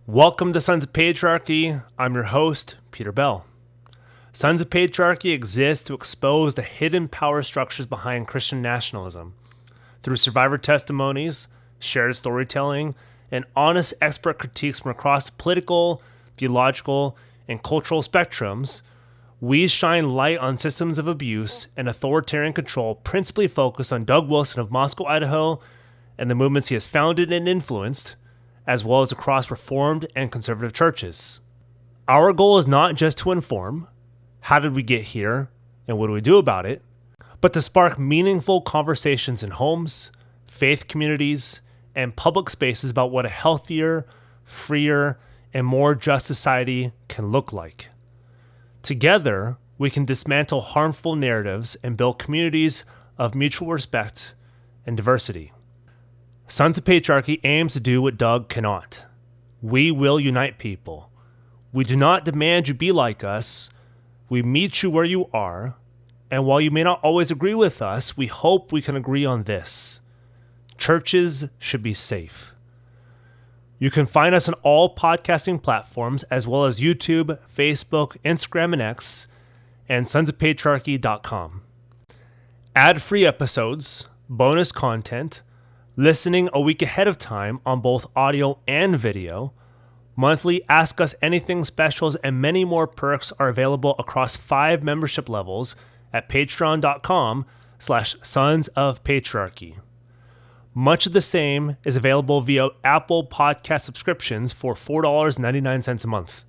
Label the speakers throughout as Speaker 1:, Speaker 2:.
Speaker 1: Welcome to Sons of Patriarchy. I'm your host, Peter Bell. Sons of Patriarchy exists to expose the hidden power structures behind Christian nationalism. Through survivor testimonies, shared storytelling, and honest expert critiques from across the political, theological, and cultural spectrums, we shine light on systems of abuse and authoritarian control principally focused on Doug Wilson of Moscow, Idaho, and the movements he has founded and influenced, as well as across Reformed and conservative churches. Our goal is not just to inform, how did we get here, and what do we do about it, but to spark meaningful conversations in homes, faith communities, and public spaces about what a healthier, freer, and more just society can look like. Together, we can dismantle harmful narratives and build communities of mutual respect and diversity. Sons of Patriarchy aims to do what Doug cannot. We will unite people. We do not demand you be like us. We meet you where you are. And while you may not always agree with us, we hope we can agree on this. Churches should be safe. You can find us on all podcasting platforms as well as YouTube, Facebook, Instagram, and X, and sonsofpatriarchy.com. Ad-free episodes, bonus content, listening a week ahead of time on both audio and video, monthly Ask Us Anything specials, and many more perks are available across 5 membership levels at patreon.com/Sons of Patriarchy. Much of the same is available via Apple Podcast subscriptions for $4.99 a month.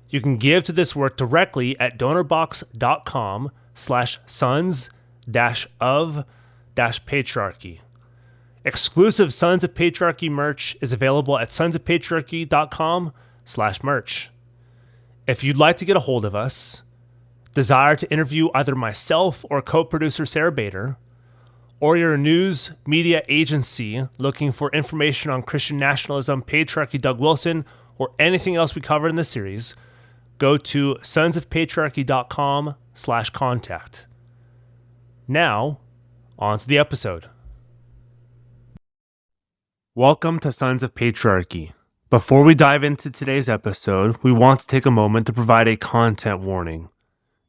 Speaker 1: You can give to this work directly at donorbox.com/sons-of-patriarchy. Exclusive Sons of Patriarchy merch is available at sonsofpatriarchy.com/merch. If you'd like to get a hold of us, desire to interview either myself or co-producer Sarah Bader, or you're a news media agency looking for information on Christian nationalism, patriarchy, Doug Wilson, or anything else we covered in this series, go to sonsofpatriarchy.com/contact. Now, on to the episode. Welcome to Sons of Patriarchy. Before we dive into today's episode, we want to take a moment to provide a content warning.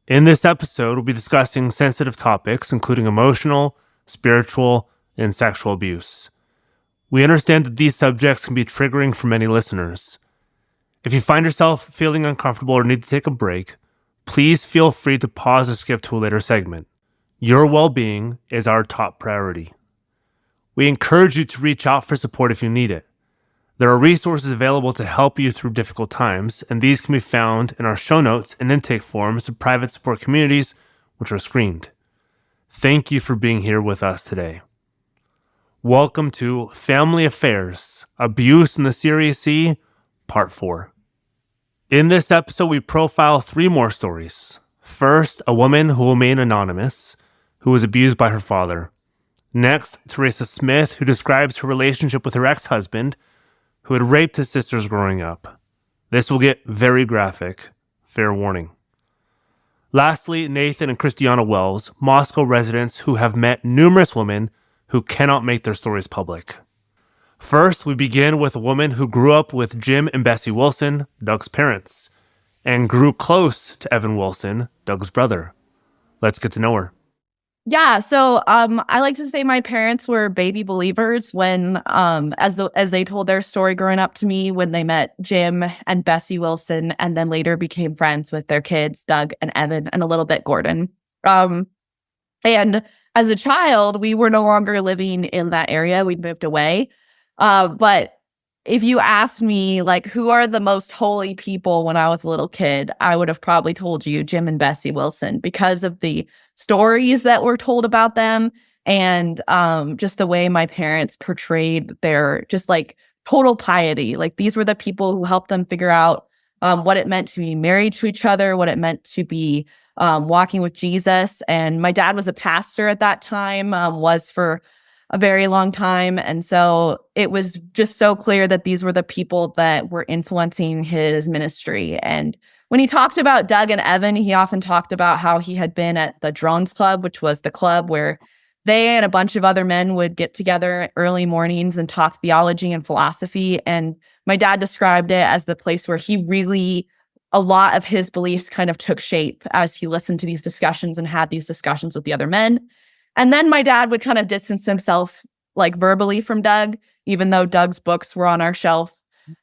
Speaker 1: In this episode, we'll be discussing sensitive topics, including emotional, spiritual, and sexual abuse. We understand that these subjects can be triggering for many listeners. If you find yourself feeling uncomfortable or need to take a break, please feel free to pause or skip to a later segment. Your well-being is our top priority. We encourage you to reach out for support if you need it. There are resources available to help you through difficult times, and these can be found in our show notes and intake forms of private support communities, which are screened. Thank you for being here with us today. Welcome to Family Affairs, Abuse in the CREC, Part 4. In this episode, we profile 3 more stories. First, a woman who will remain anonymous, who was abused by her father. Next, Theresa Smith, who describes her relationship with her ex-husband, who had raped his sisters growing up. This will get very graphic. Fair warning. Lastly, Nathan and Christiana Wells, Moscow residents who have met numerous women who cannot make their stories public. First, we begin with a woman who grew up with Jim and Bessie Wilson, Doug's parents, and grew close to Evan Wilson, Doug's brother. Let's get to know her.
Speaker 2: Yeah, so I like to say my parents were baby believers when, as they told their story growing up to me, when they met Jim and Bessie Wilson, and then later became friends with their kids, Doug and Evan, and a little bit Gordon. And as a child, we were no longer living in that area; we'd moved away. But if you asked me, like, who are the most holy people when I was a little kid, I would have probably told you Jim and Bessie Wilson because of the stories that were told about them and just the way my parents portrayed their just like total piety. Like, these were the people who helped them figure out what it meant to be married to each other, what it meant to be walking with Jesus. And my dad was a pastor at that time, was for a very long time. And so it was just so clear that these were the people that were influencing his ministry. And when he talked about Doug and Evan, he often talked about how he had been at the Drones Club, which was the club where they and a bunch of other men would get together early mornings and talk theology and philosophy. And my dad described it as the place where a lot of his beliefs kind of took shape as he listened to these discussions and had these discussions with the other men. And then my dad would kind of distance himself like verbally from Doug, even though Doug's books were on our shelf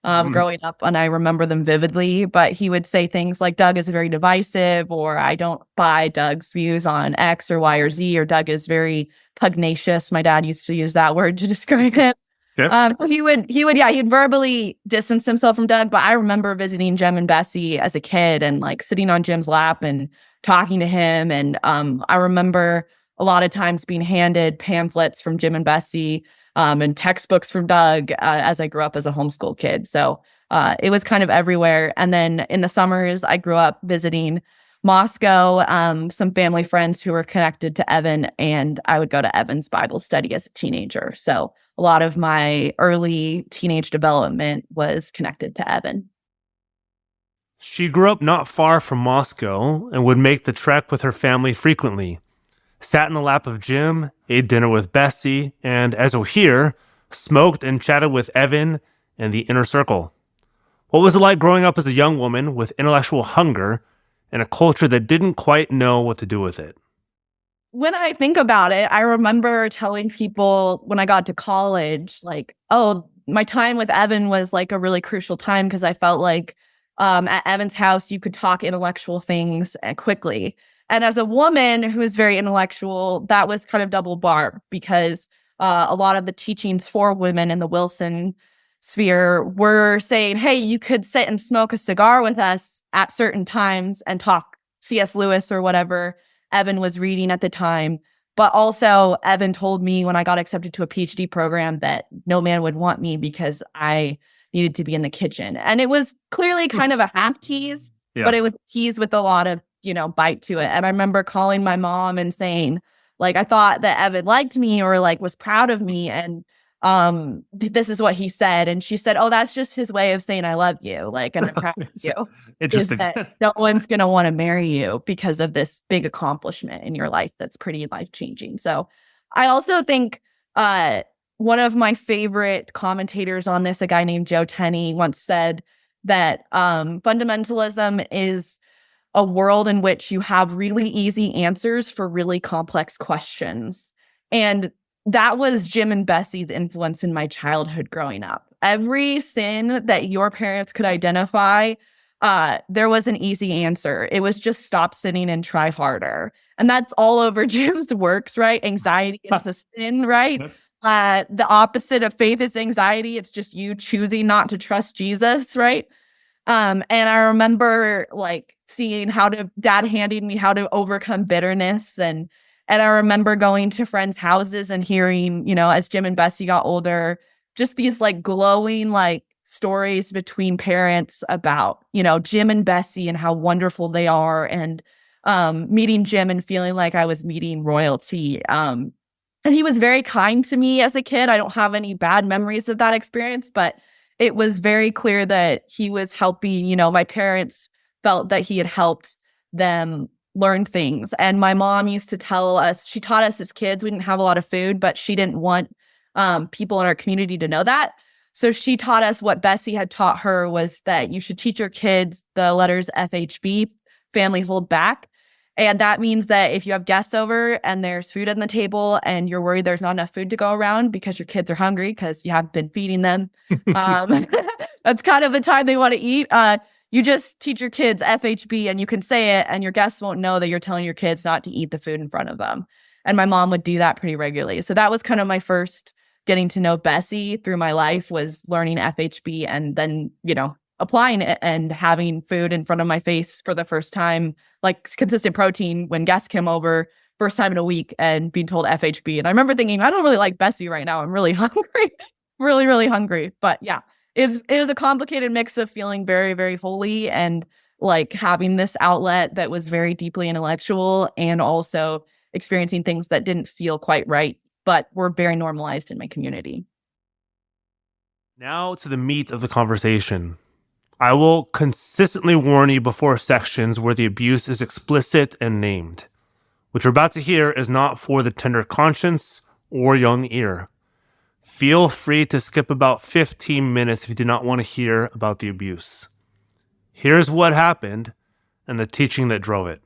Speaker 2: growing up, and I remember them vividly. But he would say things like, Doug is very divisive, or I don't buy Doug's views on X or Y or Z, or Doug is very pugnacious. My dad used to use that word to describe him. Yep. He'd verbally distance himself from Doug. But I remember visiting Jim and Bessie as a kid and like sitting on Jim's lap and talking to him. And I remember a lot of times being handed pamphlets from Jim and Bessie and textbooks from Doug as I grew up as a homeschool kid. So it was kind of everywhere. And then in the summers, I grew up visiting Moscow, some family friends who were connected to Evan, and I would go to Evan's Bible study as a teenager. So a lot of my early teenage development was connected to Evan.
Speaker 1: She grew up not far from Moscow and would make the trek with her family frequently. Sat in the lap of Jim, ate dinner with Bessie, and, as you'll hear, smoked and chatted with Evan and the inner circle. What was it like growing up as a young woman with intellectual hunger and a culture that didn't quite know what to do with it?
Speaker 2: When I think about it, I remember telling people when I got to college, like, oh, my time with Evan was like a really crucial time because I felt like at Evan's house, you could talk intellectual things quickly. And as a woman who is very intellectual, that was kind of double barb because a lot of the teachings for women in the Wilson sphere were saying, hey, you could sit and smoke a cigar with us at certain times and talk C.S. Lewis or whatever Evan was reading at the time. But also, Evan told me when I got accepted to a PhD program that no man would want me because I needed to be in the kitchen. And it was clearly kind of a half tease, but it was a tease with a lot of, bite to it. And I remember calling my mom and saying, like, I thought that Evan liked me or like was proud of me. And this is what he said. And she said, oh, that's just his way of saying I love you. Like, and I'm proud of you.
Speaker 1: Interesting.
Speaker 2: That no one's going to want to marry you because of this big accomplishment in your life that's pretty life-changing. So I also think one of my favorite commentators on this, a guy named Joe Tenney, once said that fundamentalism is a world in which you have really easy answers for really complex questions. And that was Jim and Bessie's influence in my childhood growing up. Every sin that your parents could identify, there was an easy answer. It was just stop sinning and try harder. And that's all over Jim's works, right? Anxiety is a sin, right? The opposite of faith is anxiety. It's just you choosing not to trust Jesus, right? And I remember like seeing dad handing me how to overcome bitterness. And I remember going to friends' houses and hearing, as Jim and Bessie got older, just these like glowing like stories between parents about, Jim and Bessie and how wonderful they are. And meeting Jim and feeling like I was meeting royalty. And he was very kind to me as a kid. I don't have any bad memories of that experience, but it was very clear that he was helping, my parents felt that he had helped them learn things. And my mom used to tell us, she taught us as kids, we didn't have a lot of food, but she didn't want people in our community to know that. So she taught us what Bessie had taught her was that you should teach your kids the letters FHB, family hold back. And that means that if you have guests over and there's food on the table and you're worried there's not enough food to go around because your kids are hungry because you haven't been feeding them, that's kind of the time they want to eat. You just teach your kids FHB and you can say it and your guests won't know that you're telling your kids not to eat the food in front of them. And my mom would do that pretty regularly. So that was kind of my first getting to know Bessie through my life, was learning FHB and then, applying it and having food in front of my face for the first time, like consistent protein when guests came over, first time in a week, and being told FHB. And I remember thinking, I don't really like Bessie right now. I'm really hungry, really, really hungry. But yeah. It was a complicated mix of feeling very, very holy and like having this outlet that was very deeply intellectual and also experiencing things that didn't feel quite right, but were very normalized in my community.
Speaker 1: Now to the meat of the conversation. I will consistently warn you before sections where the abuse is explicit and named. What you're about to hear is not for the tender conscience or young ear. Feel free to skip about 15 minutes if you do not want to hear about the abuse. Here's what happened and the teaching that drove it.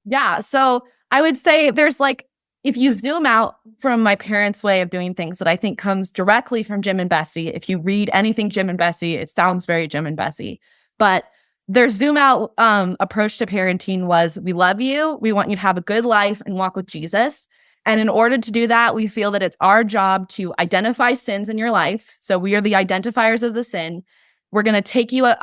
Speaker 2: Yeah. So I would say there's like, if you zoom out from my parents' way of doing things that I think comes directly from Jim and Bessie, if you read anything Jim and Bessie, it sounds very Jim and Bessie. But their zoom out approach to parenting was, we love you, we want you to have a good life and walk with Jesus. And in order to do that, we feel that it's our job to identify sins in your life. So we are the identifiers of the sin. We're going to take you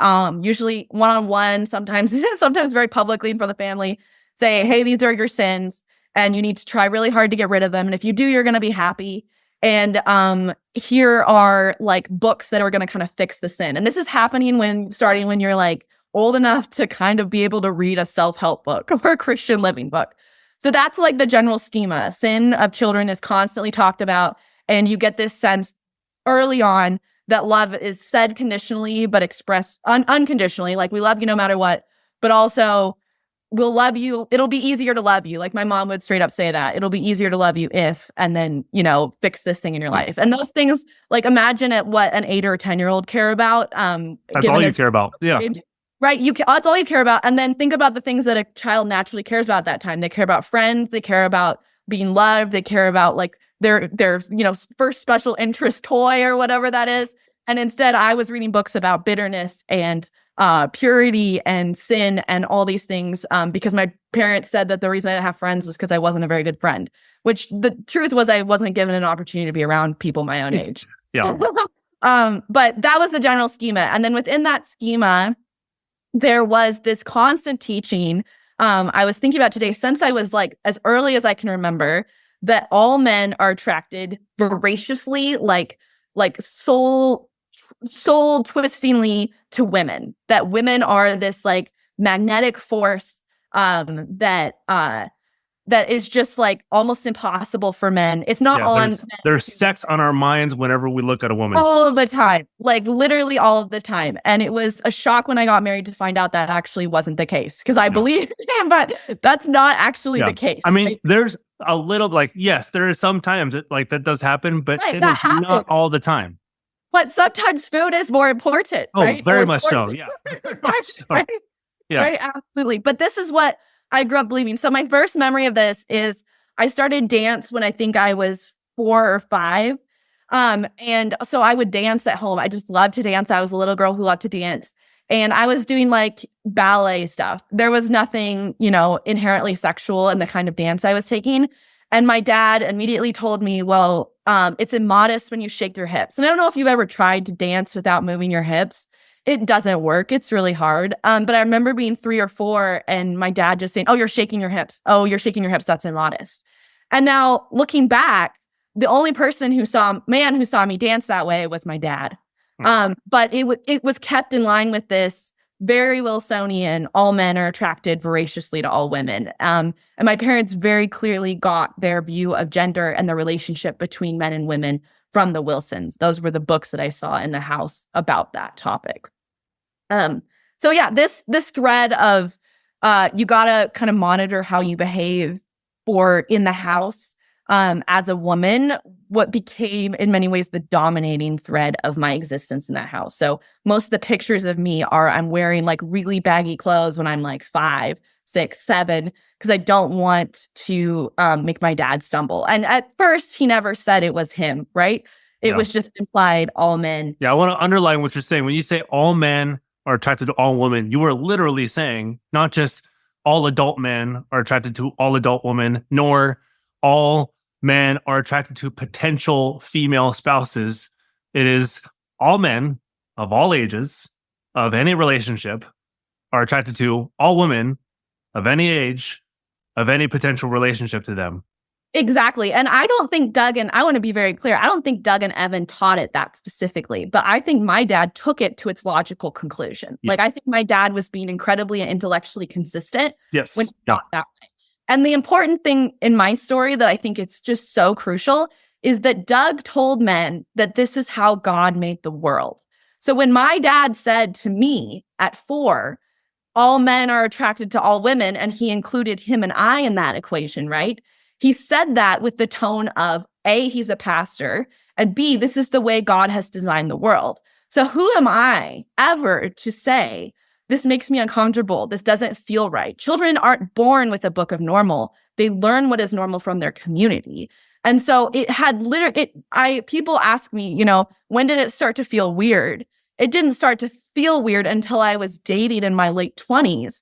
Speaker 2: usually one-on-one, sometimes very publicly in front of the family, say, hey, these are your sins, and you need to try really hard to get rid of them. And if you do, you're going to be happy. And here are like books that are going to kind of fix the sin. And this is happening starting when you're like old enough to kind of be able to read a self-help book or a Christian living book. So that's like the general schema. Sin of children is constantly talked about. And you get this sense early on that love is said conditionally, but expressed unconditionally. Like, we love you no matter what, but also we'll love you. It'll be easier to love you. Like, my mom would straight up say that. It'll be easier to love you if, and then, fix this thing in your life. And those things, like, imagine at what an 8 or 10-year-old care about.
Speaker 1: That's all you care about. Yeah.
Speaker 2: Right. That's all you care about. And then think about the things that a child naturally cares about at that time. They care about friends. They care about being loved. They care about like their first special interest toy or whatever that is. And instead, I was reading books about bitterness and purity and sin and all these things because my parents said that the reason I didn't have friends was because I wasn't a very good friend, which the truth was I wasn't given an opportunity to be around people my own age.
Speaker 1: Yeah.
Speaker 2: But that was the general schema. And then within that schema, there was this constant teaching. I was thinking about today, since I was like as early as I can remember, that all men are attracted voraciously, like soul twistingly to women. That women are this like magnetic force that is just like almost impossible for men. It's not on.
Speaker 1: There's sex on our minds whenever we look at a woman.
Speaker 2: All of the time, like literally all of the time. And it was a shock when I got married to find out that actually wasn't the case, because I believed him, but that's not actually the case.
Speaker 1: I mean, there's a little like, yes, there is sometimes like that does happen, but it is not all the time.
Speaker 2: But sometimes food is more important.
Speaker 1: Oh,
Speaker 2: right?
Speaker 1: very much so. Yeah.
Speaker 2: Right? Yeah. Right. Absolutely. But this is what I grew up believing. So my first memory of this is I started dance when I think I was 4 or 5. And so I would dance at home. I just loved to dance. I was a little girl who loved to dance. And I was doing like ballet stuff. There was nothing, inherently sexual in the kind of dance I was taking. And my dad immediately told me, well, it's immodest when you shake your hips. And I don't know if you've ever tried to dance without moving your hips. It doesn't work. It's really hard. But I remember being 3 or 4 and my dad just saying, oh, you're shaking your hips. Oh, you're shaking your hips. That's immodest. And now looking back, the only man who saw me dance that way was my dad. But it was kept in line with this very Wilsonian, all men are attracted voraciously to all women. And my parents very clearly got their view of gender and the relationship between men and women from the Wilsons. Those were the books that I saw in the house about that topic. So yeah, this thread of you gotta kind of monitor how you behave in the house as a woman, what became in many ways the dominating thread of my existence in that house. So most of the pictures of me I'm wearing like really baggy clothes when I'm like 5, 6, 7, because I don't want to make my dad stumble. And at first, he never said it was him, right? It was just implied all men.
Speaker 1: Yeah, I want to underline what you're saying. When you say all men are attracted to all women, you are literally saying not just all adult men are attracted to all adult women, nor all men are attracted to potential female spouses. It is all men of all ages, of any relationship, are attracted to all women of any age, of any potential relationship to them.
Speaker 2: Exactly. And I don't think I want to be very clear, I don't think Doug and Evan taught it that specifically, but I think my dad took it to its logical conclusion. Yeah. Like, I think my dad was being incredibly intellectually consistent when he taught that way. And the important thing in my story that I think it's just so crucial is that Doug told men that this is how God made the world. So when my dad said to me at 4, all men are attracted to all women, and he included him and I in that equation, right? He said that with the tone of, A, he's a pastor, And B, this is the way God has designed the world. So who am I ever to say, this makes me uncomfortable, this doesn't feel right? Children aren't born with a book of normal. They learn what is normal from their community. And so it had people ask me, when did it start to feel weird? It didn't start to feel weird until I was dating in my late 20s,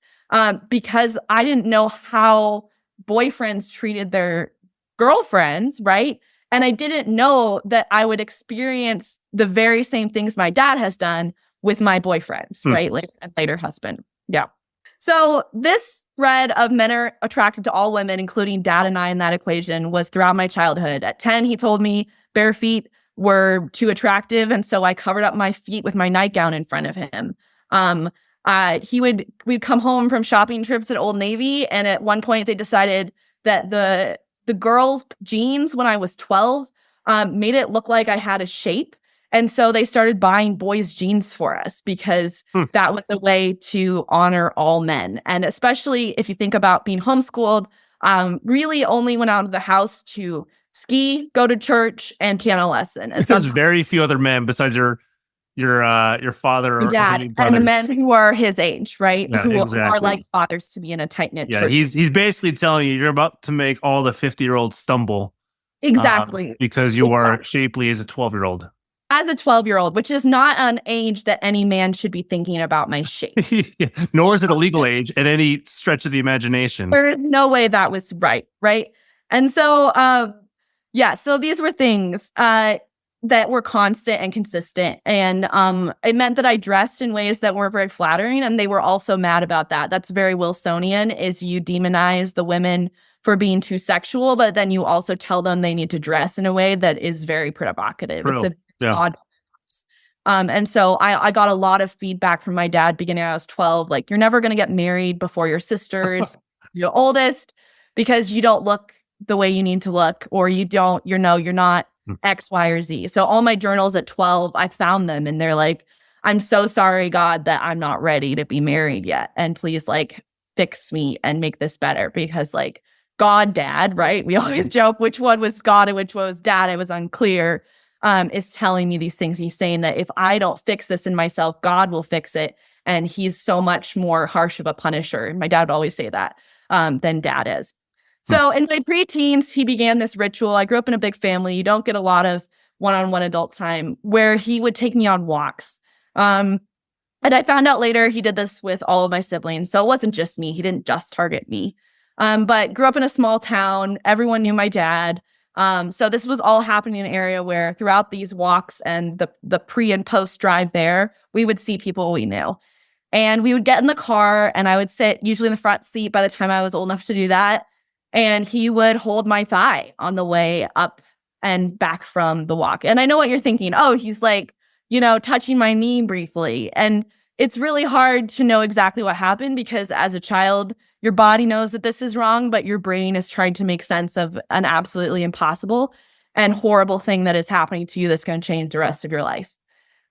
Speaker 2: because I didn't know how boyfriends treated their girlfriends, right? And I didn't know that I would experience the very same things my dad has done with my boyfriends, right? Later husband. Yeah. So this thread of men are attracted to all women, including dad and I in that equation, was throughout my childhood. At 10, he told me bare feet were too attractive. And so I covered up my feet with my nightgown in front of him. We'd come home from shopping trips at Old Navy. And at one point they decided that the girls' jeans when I was 12 made it look like I had a shape. And so they started buying boys' jeans for us because that was a way to honor all men. And especially if you think about being homeschooled, really only went out of the house to ski, go to church, and piano lesson. And
Speaker 3: there's very few other men besides your father or
Speaker 2: dad and the men who are his age, right?
Speaker 3: Yeah,
Speaker 2: who
Speaker 3: exactly.
Speaker 2: are like fathers to be in a tight-knit church.
Speaker 3: He's basically telling you you're about to make all the 50-year-olds stumble.
Speaker 2: Exactly.
Speaker 3: Because you are shapely as a 12-year-old.
Speaker 2: As a 12-year-old, which is not an age that any man should be thinking about my shape.
Speaker 3: Yeah. Nor is it a legal age at any stretch of the imagination.
Speaker 2: There's no way that was right? And so, so these were things that were constant and consistent. And it meant that I dressed in ways that weren't very flattering, and they were also mad about that. That's very Wilsonian, is you demonize the women for being too sexual, but then you also tell them they need to dress in a way that is very provocative.
Speaker 3: True.
Speaker 2: It's odd. And so I got a lot of feedback from my dad beginning when I was 12, like, you're never going to get married before your sisters, your oldest, because you don't look the way you need to look, or you're not X, Y, or Z. So all my journals at 12, I found them, and they're like, I'm so sorry, God, that I'm not ready to be married yet. And please, fix me and make this better, because God, dad, right? We always joke which one was God and which one was dad. It was unclear. Is telling me these things. He's saying that if I don't fix this in myself, God will fix it. And he's so much more harsh of a punisher. My dad would always say that than dad is. So in my preteens, he began this ritual. I grew up in a big family. You don't get a lot of one-on-one adult time, where he would take me on walks. And I found out later he did this with all of my siblings. So it wasn't just me. He didn't just target me. But grew up in a small town. Everyone knew my dad. So this was all happening in an area where throughout these walks and the pre and post drive there, we would see people we knew. And we would get in the car, and I would sit usually in the front seat by the time I was old enough to do that. And he would hold my thigh on the way up and back from the walk. And I know what you're thinking. Oh, he's touching my knee briefly. And it's really hard to know exactly what happened, because as a child, your body knows that this is wrong, but your brain is trying to make sense of an absolutely impossible and horrible thing that is happening to you that's going to change the rest of your life.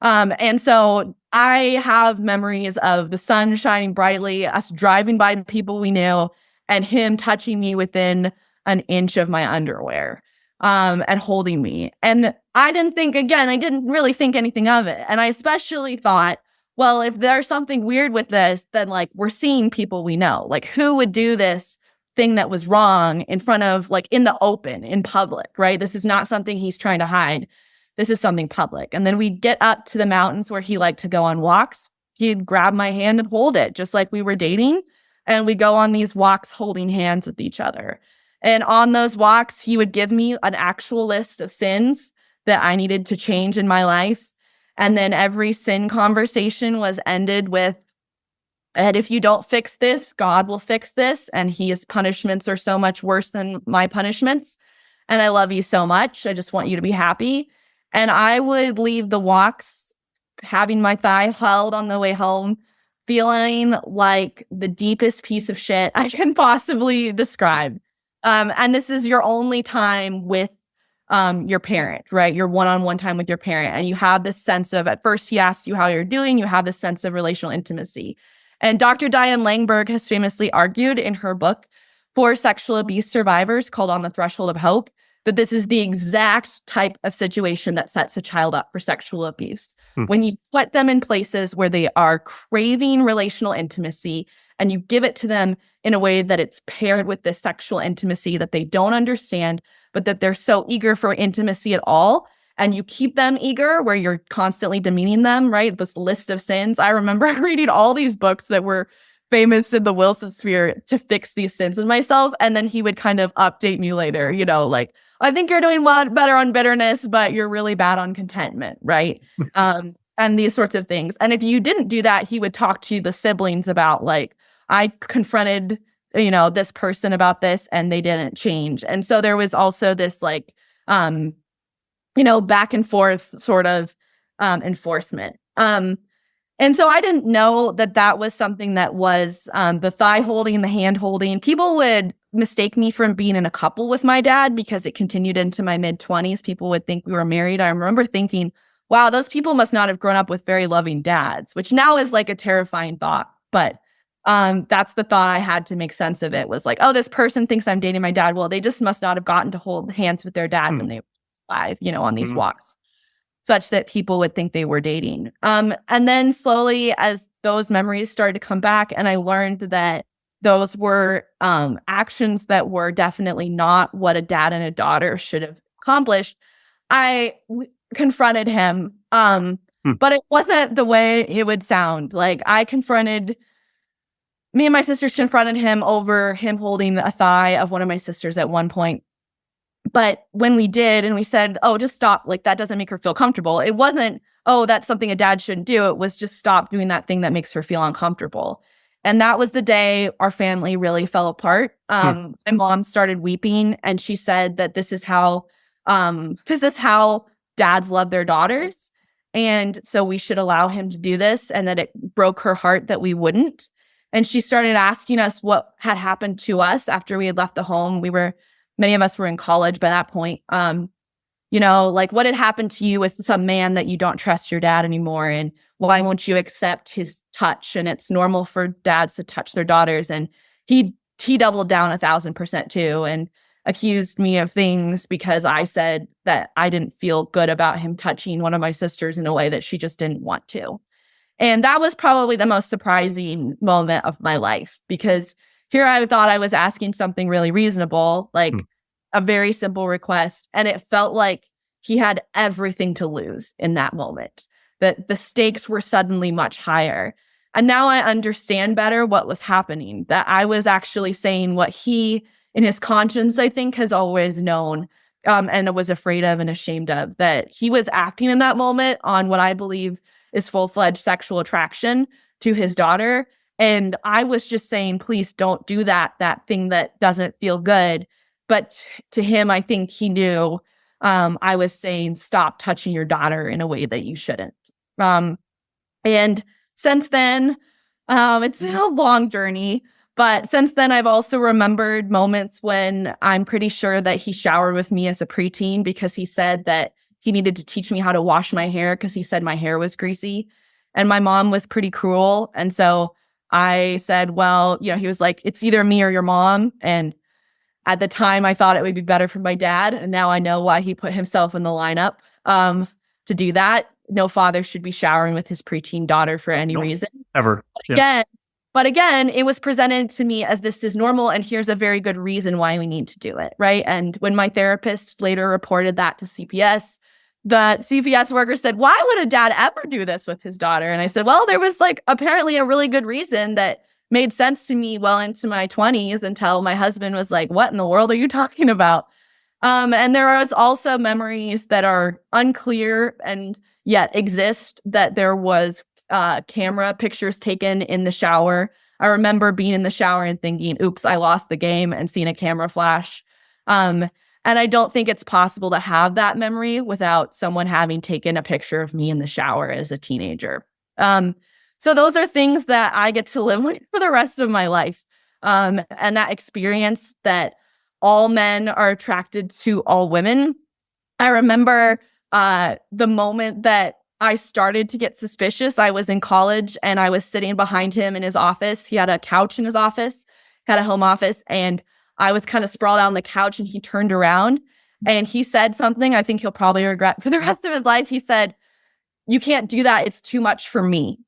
Speaker 2: And so I have memories of the sun shining brightly, us driving by people we knew, and him touching me within an inch of my underwear, and holding me. And I didn't really think anything of it. And I especially thought, well, if there's something weird with this, then we're seeing people we know. Who would do this thing that was wrong in front of, in the open, in public, right? This is not something he's trying to hide. This is something public. And then we'd get up to the mountains where he liked to go on walks. He'd grab my hand and hold it, just like we were dating. And we go on these walks holding hands with each other. And on those walks, he would give me an actual list of sins that I needed to change in my life. And then every sin conversation was ended with, and if you don't fix this, God will fix this. And his punishments are so much worse than my punishments. And I love you so much. I just want you to be happy. And I would leave the walks having my thigh held on the way home, feeling like the deepest piece of shit I can possibly describe. And this is your only time with your parent, right? Your one-on-one time with your parent. And you have this sense of, at first he asks you how you're doing, you have this sense of relational intimacy. And Dr. Diane Langberg has famously argued in her book for sexual abuse survivors called On the Threshold of Hope that this is the exact type of situation that sets a child up for sexual abuse. When you put them in places where they are craving relational intimacy and you give it to them in a way that it's paired with this sexual intimacy that they don't understand, but that they're so eager for intimacy at all, and you keep them eager where you're constantly demeaning them, right? This list of sins. I remember reading all these books that were famous in the Wilson sphere to fix these sins in myself. And then he would kind of update me later, like, I think you're doing better on bitterness, but you're really bad on contentment, right? And these sorts of things. And if you didn't do that, he would talk to the siblings about like, I confronted, this person about this and they didn't change. And so there was also this like, back and forth sort of enforcement. And so I didn't know that was something that was the thigh holding, the hand holding. People would mistake me for being in a couple with my dad because it continued into my mid-20s. People would think we were married. I remember thinking, wow, those people must not have grown up with very loving dads, which now is like a terrifying thought. But that's the thought I had to make sense of it, was like, oh, this person thinks I'm dating my dad. Well, they just must not have gotten to hold hands with their dad when they were alive, on these walks, such that people would think they were dating. And then slowly, as those memories started to come back, and I learned that those were actions that were definitely not what a dad and a daughter should have accomplished, I confronted him. But it wasn't the way it would sound. Like, me and my sisters confronted him over him holding a thigh of one of my sisters at one point. But when we did, and we said, oh, just stop, like, that doesn't make her feel comfortable. It wasn't, oh, that's something a dad shouldn't do. It was just stop doing that thing that makes her feel uncomfortable. And that was the day our family really fell apart. My mom started weeping, and she said that this is how dads love their daughters. And so we should allow him to do this, and that it broke her heart that we wouldn't. And she started asking us what had happened to us after we had left the home. Many of us were in college by that point. Like, what had happened to you with some man that you don't trust your dad anymore? And why won't you accept his touch? And it's normal for dads to touch their daughters. And he doubled down 1,000% too, and accused me of things because I said that I didn't feel good about him touching one of my sisters in a way that she just didn't want to. And that was probably the most surprising moment of my life, because here I thought I was asking something really reasonable, like a very simple request. And it felt like he had everything to lose in that moment, that the stakes were suddenly much higher. And now I understand better what was happening, that I was actually saying what he, in his conscience, I think, has always known and was afraid of and ashamed of, that he was acting in that moment on what I believe is full-fledged sexual attraction to his daughter. And I was just saying, please don't do that thing that doesn't feel good. But to him, I think he knew I was saying, stop touching your daughter in a way that you shouldn't. And since then, it's been a long journey. But since then, I've also remembered moments when I'm pretty sure that he showered with me as a preteen because he said that he needed to teach me how to wash my hair because he said my hair was greasy. And my mom was pretty cruel. And so I said, well, he was like, it's either me or your mom. And at the time, I thought it would be better for my dad. And now I know why he put himself in the lineup to do that. No father should be showering with his preteen daughter for any reason.
Speaker 3: Ever.
Speaker 2: But again, it was presented to me as this is normal, and here's a very good reason why we need to do it, right? And when my therapist later reported that to CPS, the CPS worker said, why would a dad ever do this with his daughter? And I said, well, there was like apparently a really good reason that made sense to me well into my 20s until my husband was like, what in the world are you talking about? And there was also memories that are unclear and yet exist, that there was camera pictures taken in the shower. I remember being in the shower and thinking, oops, I lost the game, and seeing a camera flash. And I don't think it's possible to have that memory without someone having taken a picture of me in the shower as a teenager. So those are things that I get to live with for the rest of my life. And that experience that all men are attracted to all women. I remember the moment that I started to get suspicious. I was in college and I was sitting behind him in his office. He had a couch in his office, had a home office, and I was kind of sprawled out on the couch, and he turned around And he said something I think he'll probably regret for the rest of his life. He said, "You can't do that. It's too much for me."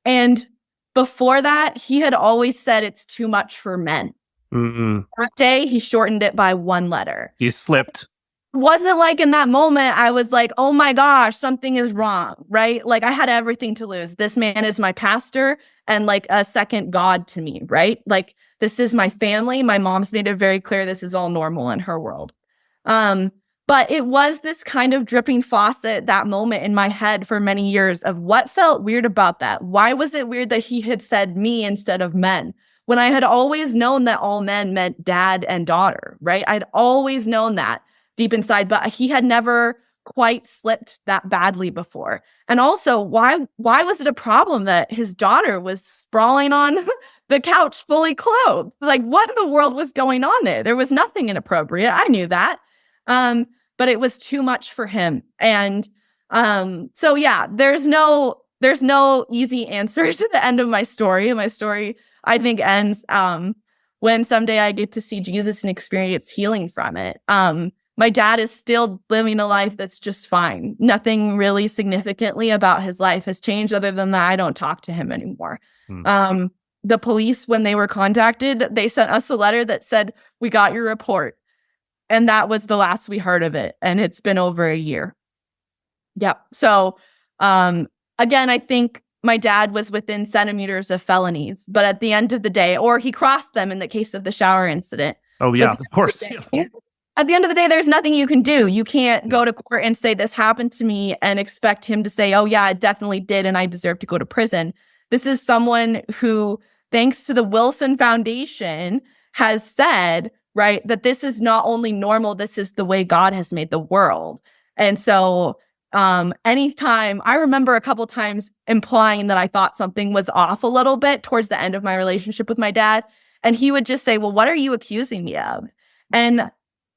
Speaker 2: And before that, he had always said it's too much for men. That day, he shortened it by one letter.
Speaker 3: He slipped.
Speaker 2: Wasn't like in that moment, I was like, oh my gosh, something is wrong, right? Like I had everything to lose. This man is my pastor and like a second God to me, right? Like this is my family. My mom's made it very clear this is all normal in her world. But it was this kind of dripping faucet, that moment in my head for many years of what felt weird about that. Why was it weird that he had said me instead of men? When I had always known that all men meant dad and daughter, right? I'd always known that deep inside, but he had never quite slipped that badly before. And also, why was it a problem that his daughter was sprawling on the couch fully clothed? Like, what in the world was going on there? There was nothing inappropriate. I knew that. But it was too much for him. And so yeah, there's no easy answer to the end of my story. My story, I think, ends when someday I get to see Jesus and experience healing from it. My dad is still living a life that's just fine. Nothing really significantly about his life has changed other than that I don't talk to him anymore. The police, when they were contacted, they sent us a letter that said, "We got your report." And that was the last we heard of it. And it's been over a year. Yep. So again, I think my dad was within centimeters of felonies, but at the end of the day, or he crossed them in the case of the shower incident.
Speaker 3: Oh, yeah, of course.
Speaker 2: At the end of the day, there's nothing you can do. You can't go to court and say this happened to me and expect him to say, oh, yeah, it definitely did. And I deserve to go to prison. This is someone who, thanks to the Wilson Foundation, has said, right, that this is not only normal, this is the way God has made the world. And so anytime, I remember a couple times implying that I thought something was off a little bit towards the end of my relationship with my dad. And he would just say, well, what are you accusing me of? And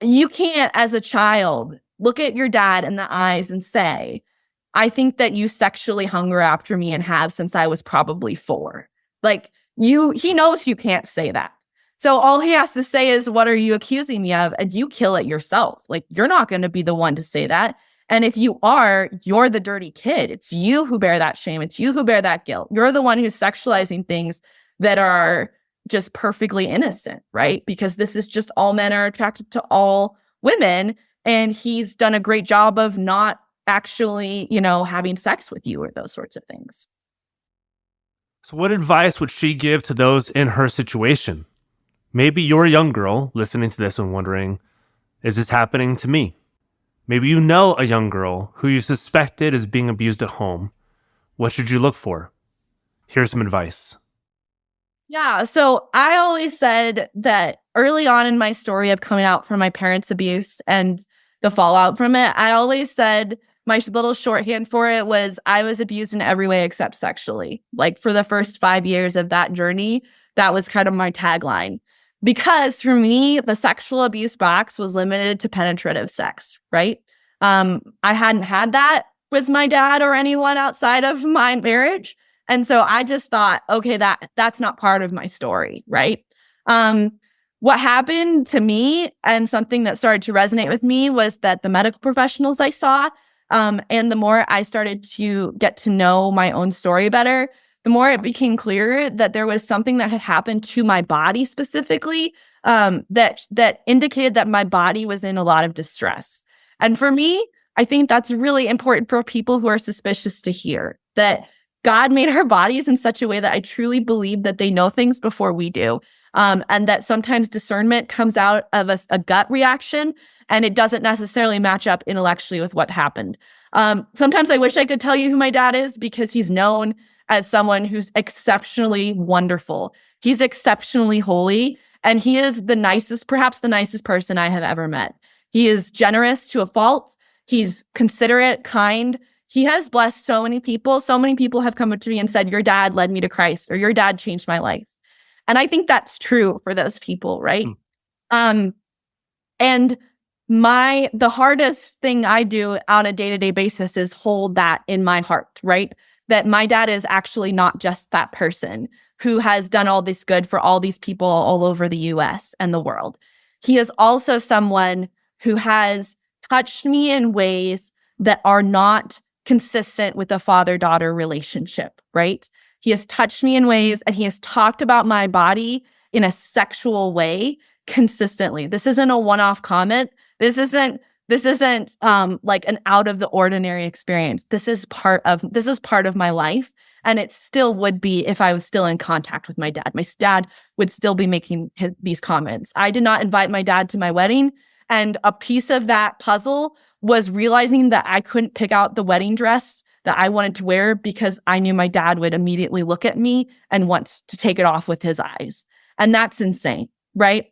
Speaker 2: you can't, as a child, look at your dad in the eyes and say, I think that you sexually hunger after me and have since I was probably 4. Like, he knows you can't say that. So all he has to say is, what are you accusing me of? And you kill it yourself. Like, you're not going to be the one to say that. And if you are, you're the dirty kid. It's you who bear that shame. It's you who bear that guilt. You're the one who's sexualizing things that are just perfectly innocent, right? Because this is just all men are attracted to all women. And he's done a great job of not actually, having sex with you or those sorts of things.
Speaker 3: So what advice would she give to those in her situation? Maybe you're a young girl listening to this and wondering, is this happening to me? Maybe you know a young girl who you suspected is being abused at home. What should you look for? Here's some advice.
Speaker 2: Yeah, so I always said that early on in my story of coming out from my parents' abuse and the fallout from it, I always said my little shorthand for it was I was abused in every way except sexually. Like for the first 5 years of that journey, that was kind of my tagline. Because for me, the sexual abuse box was limited to penetrative sex, right? I hadn't had that with my dad or anyone outside of my marriage. And so I just thought, okay, that's not part of my story, right? What happened to me and something that started to resonate with me was that the medical professionals I saw, and the more I started to get to know my own story better, the more it became clear that there was something that had happened to my body specifically, that indicated that my body was in a lot of distress. And for me, I think that's really important for people who are suspicious to hear, that God made our bodies in such a way that I truly believe that they know things before we do. And that sometimes discernment comes out of a gut reaction, and it doesn't necessarily match up intellectually with what happened. Sometimes I wish I could tell you who my dad is, because he's known as someone who's exceptionally wonderful. He's exceptionally holy, and he is perhaps the nicest person I have ever met. He is generous to a fault. He's considerate, kind. He has blessed so many people. So many people have come up to me and said, your dad led me to Christ, or your dad changed my life. And I think that's true for those people, right? And the hardest thing I do on a day-to-day basis is hold that in my heart, right? That my dad is actually not just that person who has done all this good for all these people all over the US and the world. He is also someone who has touched me in ways that are not consistent with a father-daughter relationship, right? He has touched me in ways, and he has talked about my body in a sexual way consistently. This isn't a one-off comment. This isn't like an out of the ordinary experience. This is part of my life, and it still would be if I was still in contact with my dad. My dad would still be making these comments. I did not invite my dad to my wedding, and a piece of that puzzle was realizing that I couldn't pick out the wedding dress that I wanted to wear because I knew my dad would immediately look at me and want to take it off with his eyes. And that's insane, right?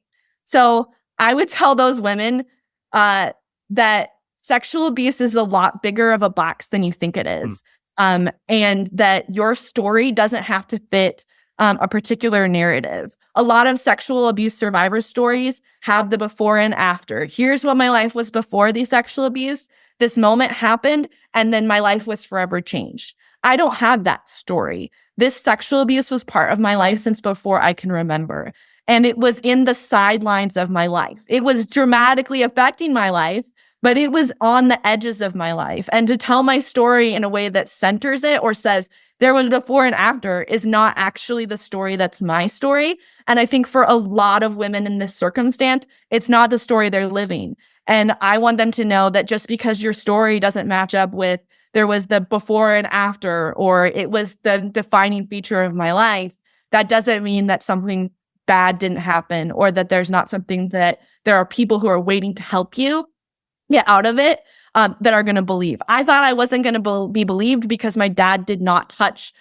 Speaker 2: So I would tell those women that sexual abuse is a lot bigger of a box than you think it is. And that your story doesn't have to fit a particular narrative. A lot of sexual abuse survivor stories have the before and after. Here's what my life was before the sexual abuse. This moment happened, and then my life was forever changed. I don't have that story. This sexual abuse was part of my life since before I can remember. And it was in the sidelines of my life. It was dramatically affecting my life, but it was on the edges of my life. And to tell my story in a way that centers it or says there was before and after is not actually the story that's my story. And I think for a lot of women in this circumstance, it's not the story they're living. And I want them to know that just because your story doesn't match up with there was the before and after, or it was the defining feature of my life, that doesn't mean that something bad didn't happen, or that there's not something that there are people who are waiting to help you get out of it that are going to believe. I thought I wasn't going to be believed because my dad did not touch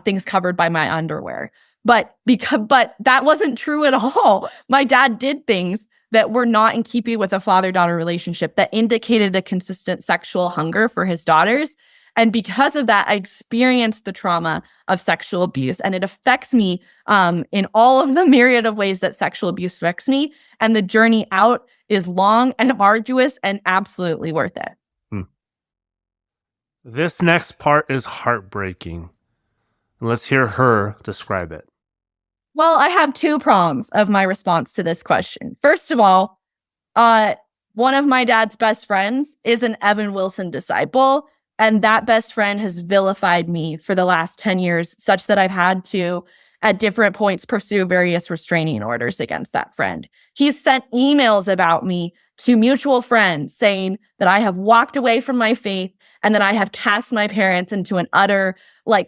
Speaker 2: things covered by my underwear. But that wasn't true at all. My dad did things that were not in keeping with a father-daughter relationship that indicated a consistent sexual hunger for his daughters. And because of that, I experienced the trauma of sexual abuse, and it affects me in all of the myriad of ways that sexual abuse affects me. And the journey out is long and arduous and absolutely worth it.
Speaker 3: This next part is heartbreaking. Let's hear her describe it.
Speaker 2: Well, I have two prongs of my response to this question. First of all, one of my dad's best friends is an Evan Wilson disciple, and that best friend has vilified me for the last 10 years, such that I've had to, at different points, pursue various restraining orders against that friend. He's sent emails about me to mutual friends saying that I have walked away from my faith and that I have cast my parents into an utter,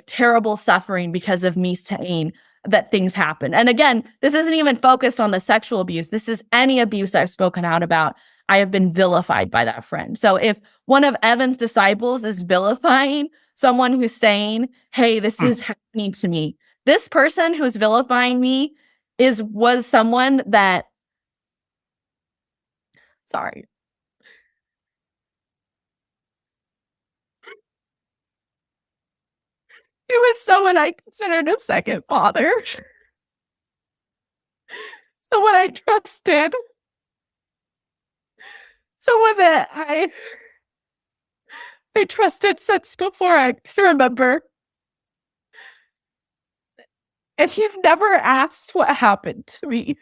Speaker 2: terrible suffering because of me saying that things happen. And again, this isn't even focused on the sexual abuse. This is any abuse I've spoken out about. I have been vilified by that friend. So if one of Evan's disciples is vilifying someone who's saying, hey, this is happening to me, this person who's vilifying me was someone that, sorry. It was someone I considered a second father. Someone I trusted. Someone that I trusted since before I could remember. And he's never asked what happened to me.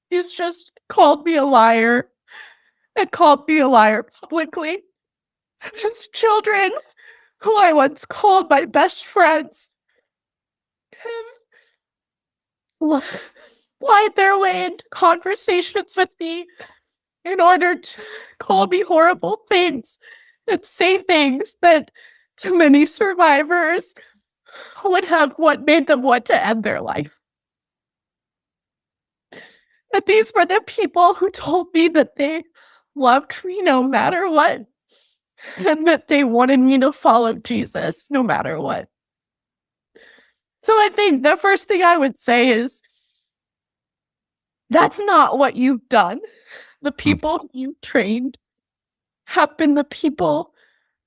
Speaker 2: He's just called me a liar, and called me a liar publicly. His children, who I once called my best friends, have lied their way into conversations with me in order to call me horrible things and say things that to many survivors would have what made them want to end their life. And these were the people who told me that they loved me no matter what, and that they wanted me to follow Jesus no matter what. So I think the first thing I would say is, that's not what you've done. The people you trained have been the people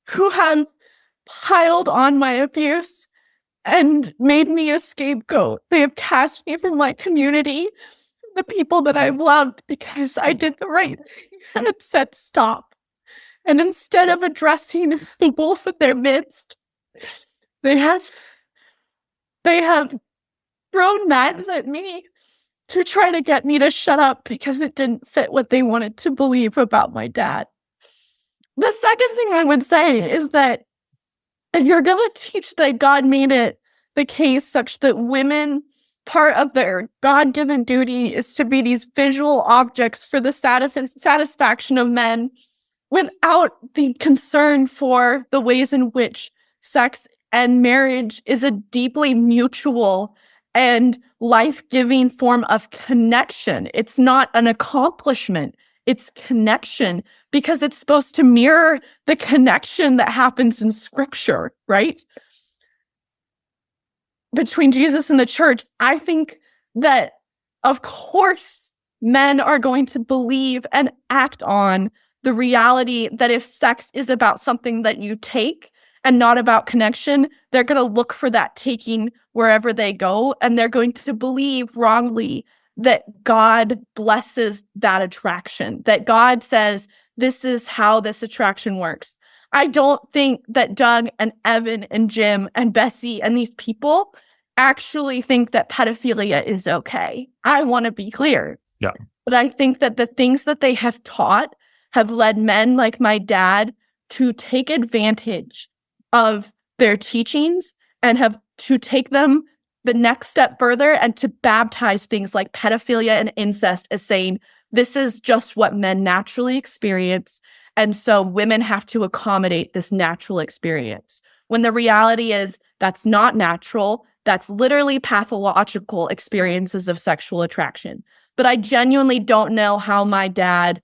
Speaker 2: who have piled on my abuse and made me a scapegoat. They have cast me from my community, the people that I've loved, because I did the right thing and said stop. And instead of addressing the wolf in their midst, they have thrown knives at me to try to get me to shut up because it didn't fit what they wanted to believe about my dad. The second thing I would say is that if you're going to teach that God made it the case such that women, part of their God-given duty is to be these visual objects for the satisfaction of men without the concern for the ways in which sex and marriage is a deeply mutual and life-giving form of connection. It's not an accomplishment. It's connection, because it's supposed to mirror the connection that happens in Scripture, right? Between Jesus and the church. I think that, of course, men are going to believe and act on the reality that if sex is about something that you take and not about connection, they're going to look for that taking wherever they go, and they're going to believe wrongly that God blesses that attraction, that God says, this is how this attraction works. I don't think that Doug and Evan and Jim and Bessie and these people actually think that pedophilia is okay. I want to be clear.
Speaker 3: Yeah.
Speaker 2: But I think that the things that they have taught have led men like my dad to take advantage of their teachings and have to take them the next step further and to baptize things like pedophilia and incest as saying, this is just what men naturally experience. And so women have to accommodate this natural experience. When the reality is that's not natural, that's literally pathological experiences of sexual attraction. But I genuinely don't know how my dad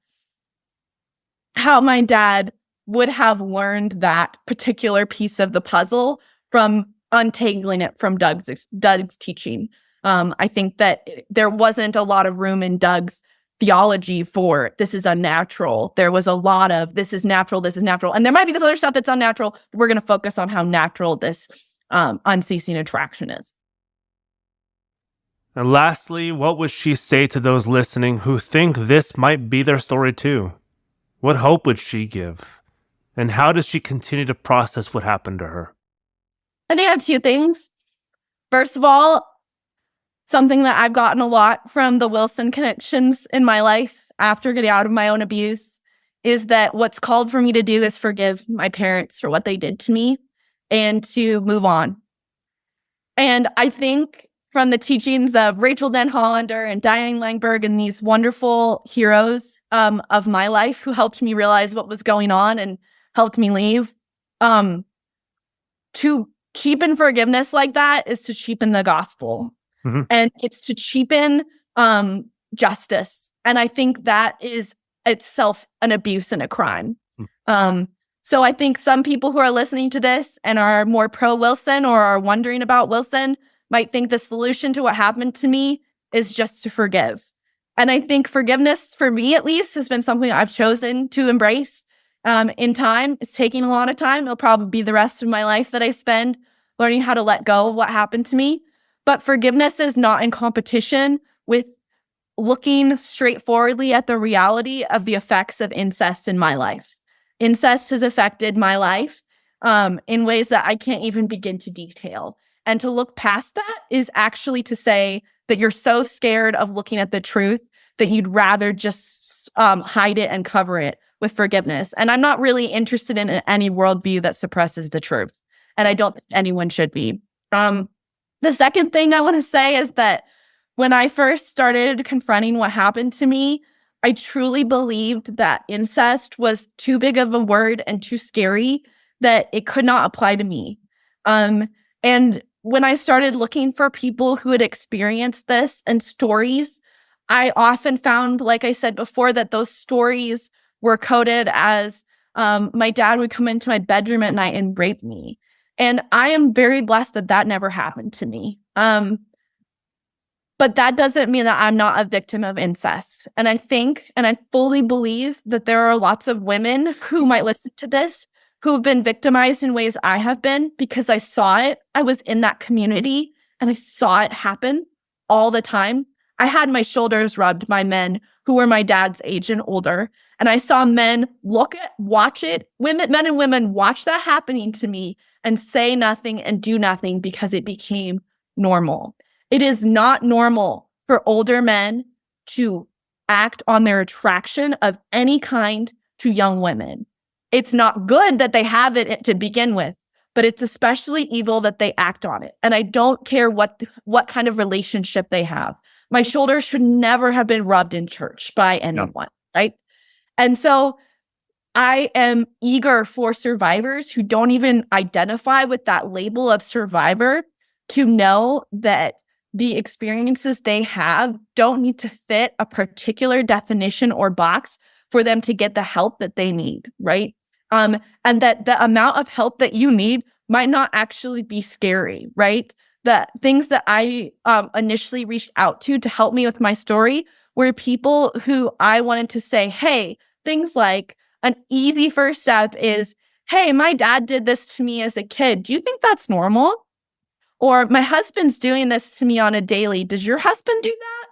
Speaker 2: would have learned that particular piece of the puzzle from untangling it from Doug's teaching. I think that there wasn't a lot of room in Doug's theology for this is unnatural. There was a lot of this is natural, and there might be this other stuff that's unnatural. But we're going to focus on how natural this unceasing attraction is.
Speaker 3: And lastly, what would she say to those listening who think this might be their story too? What hope would she give? And how does she continue to process what happened to her?
Speaker 2: I think I have two things. First of all, something that I've gotten a lot from the Wilson connections in my life after getting out of my own abuse is that what's called for me to do is forgive my parents for what they did to me and to move on. And I think from the teachings of Rachel Den Hollander and Diane Langberg and these wonderful heroes of my life who helped me realize what was going on and helped me leave, to cheapen forgiveness like that is to cheapen the gospel. Mm-hmm. And it's to cheapen justice. And I think that is itself an abuse and a crime. Mm-hmm. So I think some people who are listening to this and are more pro-Wilson or are wondering about Wilson might think the solution to what happened to me is just to forgive. And I think forgiveness, for me at least, has been something I've chosen to embrace in time. It's taking a lot of time. It'll probably be the rest of my life that I spend learning how to let go of what happened to me. But forgiveness is not in competition with looking straightforwardly at the reality of the effects of incest in my life. Incest has affected my life in ways that I can't even begin to detail. And to look past that is actually to say that you're so scared of looking at the truth that you'd rather just hide it and cover it with forgiveness. And I'm not really interested in any worldview that suppresses the truth. And I don't think anyone should be. The second thing I want to say is that when I first started confronting what happened to me, I truly believed that incest was too big of a word and too scary that it could not apply to me. And when I started looking for people who had experienced this and stories, I often found, like I said before, that those stories were coded as my dad would come into my bedroom at night and rape me. And I am very blessed that that never happened to me. But that doesn't mean that I'm not a victim of incest. And I think, and I fully believe that there are lots of women who might listen to this who have been victimized in ways I have been because I saw it. I was in that community and I saw it happen all the time. I had my shoulders rubbed by men who were my dad's age and older. And I saw men watch it, men and women watch that happening to me and say nothing and do nothing because it became normal. It is not normal for older men to act on their attraction of any kind to young women. It's not good that they have it to begin with, but it's especially evil that they act on it. And I don't care what kind of relationship they have. My shoulder should never have been rubbed in church by anyone, right? And so I am eager for survivors who don't even identify with that label of survivor to know that the experiences they have don't need to fit a particular definition or box for them to get the help that they need, right? And that the amount of help that you need might not actually be scary, right? The things that I initially reached out to help me with my story were people who I wanted to say, hey, things like an easy first step is, hey, my dad did this to me as a kid. Do you think that's normal? Or my husband's doing this to me on a daily. Does your husband do that?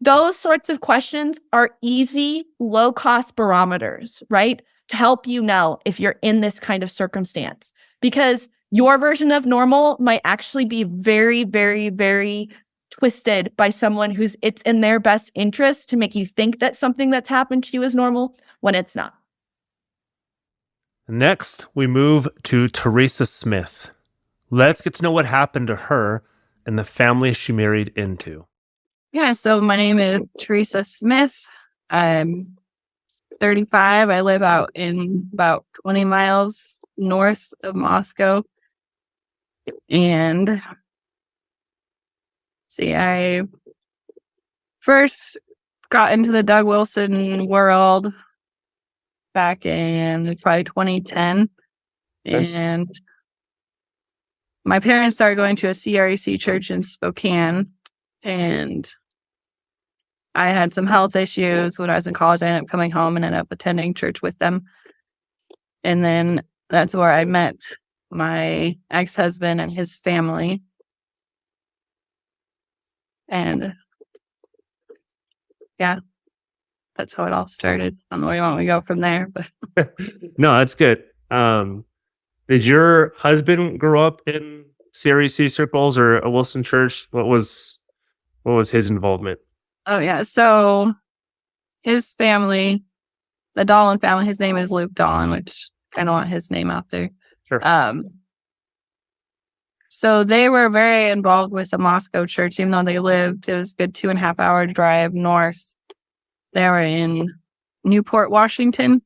Speaker 2: Those sorts of questions are easy, low-cost barometers, right? To help you know if you're in this kind of circumstance. Because your version of normal might actually be very, very, very twisted by someone it's in their best interest to make you think that something that's happened to you is normal when it's not.
Speaker 3: Next, we move to Theresa Smith. Let's get to know what happened to her and the family she married into.
Speaker 4: Yeah, so my name is Theresa Smith. I'm 35. I live out in about 20 miles north of Moscow. And I first got into the Doug Wilson world back in probably 2010.
Speaker 3: Nice.
Speaker 4: And my parents started going to a CREC church in Spokane. And I had some health issues when I was in college. I ended up coming home and ended up attending church with them. And then that's where I met my ex-husband and his family. And yeah, that's how it all started. I don't know where you want me to go from there, but
Speaker 3: No, that's good. Did your husband grow up in CREC circles or a Wilson church? What was his involvement?
Speaker 4: oh yeah. So his family, the Dolan family, his name is Luke Dolan, which I don't want his name out there.
Speaker 3: Sure.
Speaker 4: So they were very involved with the Moscow church, even though it was a good 2.5 hour drive north. They were in Newport, Washington.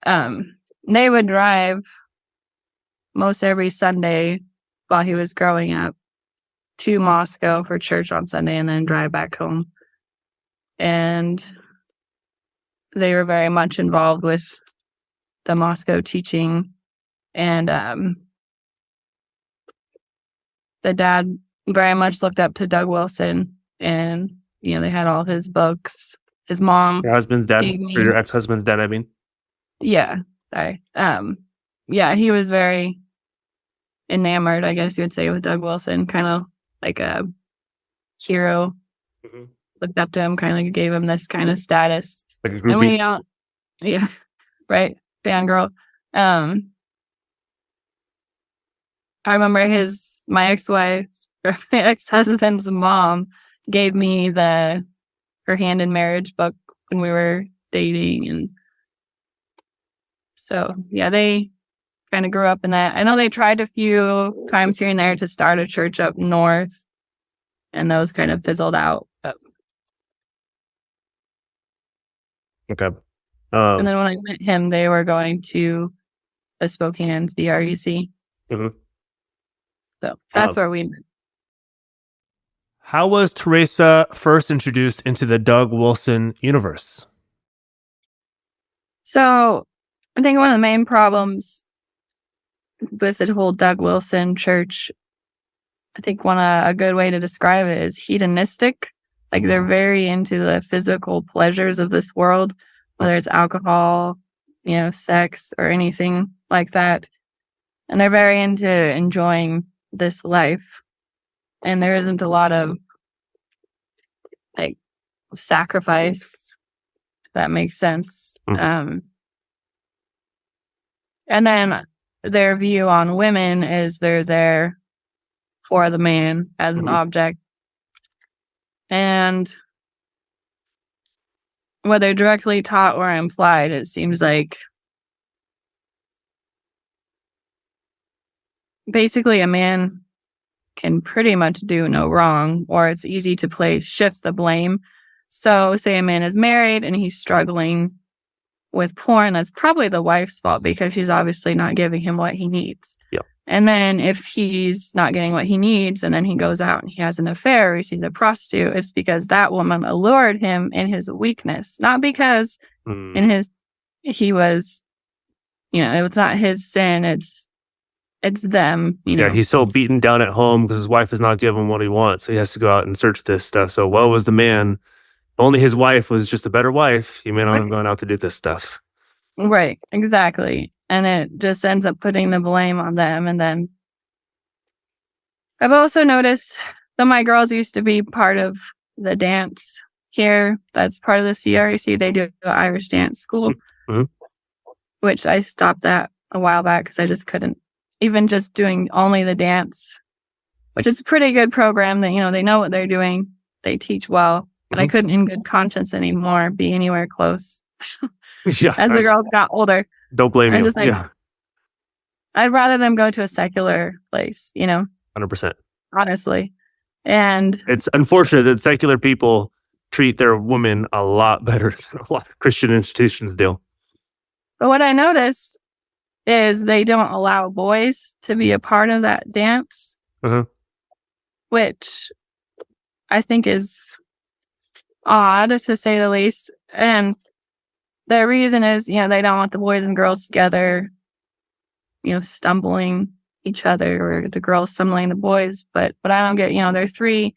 Speaker 4: They would drive most every Sunday while he was growing up to Moscow for church on Sunday and then drive back home. And they were very much involved with the Moscow teaching. And the dad very much looked up to Doug Wilson, and they had all his books. His mom,
Speaker 3: Your husband's dad, or your ex-husband's dad, I mean.
Speaker 4: yeah, sorry. He was very enamored, I guess you would say, with Doug Wilson, kind of like a hero.
Speaker 3: Mm-hmm.
Speaker 4: Looked up to him, kind of like gave him this kind of status.
Speaker 3: Like a
Speaker 4: And
Speaker 3: groupie.
Speaker 4: yeah, right, fangirl. I remember my ex-wife, or my ex-husband's mom gave me her hand in marriage book when we were dating. And so, yeah, they kind of grew up in that. I know they tried a few times here and there to start a church up north, and those kind of fizzled out. But,
Speaker 3: Okay.
Speaker 4: and then when I met him, they were going to the Spokane CREC.
Speaker 3: Mhm.
Speaker 4: So that's where we met.
Speaker 3: How was Theresa first introduced into the Doug Wilson universe?
Speaker 4: So I think one of the main problems with the whole Doug Wilson church, I think a good way to describe it is hedonistic. Like they're very into the physical pleasures of this world, whether it's alcohol, sex or anything like that. And they're very into enjoying this life. And there isn't a lot of sacrifice, if that makes sense.
Speaker 3: Mm.
Speaker 4: And then their view on women is they're there for the man as an object. And whether directly taught or implied, it seems like basically a man can pretty much do no wrong, or it's easy to shift the blame. So say a man is married and he's struggling with porn, that's probably the wife's fault because she's obviously not giving him what he needs.
Speaker 3: Yep.
Speaker 4: And then if he's not getting what he needs and then he goes out and he has an affair or he sees a prostitute, it's because that woman allured him in his weakness, not because he was, it was not his sin. It's them.
Speaker 3: Yeah, he's so beaten down at home because his wife is not giving him what he wants. So he has to go out and search this stuff. So woe was the man. If only his wife was just a better wife, he may not have gone out to do this stuff.
Speaker 4: Right, exactly. And it just ends up putting the blame on them. And then I've also noticed that my girls used to be part of the dance here. That's part of the CREC. They do an Irish dance school, which I stopped that a while back because I just couldn't. Even just doing only the dance, which is a pretty good program that, they know what they're doing. They teach well. But I couldn't in good conscience anymore be anywhere close.
Speaker 3: Yeah.
Speaker 4: As the girls got older.
Speaker 3: Don't blame you.
Speaker 4: Just I'd rather them go to a secular place,
Speaker 3: 100%.
Speaker 4: Honestly. And
Speaker 3: it's unfortunate that secular people treat their women a lot better than a lot of Christian institutions do.
Speaker 4: But what I noticed is they don't allow boys to be a part of that dance, which I think is odd, to say the least. And the reason is, they don't want the boys and girls together, stumbling each other, or the girls stumbling the boys. But I don't get, they're 3,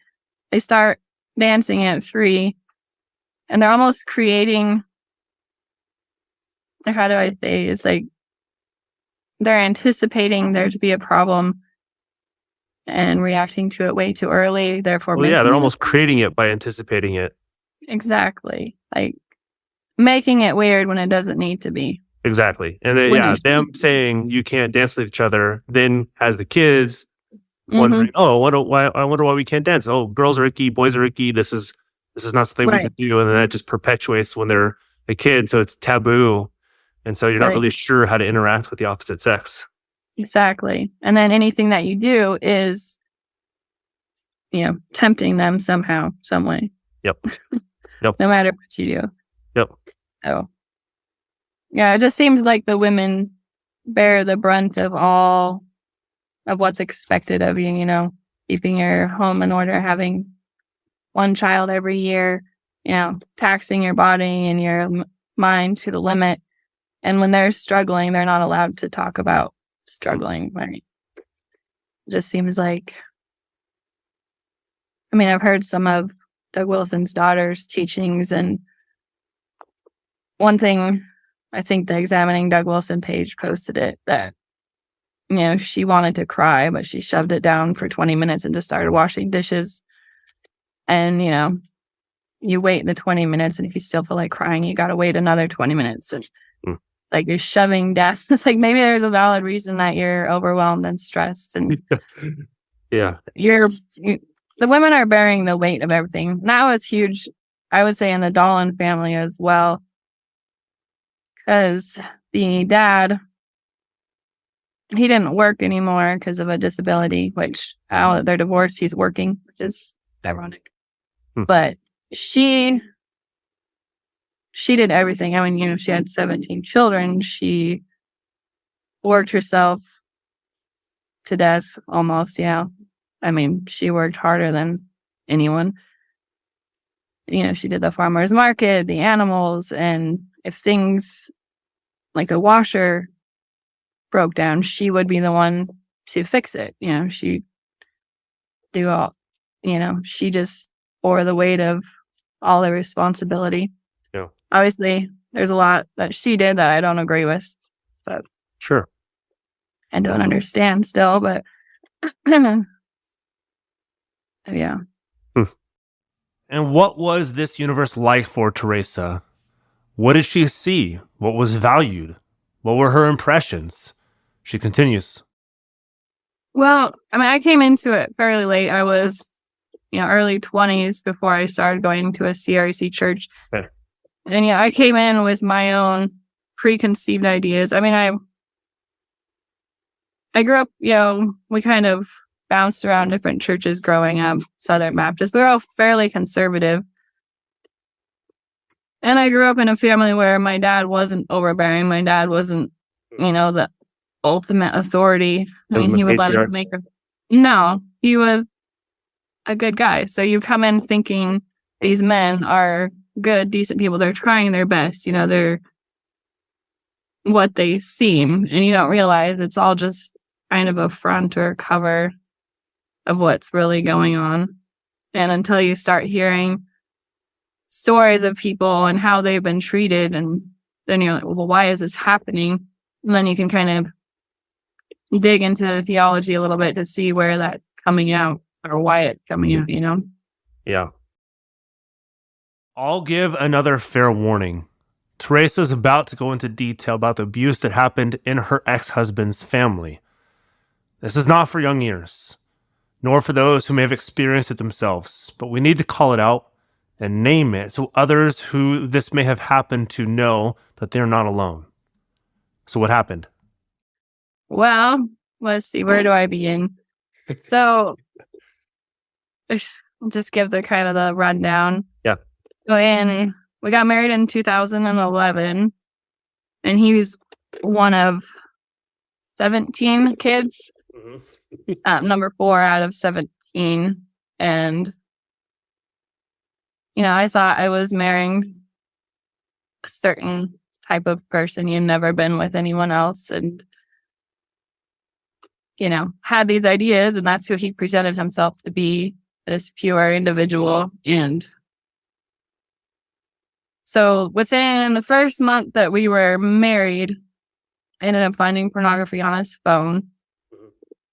Speaker 4: they start dancing at 3, and they're almost creating, how do I say, it's like they're anticipating there to be a problem and reacting to it way too early. Therefore,
Speaker 3: they're almost creating it by anticipating it.
Speaker 4: Exactly. Like making it weird when it doesn't need to be.
Speaker 3: Exactly. And then, them saying you can't dance with each other then has the kids wondering, I wonder why we can't dance. Oh, girls are icky, boys are icky. This is not something we can do. And then that just perpetuates when they're a kid. So it's taboo. And so you're not really sure how to interact with the opposite sex.
Speaker 4: Exactly. And then anything that you do is, tempting them somehow, some way.
Speaker 3: Yep.
Speaker 4: No matter what you do.
Speaker 3: Yep.
Speaker 4: Oh. Yeah, it just seems like the women bear the brunt of all of what's expected of you, keeping your home in order, having one child every year, taxing your body and your mind to the limit. And when they're struggling, they're not allowed to talk about struggling, right? It just seems like, I've heard some of Doug Wilson's daughter's teachings, and one thing, I think the Examining Doug Wilson page posted it, that, she wanted to cry, but she shoved it down for 20 minutes and just started washing dishes. And, you wait the 20 minutes, and if you still feel like crying, you got to wait another 20 minutes. And like you're shoving death. It's like maybe there's a valid reason that you're overwhelmed and stressed. And the women are bearing the weight of everything. Now it's huge, I would say, in the Dolan family as well. Because the dad, he didn't work anymore because of a disability, which now they're divorced, he's working, which is ironic. But she did everything. She had 17 children. She worked herself to death almost, she worked harder than anyone. She did the farmer's market, the animals, and if things like the washer broke down, she would be the one to fix it. She'd do all, she just bore the weight of all the responsibility.
Speaker 3: Yeah.
Speaker 4: Obviously, there's a lot that she did that I don't agree with, but
Speaker 3: sure,
Speaker 4: and don't understand still, but yeah.
Speaker 1: And what was this universe like for Theresa? What did she see? What was valued? What were her impressions? She continues.
Speaker 4: Well, I came into it fairly late. I was early 20s before I started going to a CREC church.
Speaker 3: Okay.
Speaker 4: And I came in with my own preconceived ideas. I mean, I grew up, we kind of bounced around different churches growing up, Southern Baptist. We were all fairly conservative. And I grew up in a family where my dad wasn't overbearing. My dad wasn't, the ultimate authority. I mean, he would let us make No, he was a good guy. So you come in thinking these men are good, decent people. They're trying their best. They're what they seem. And you don't realize it's all just kind of a front or cover of what's really going on. And until you start hearing stories of people and how they've been treated, and then you're like, well, why is this happening? And then you can kind of dig into the theology a little bit to see where that's coming out or why it's coming out,
Speaker 3: Yeah. I'll give another fair warning. Theresa's about to go into detail about the abuse that happened in her ex-husband's family. This is not for young ears, nor for those who may have experienced it themselves, but we need to call it out and name it so others who this may have happened to know that they're not alone. So what happened?
Speaker 4: Well, let's see, where do I begin? So, I'll just give the kind of the rundown.
Speaker 3: Yeah.
Speaker 4: So we got married in 2011, and he was one of 17 kids, number 4 out of 17. And, I thought I was marrying a certain type of person. You'd never been with anyone else, and, had these ideas, and that's who he presented himself to be, this pure individual. And so within the first month that we were married, I ended up finding pornography on his phone,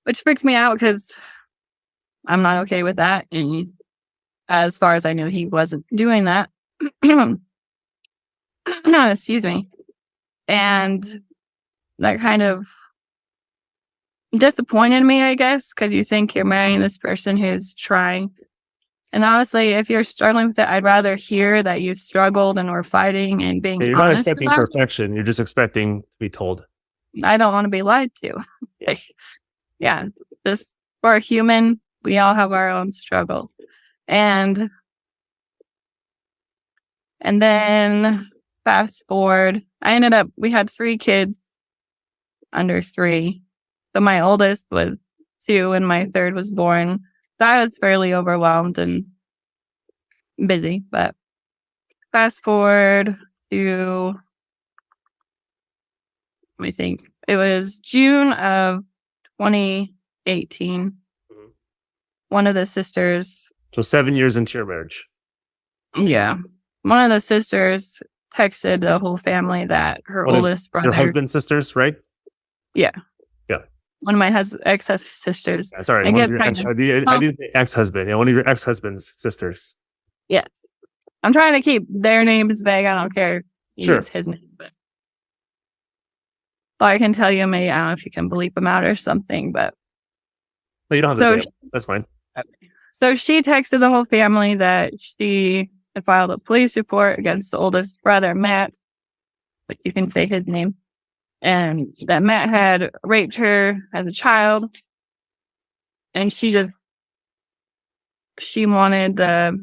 Speaker 4: which freaks me out because I'm not okay with that. And as far as I knew, he wasn't doing that. No, excuse me. And that kind of disappointed me, I guess, because you think you're marrying this person who's trying. And honestly, if you're struggling with it, I'd rather hear that you struggled and were fighting and being honest.
Speaker 3: You're not expecting perfection. You're just expecting to be told.
Speaker 4: I don't want to be lied to. Yeah, we're human. We all have our own struggle. And then fast forward, we had 3 kids under 3. So my oldest was 2 and my third was born. So I was fairly overwhelmed and busy. But fast forward to, let me think. It was June of 2018. One of the sisters.
Speaker 3: So 7 years into your marriage.
Speaker 4: Yeah. One of the sisters texted the whole family that her oldest brother.
Speaker 3: Your husband's sisters, right?
Speaker 4: Yeah.
Speaker 3: Yeah.
Speaker 4: One of my ex-sisters.
Speaker 3: Sorry, one of your I didn't say ex-husband. Yeah, one of your ex-husband's sisters.
Speaker 4: Yes. I'm trying to keep their names vague. I don't care.
Speaker 3: Sure.
Speaker 4: Use his name, but I can tell you, maybe I don't know if you can bleep him out or something, but
Speaker 3: No, you don't have to say it. That's fine.
Speaker 4: So she texted the whole family that she had filed a police report against the oldest brother, Matt, but you can say his name, and that Matt had raped her as a child, and she wanted the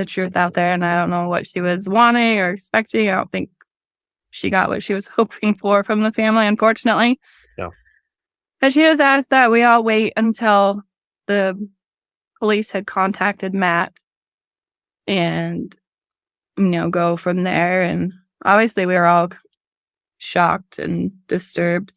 Speaker 4: truth out there, and I don't know what she was wanting or expecting. I don't think she got what she was hoping for from the family, unfortunately.
Speaker 3: Yeah.
Speaker 4: And she was asked that we all wait until the police had contacted Matt and, go from there. And obviously we were all shocked and disturbed.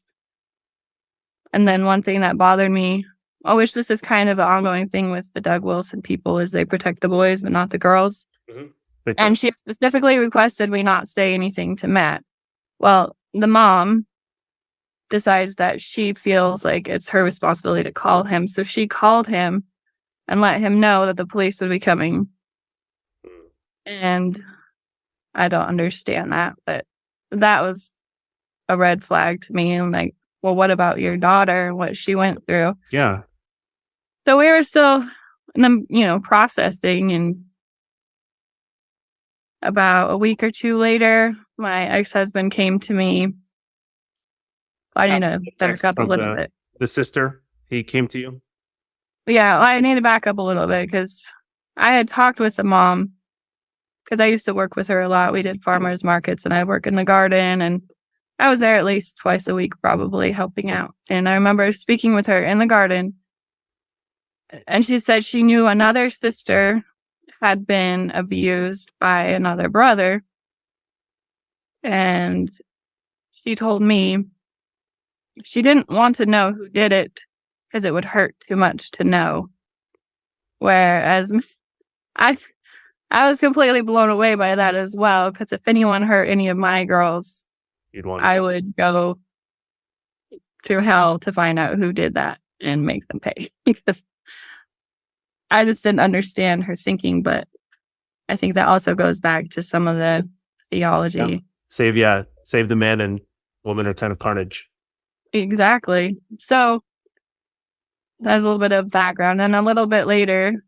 Speaker 4: And then one thing that bothered me, which this is kind of an ongoing thing with the Doug Wilson people, is they protect the boys but not the girls. Mm-hmm. And she specifically requested we not say anything to Matt. Well, the mom decides that she feels like it's her responsibility to call him. So she called him and let him know that the police would be coming. And I don't understand that, but that was a red flag to me. I'm like, well, what about your daughter and what she went through?
Speaker 3: Yeah.
Speaker 4: So we were still, processing, and about a week or two later, my ex-husband came to me. I need to back up a little bit.
Speaker 3: The sister, he came to you?
Speaker 4: Yeah, I need to back up a little bit because I had talked with the mom, because I used to work with her a lot. We did farmers markets, and I work in the garden, and I was there at least twice a week, probably helping out. And I remember speaking with her in the garden, and she said she knew another sister had been abused by another brother. And she told me she didn't want to know who did it because it would hurt too much to know. Whereas I was completely blown away by that as well, because if anyone hurt any of my girls, I would go through hell to find out who did that and make them pay. Because I just didn't understand her thinking, but I think that also goes back to some of the theology.
Speaker 3: Yeah. Save the man and woman are kind of carnage.
Speaker 4: Exactly. So that's a little bit of background. And a little bit later,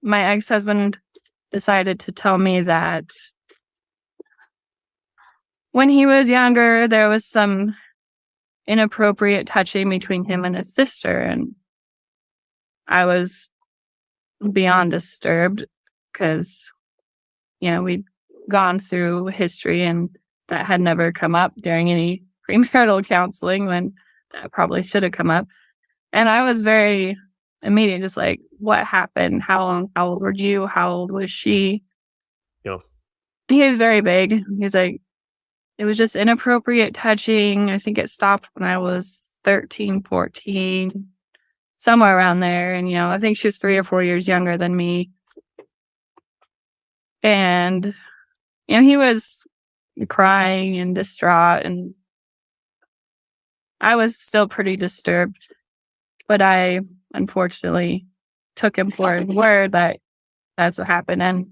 Speaker 4: my ex-husband decided to tell me that when he was younger, there was some inappropriate touching between him and his sister. And I was beyond disturbed because, we'd gone through history and that had never come up during any premarital counseling, when that probably should have come up. And I was very immediate, just like, what happened? How old were you? How old was she?
Speaker 3: Yeah.
Speaker 4: He was very vague. He's like, it was just inappropriate touching. I think it stopped when I was 13, 14, somewhere around there. And, I think she was 3 or 4 years younger than me. And, he was crying and distraught, and I was still pretty disturbed. But I, unfortunately, took him for his word that that's what happened. And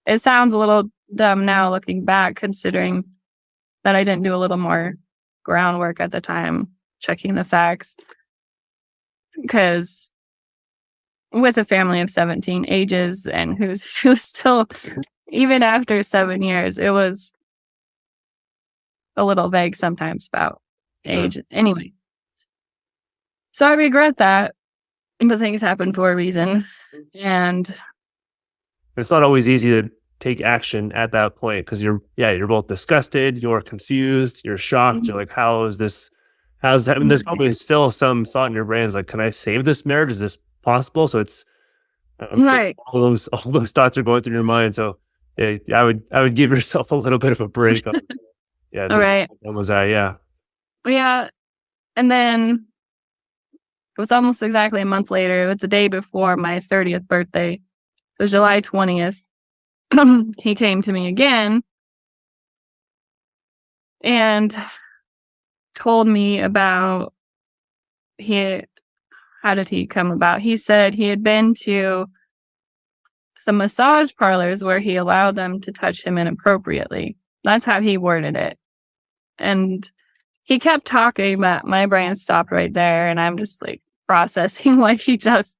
Speaker 4: it sounds a little dumb now looking back, considering that I didn't do a little more groundwork at the time, checking the facts. Because with a family of 17 ages and who's still, even after 7 years, it was a little vague sometimes about age. Anyway. So I regret that, because things happen for a reason. And
Speaker 3: it's not always easy to take action at that point, because you're both disgusted, you're confused, you're shocked. You're like, there's probably still some thought in your brain is like, can I save this marriage? Is this possible? So it's
Speaker 4: right.
Speaker 3: All those thoughts are going through your mind. So I would give yourself a little bit of a break. All
Speaker 4: right.
Speaker 3: When was I? Yeah.
Speaker 4: Yeah. And then it was almost exactly a month later. It was the day before my 30th birthday. It was July 20th. He came to me again and told me about how did he come about? He said he had been to some massage parlors where he allowed them to touch him inappropriately. That's how he worded it. And he kept talking, but my brain stopped right there, and I'm just like processing what he just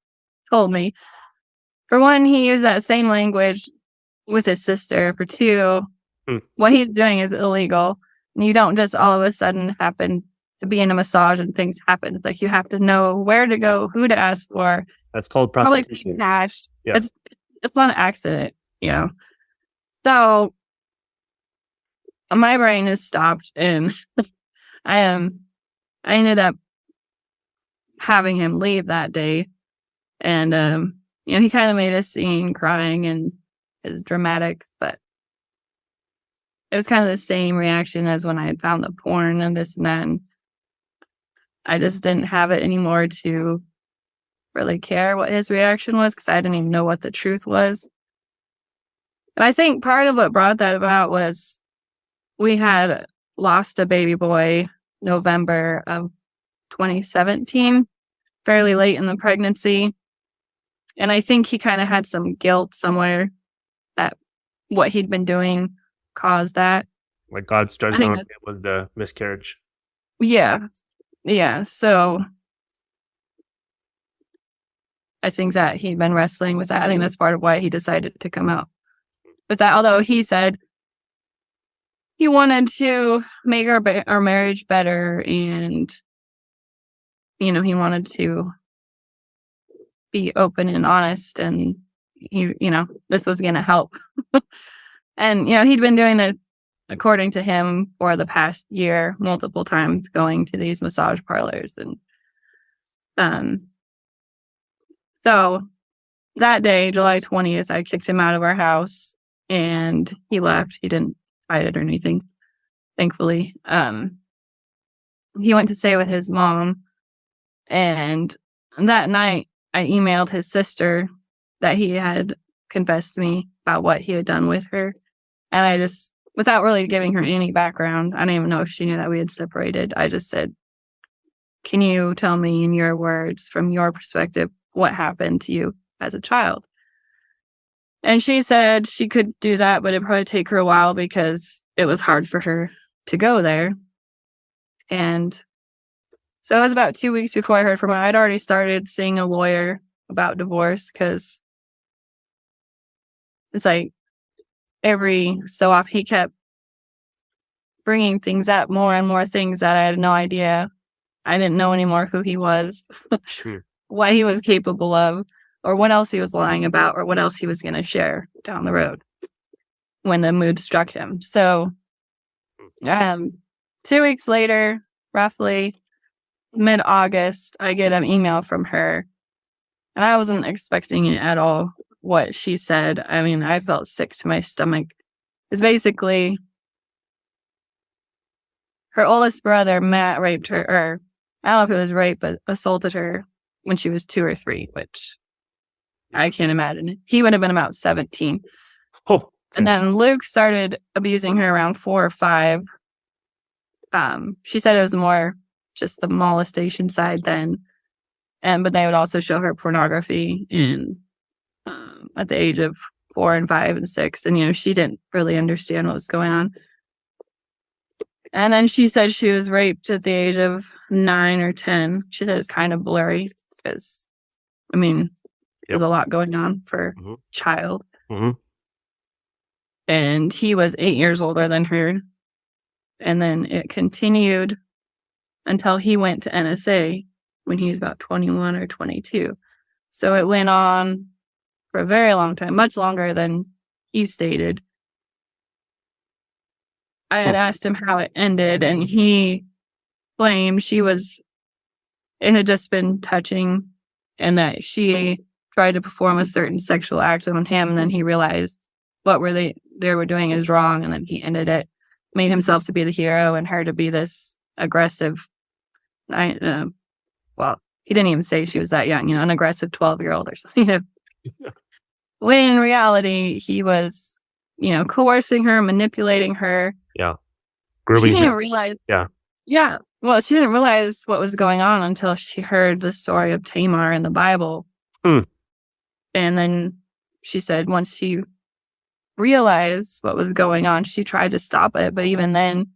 Speaker 4: told me. For one, he used that same language with his sister. For two, what he's doing is illegal. And you don't just all of a sudden happen to be in a massage and things happen. It's like you have to know where to go, who to ask for.
Speaker 3: That's called prostitution.
Speaker 4: Yeah. It's not an accident, So my brain is stopped, and I ended up having him leave that day. And he kind of made a scene, crying, and is dramatic, but it was kind of the same reaction as when I had found the porn and this and that. And I just didn't have it anymore to really care what his reaction was, because I didn't even know what the truth was. And I think part of what brought that about was we had lost a baby boy November of 2017, fairly late in the pregnancy. And I think he kind of had some guilt somewhere that what he'd been doing caused that.
Speaker 3: Like God's judgment on him with the miscarriage.
Speaker 4: Yeah. Yeah. So I think that he'd been wrestling with that. I think that's part of why he decided to come out with that. Although he said he wanted to make our marriage better, and he wanted to be open and honest, and this was going to help. And he'd been doing that, according to him, for the past year, multiple times, going to these massage parlors. And so that day, July 20th, I kicked him out of our house, and he left. He didn't fight it or anything, thankfully. He went to stay with his mom, and that night I emailed his sister that he had confessed to me about what he had done with her. And I just, without really giving her any background, I don't even know if she knew that we had separated. I just said, can you tell me in your words, from your perspective, what happened to you as a child? And she said she could do that, but it'd probably take her a while because it was hard for her to go there. And so it was about 2 weeks before I heard from her. I'd already started seeing a lawyer about divorce, because it's like every so often he kept bringing things up, more and more things that I had no idea. I didn't know anymore who he was, what he was capable of, or what else he was lying about, or what else he was going to share down the road when the mood struck him. So 2 weeks later, roughly mid-August, I get an email from her, and I wasn't expecting it at all, what she said. I mean, I felt sick to my stomach. It's basically her oldest brother, Matt, raped her, or I don't know if it was rape, but assaulted her when she was 2 or 3, which I can't imagine. He would have been about 17.
Speaker 3: Oh.
Speaker 4: And then Luke started abusing her around 4 or 5. She said it was more just the molestation side then. But they would also show her pornography at the age of 4 and 5 and 6. And, she didn't really understand what was going on. And then she said she was raped at the age of 9 or 10. She said it's kind of blurry because, there's a lot going on for a child.
Speaker 3: Mm-hmm.
Speaker 4: And he was 8 years older than her. And then it continued until he went to NSA when he was about 21 or 22. So it went on for a very long time, much longer than he stated. I had asked him how it ended, and he claimed it had just been touching, and that she tried to perform a certain sexual act on him, and then he realized what they were doing is wrong, and then he ended it, made himself to be the hero and her to be this aggressive, he didn't even say she was that young, an aggressive 12-year-old or something. When in reality, he was, coercing her, manipulating her.
Speaker 3: Yeah.
Speaker 4: She didn't realize.
Speaker 3: Yeah.
Speaker 4: Yeah. Well, she didn't realize what was going on until she heard the story of Tamar in the Bible. And then she said once she realized what was going on, she tried to stop it. But even then,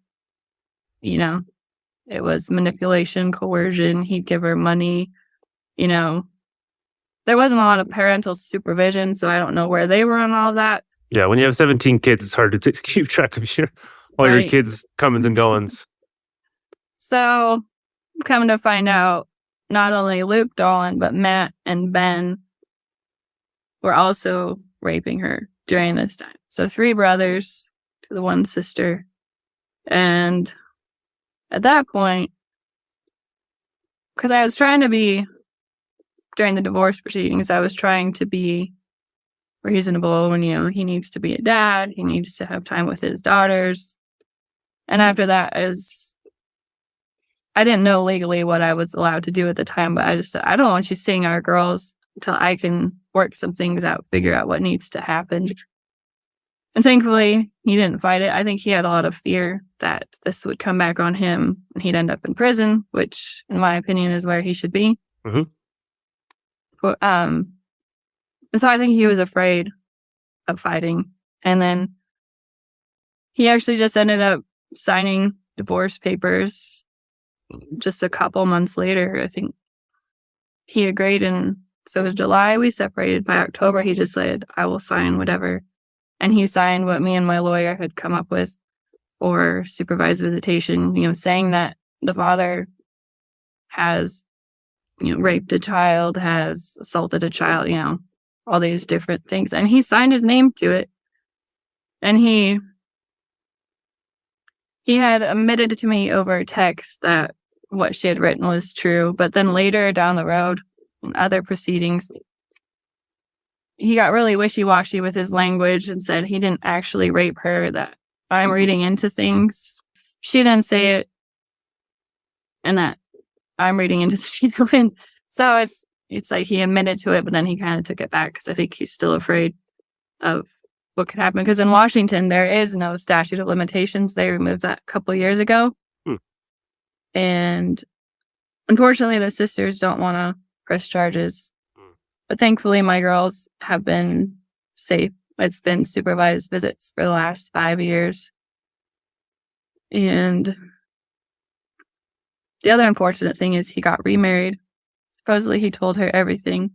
Speaker 4: it was manipulation, coercion. He'd give her money. There wasn't a lot of parental supervision, so I don't know where they were on all that.
Speaker 3: Yeah, when you have 17 kids, it's hard to keep track of all your kids' comings and goings.
Speaker 4: So, coming to find out, not only Luke Dolan, but Matt and Ben were also raping her during this time. So 3 brothers to the 1 sister. And at that point, because I was trying to be, during the divorce proceedings, I was trying to be reasonable when, he needs to be a dad. He needs to have time with his daughters. And after that, I didn't know legally what I was allowed to do at the time, but I just said, I don't want you seeing our girls until I can work some things out, figure out what needs to happen. And thankfully, he didn't fight it. I think he had a lot of fear that this would come back on him and he'd end up in prison, which, in my opinion, is where he should be.
Speaker 3: Mm-hmm.
Speaker 4: But, so I think he was afraid of fighting. And then he actually just ended up signing divorce papers just a couple months later. I think he agreed in So it was July, we separated. By October, he just said, I will sign whatever. And he signed what me and my lawyer had come up with for supervised visitation, saying that the father has, raped a child, has assaulted a child, all these different things. And he signed his name to it. And he had admitted to me over text that what she had written was true. But then later down the road, in other proceedings, he got really wishy-washy with his language and said he didn't actually rape her, that I'm reading into things. She didn't say it, and that I'm reading into the So it's like he admitted to it, but then he kind of took it back because I think he's still afraid of what could happen. Because in Washington, there is no statute of limitations. They removed that a couple years ago. And unfortunately, the sisters don't want to press charges. But thankfully, my girls have been safe. It's been supervised visits for the last 5 years. And the other unfortunate thing is he got remarried. Supposedly, he told her everything.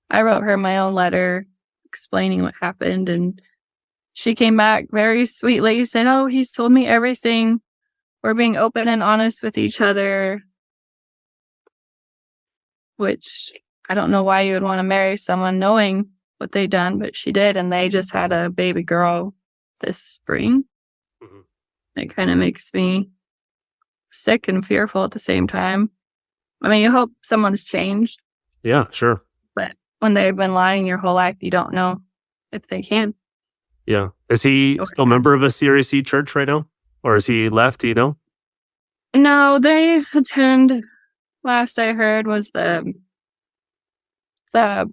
Speaker 4: I wrote her my own letter explaining what happened. And she came back very sweetly, said, oh, he's told me everything. We're being open and honest with each other. Which I don't know why you would want to marry someone knowing what they done, but she did. And they just had a baby girl this spring. It kind of makes me sick and fearful at the same time. I mean, you hope someone's changed.
Speaker 3: Yeah, sure.
Speaker 4: But when they've been lying your whole life, you don't know if they can.
Speaker 3: Yeah. Is he still a member of a CREC church right now? Or is he left, do you know?
Speaker 4: No, they attend, last I heard, was the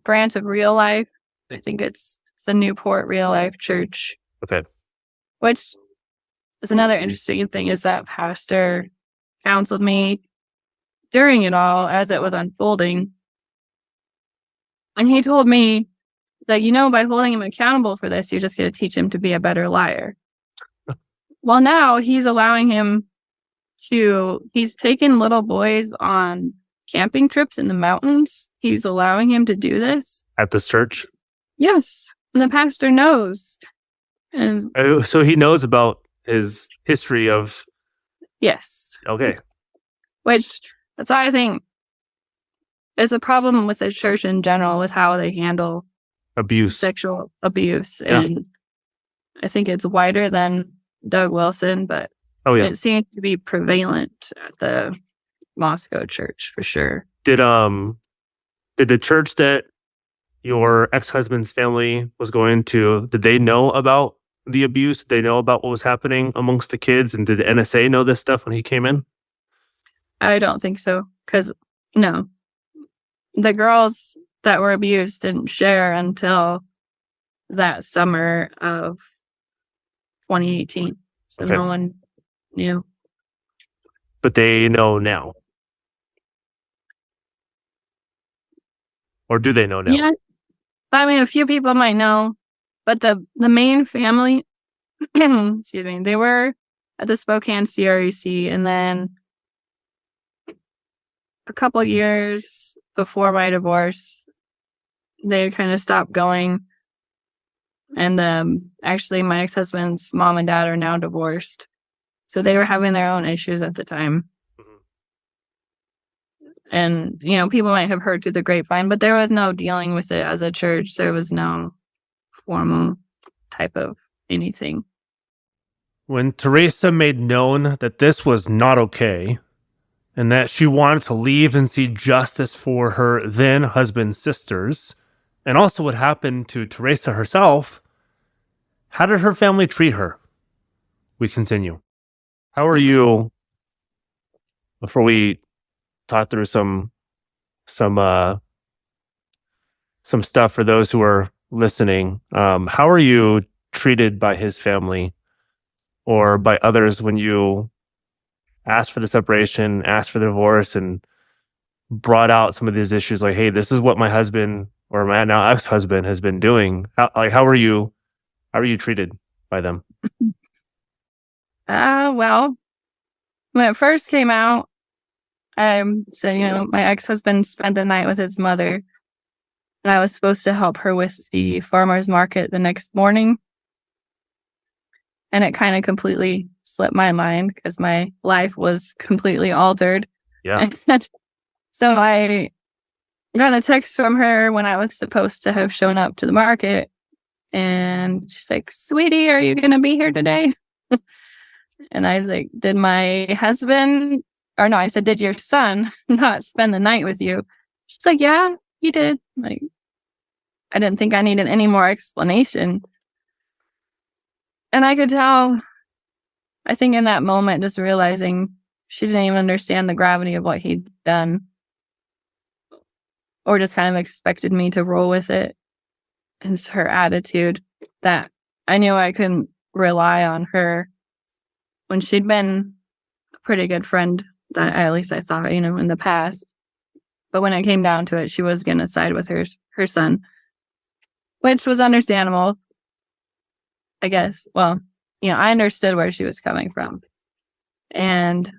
Speaker 4: branch of Real Life. I think it's the Newport Real Life Church.
Speaker 3: Okay.
Speaker 4: Which is another interesting thing, is that pastor counseled me during it all as it was unfolding. And he told me that, by holding him accountable for this, you're just going to teach him to be a better liar. Well, now he's allowing him he's taken little boys on camping trips in the mountains. He's allowing him to do this.
Speaker 3: At this church?
Speaker 4: Yes. And the pastor knows. And
Speaker 3: so he knows about his history of...
Speaker 4: Yes.
Speaker 3: Okay.
Speaker 4: Which, that's why I think it's a problem with the church in general, with how they handle
Speaker 3: abuse,
Speaker 4: sexual abuse. Yeah. And I think it's wider than Doug Wilson, but it seems to be prevalent at the Moscow church for sure. Did
Speaker 3: the church that your ex-husband's family was going to, did they know about the abuse? Did they know about what was happening amongst the kids? And did the NSA know this stuff when he came in?
Speaker 4: I don't think so. Because, no. The girls that were abused didn't share until that summer of 2018. So no one knew.
Speaker 3: But they know now. Or do they know now?
Speaker 4: Yeah. I mean, a few people might know. But the main family, excuse me, they were at the Spokane CREC. And then a couple years before my divorce, they kind of stopped going. And actually, my ex-husband's mom and dad are now divorced. So they were having their own issues at the time. And, people might have heard through the grapevine, but there was no dealing with it as a church. There was no formal type of anything.
Speaker 3: When Theresa made known that this was not okay, and that she wanted to leave and see justice for her then husband's sisters, and also what happened to Theresa herself, how did her family treat her? We continue. How are you, before we talk through some stuff for those who are listening, how are you treated by his family or by others when you asked for the separation, asked for the divorce, and brought out some of these issues like, hey, this is what my husband or my now ex-husband has been doing? How are you treated by them?
Speaker 4: Well, when it first came out, I said, my ex-husband spent the night with his mother. And I was supposed to help her with the farmer's market the next morning. And it kind of completely slipped my mind because my life was completely altered.
Speaker 3: Yeah.
Speaker 4: So I got a text from her when I was supposed to have shown up to the market. And she's like, "Sweetie, are you going to be here today?" And I was like, "Did my husband," or no, I said, "Did your son not spend the night with you?" She's like, "Yeah, he did." Like, I didn't think I needed any more explanation. And I could tell, I think in that moment, just realizing she didn't even understand the gravity of what he'd done, or just kind of expected me to roll with it. And it's her attitude that I knew I couldn't rely on her when she'd been a pretty good friend, that at least I thought, in the past. But when it came down to it, she was going to side with her son, which was understandable, I guess. Well, I understood where she was coming from. And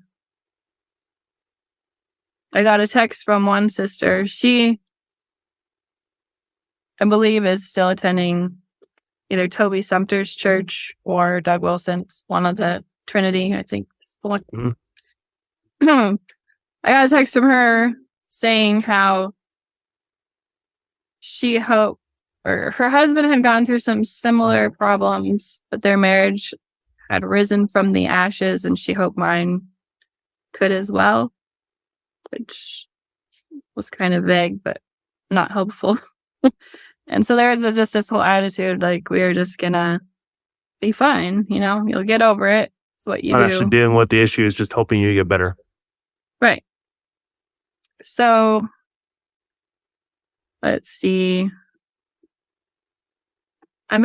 Speaker 4: I got a text from one sister. She, I believe, is still attending either Toby Sumter's church or Doug Wilson's, one of the Trinity, I think. Mm-hmm. I got a text from her saying how she hoped, or her husband had gone through some similar problems, but their marriage had risen from the ashes, and she hoped mine could as well, which was kind of vague, but not helpful. And so there was just this whole attitude, like, we are just gonna be fine, you'll get over it. It's what you do.
Speaker 3: Actually dealing with the issue is just hoping you get better.
Speaker 4: Right. So, let's see. So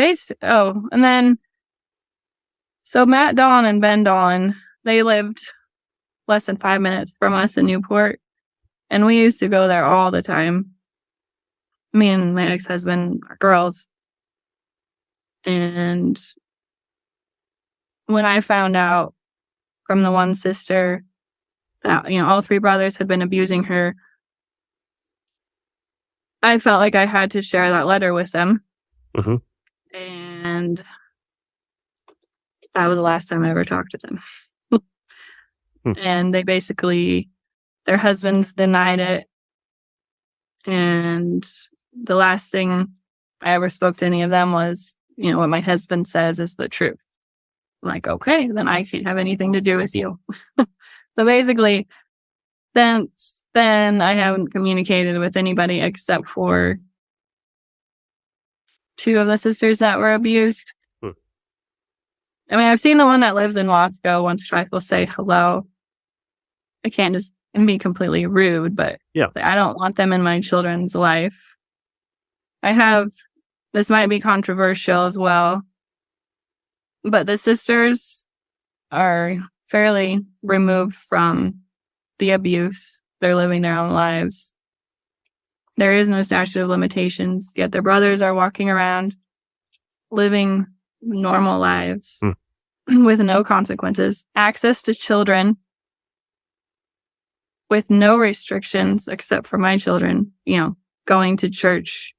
Speaker 4: Matt Dawn and Ben Dawn, they lived less than 5 minutes from us in Newport. And we used to go there all the time. Me and my ex-husband are girls. And when I found out from the one sister that, all three brothers had been abusing her, I felt like I had to share that letter with them.
Speaker 3: Mm-hmm.
Speaker 4: And that was the last time I ever talked to them. And they basically, their husbands denied it. And the last thing I ever spoke to any of them was, what my husband says is the truth. I'm like, okay, then I can't have anything to do with you. So basically, then I haven't communicated with anybody except for two of the sisters that were abused. I mean, I've seen the one that lives in Wasco once or twice. Will say hello. I can't just be completely rude, but
Speaker 3: yeah,
Speaker 4: I don't want them in my children's life. This might be controversial as well, but the sisters are fairly removed from the abuse. They're living their own lives. There is no statute of limitations, yet their brothers are walking around living normal lives with no consequences, access to children with no restrictions except for my children, going to church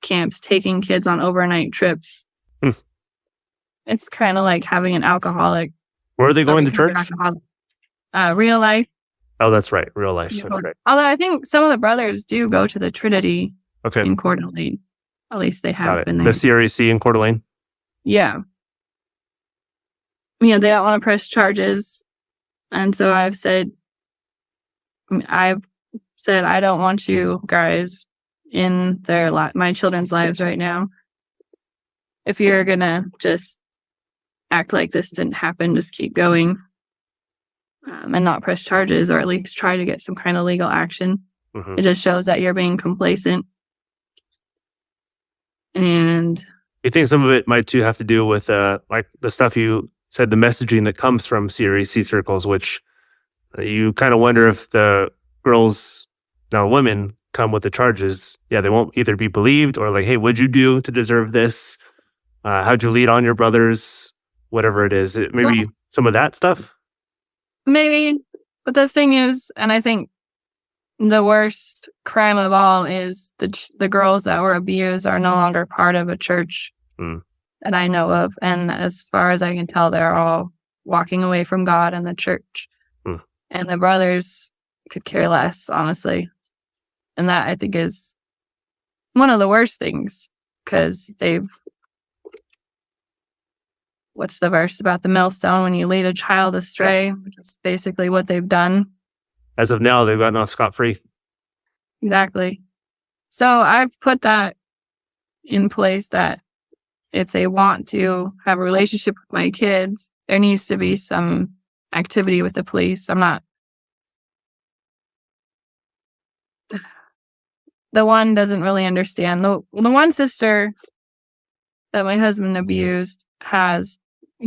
Speaker 4: camps, taking kids on overnight trips. It's kind of like having an alcoholic.
Speaker 3: Where are they going to church?
Speaker 4: Real life.
Speaker 3: Oh, that's right. Real life. That's right.
Speaker 4: Although I think some of the brothers do go to the Trinity in Coeur d'Alene. At least they have been there.
Speaker 3: The CREC in Coeur d'Alene?
Speaker 4: Yeah. They don't want to press charges. And so I've said, I don't want you guys in my children's lives right now. If you're going to just act like this didn't happen, just keep going. And not press charges, or at least try to get some kind of legal action. Mm-hmm. It just shows that you're being complacent. And
Speaker 3: you think some of it might too have to do with like the stuff you said, the messaging that comes from CREC circles, which you kind of wonder if the girls, now women, come with the charges. Yeah, they won't either be believed or like, hey, what'd you do to deserve this? How'd you lead on your brothers? Whatever it is. Some of that stuff?
Speaker 4: Maybe. But the thing is, and I think the worst crime of all is the girls that were abused are no longer part of a church that I know of. And as far as I can tell, they're all walking away from God and the church. And the brothers could care less, honestly. And that, I think, is one of the worst things, because what's the verse about the millstone? When you lead a child astray, which is basically what they've done.
Speaker 3: As of now, they've gotten off scot-free.
Speaker 4: Exactly. So I've put that in place, that if they want to have a relationship with my kids, there needs to be some activity with the police. The one doesn't really understand. The one sister that my husband abused has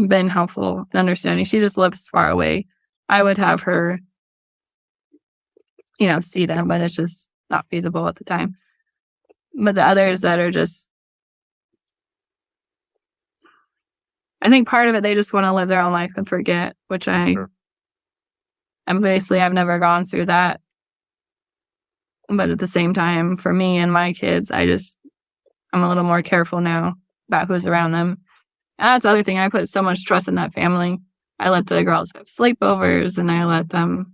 Speaker 4: been helpful and understanding. She just lives far away. I would have her, see them, but it's just not feasible at the time. But the others that are just, I think part of it, they just want to live their own life and forget, which I've never gone through that. But at the same time, for me and my kids, I'm a little more careful now about who's around them. And that's the other thing. I put so much trust in that family. I let the girls have sleepovers, and I let them,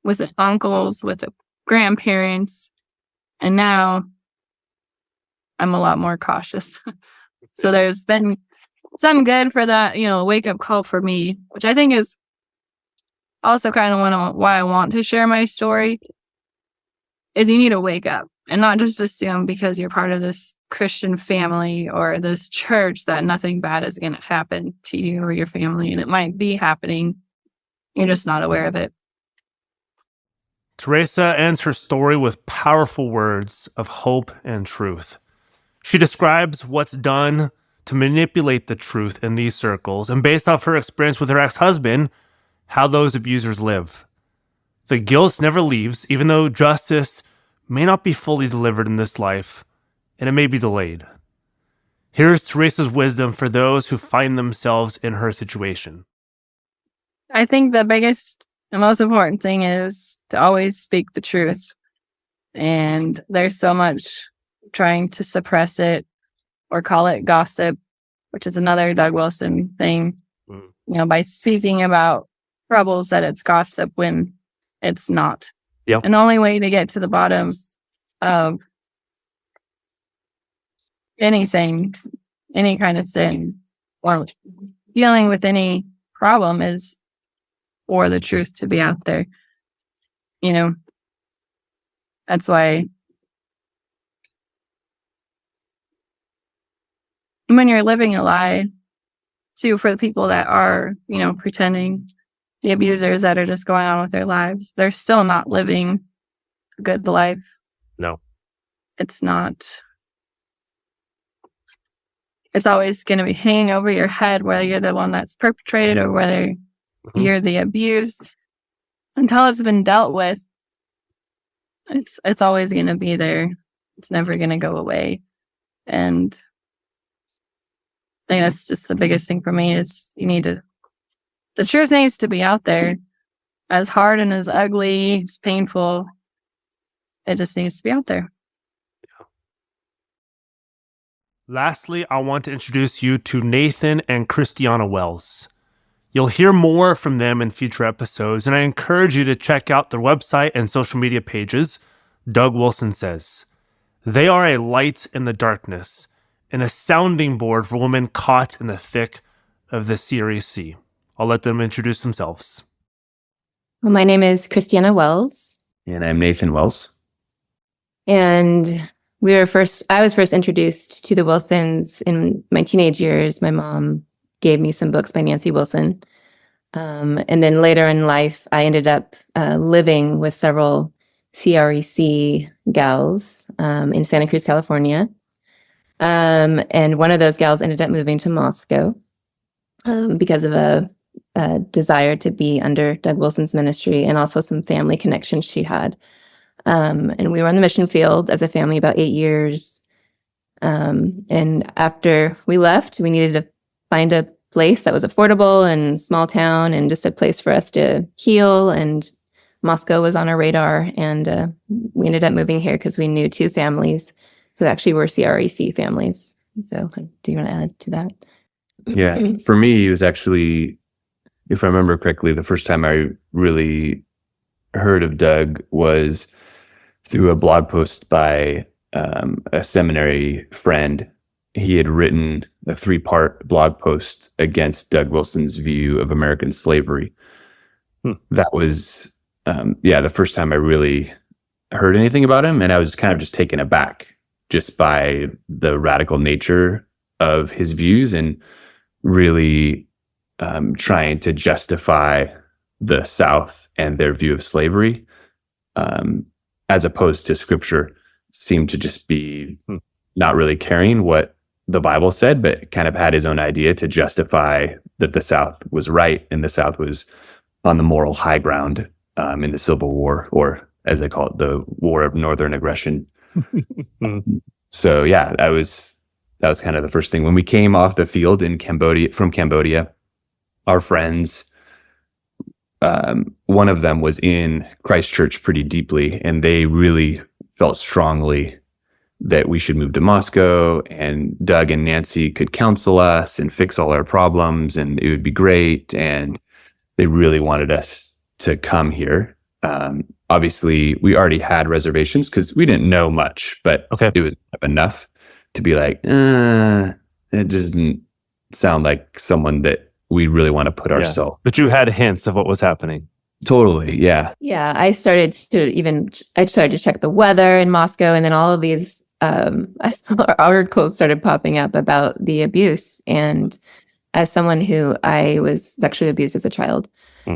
Speaker 4: with the uncles, with the grandparents. And now I'm a lot more cautious. So there's been some good for that, wake up call for me, which I think is also kind of why I want to share my story, is you need to wake up and not just assume because you're part of this Christian family or this church that nothing bad is going to happen to you or your family. And it might be happening. You're just not aware of it.
Speaker 3: Theresa ends her story with powerful words of hope and truth. She describes what's done to manipulate the truth in these circles, and based off her experience with her ex-husband, how those abusers live. The guilt never leaves, even though justice may not be fully delivered in this life, and it may be delayed. Here's Theresa's wisdom for those who find themselves in her situation.
Speaker 4: I think the biggest and most important thing is to always speak the truth. And there's so much trying to suppress it or call it gossip, which is another Doug Wilson thing, by speaking about troubles, that it's gossip when it's not.
Speaker 3: Yep.
Speaker 4: And the only way to get to the bottom of anything, any kind of sin, or dealing with any problem is for the truth to be out there. That's why when you're living a lie, too, for the people that are, pretending, the abusers that are just going on with their lives, they're still not living a good life.
Speaker 3: No.
Speaker 4: It's not. It's always going to be hanging over your head, whether you're the one that's perpetrated or whether you're the abused. Until it's been dealt with, it's always going to be there. It's never going to go away. And I think that's just the biggest thing for me is the truth needs to be out there. As hard and as ugly, as painful, it just needs to be out there.
Speaker 3: Lastly, I want to introduce you to Nathan and Christiana Wells. You'll hear more from them in future episodes, and I encourage you to check out their website and social media pages. Doug Wilson says, they are a light in the darkness and a sounding board for women caught in the thick of the CREC. I'll let them introduce themselves.
Speaker 5: Well, my name is Christiana Wells.
Speaker 6: And I'm Nathan Wells.
Speaker 5: And I was first introduced to the Wilsons in my teenage years. My mom gave me some books by Nancy Wilson. And then later in life, I ended up living with several CREC gals in Santa Cruz, California. And one of those gals ended up moving to Moscow because of a desire to be under Doug Wilson's ministry and also some family connections she had. And we were on the mission field as a family about 8 years. And after we left, we needed to find a place that was affordable and small town and just a place for us to heal and Moscow was on our radar, and we ended up moving here because we knew two families who actually were CREC families. So do you want to add to that?
Speaker 6: Yeah, for me, it was actually, if I remember correctly, the first time I really heard of Doug was through a blog post by a seminary friend. He had written a 3-part blog post against Doug Wilson's view of American slavery. That was, the first time I really heard anything about him, and I was kind of just taken aback just by the radical nature of his views and really trying to justify the South and their view of slavery, as opposed to Scripture, seemed to just be not really caring what the Bible said, but kind of had his own idea to justify that the South was right and the South was on the moral high ground in the Civil War, or as they call it, the War of Northern Aggression. So yeah, that was kind of the first thing. When we came off the field in Cambodia, our friends, one of them was in Christ Church pretty deeply, and they really felt strongly that we should move to Moscow, and Doug and Nancy could counsel us and fix all our problems, and it would be great. And they really wanted us to come here. Obviously, we already had reservations because we didn't know much, but it was enough to be like, it doesn't sound like someone that we really want to put ourselves.
Speaker 3: But you had hints of what was happening.
Speaker 6: Totally, yeah.
Speaker 5: Yeah, I started to check the weather in Moscow, and then all of these articles started popping up about the abuse. And as someone who I was sexually abused as a child,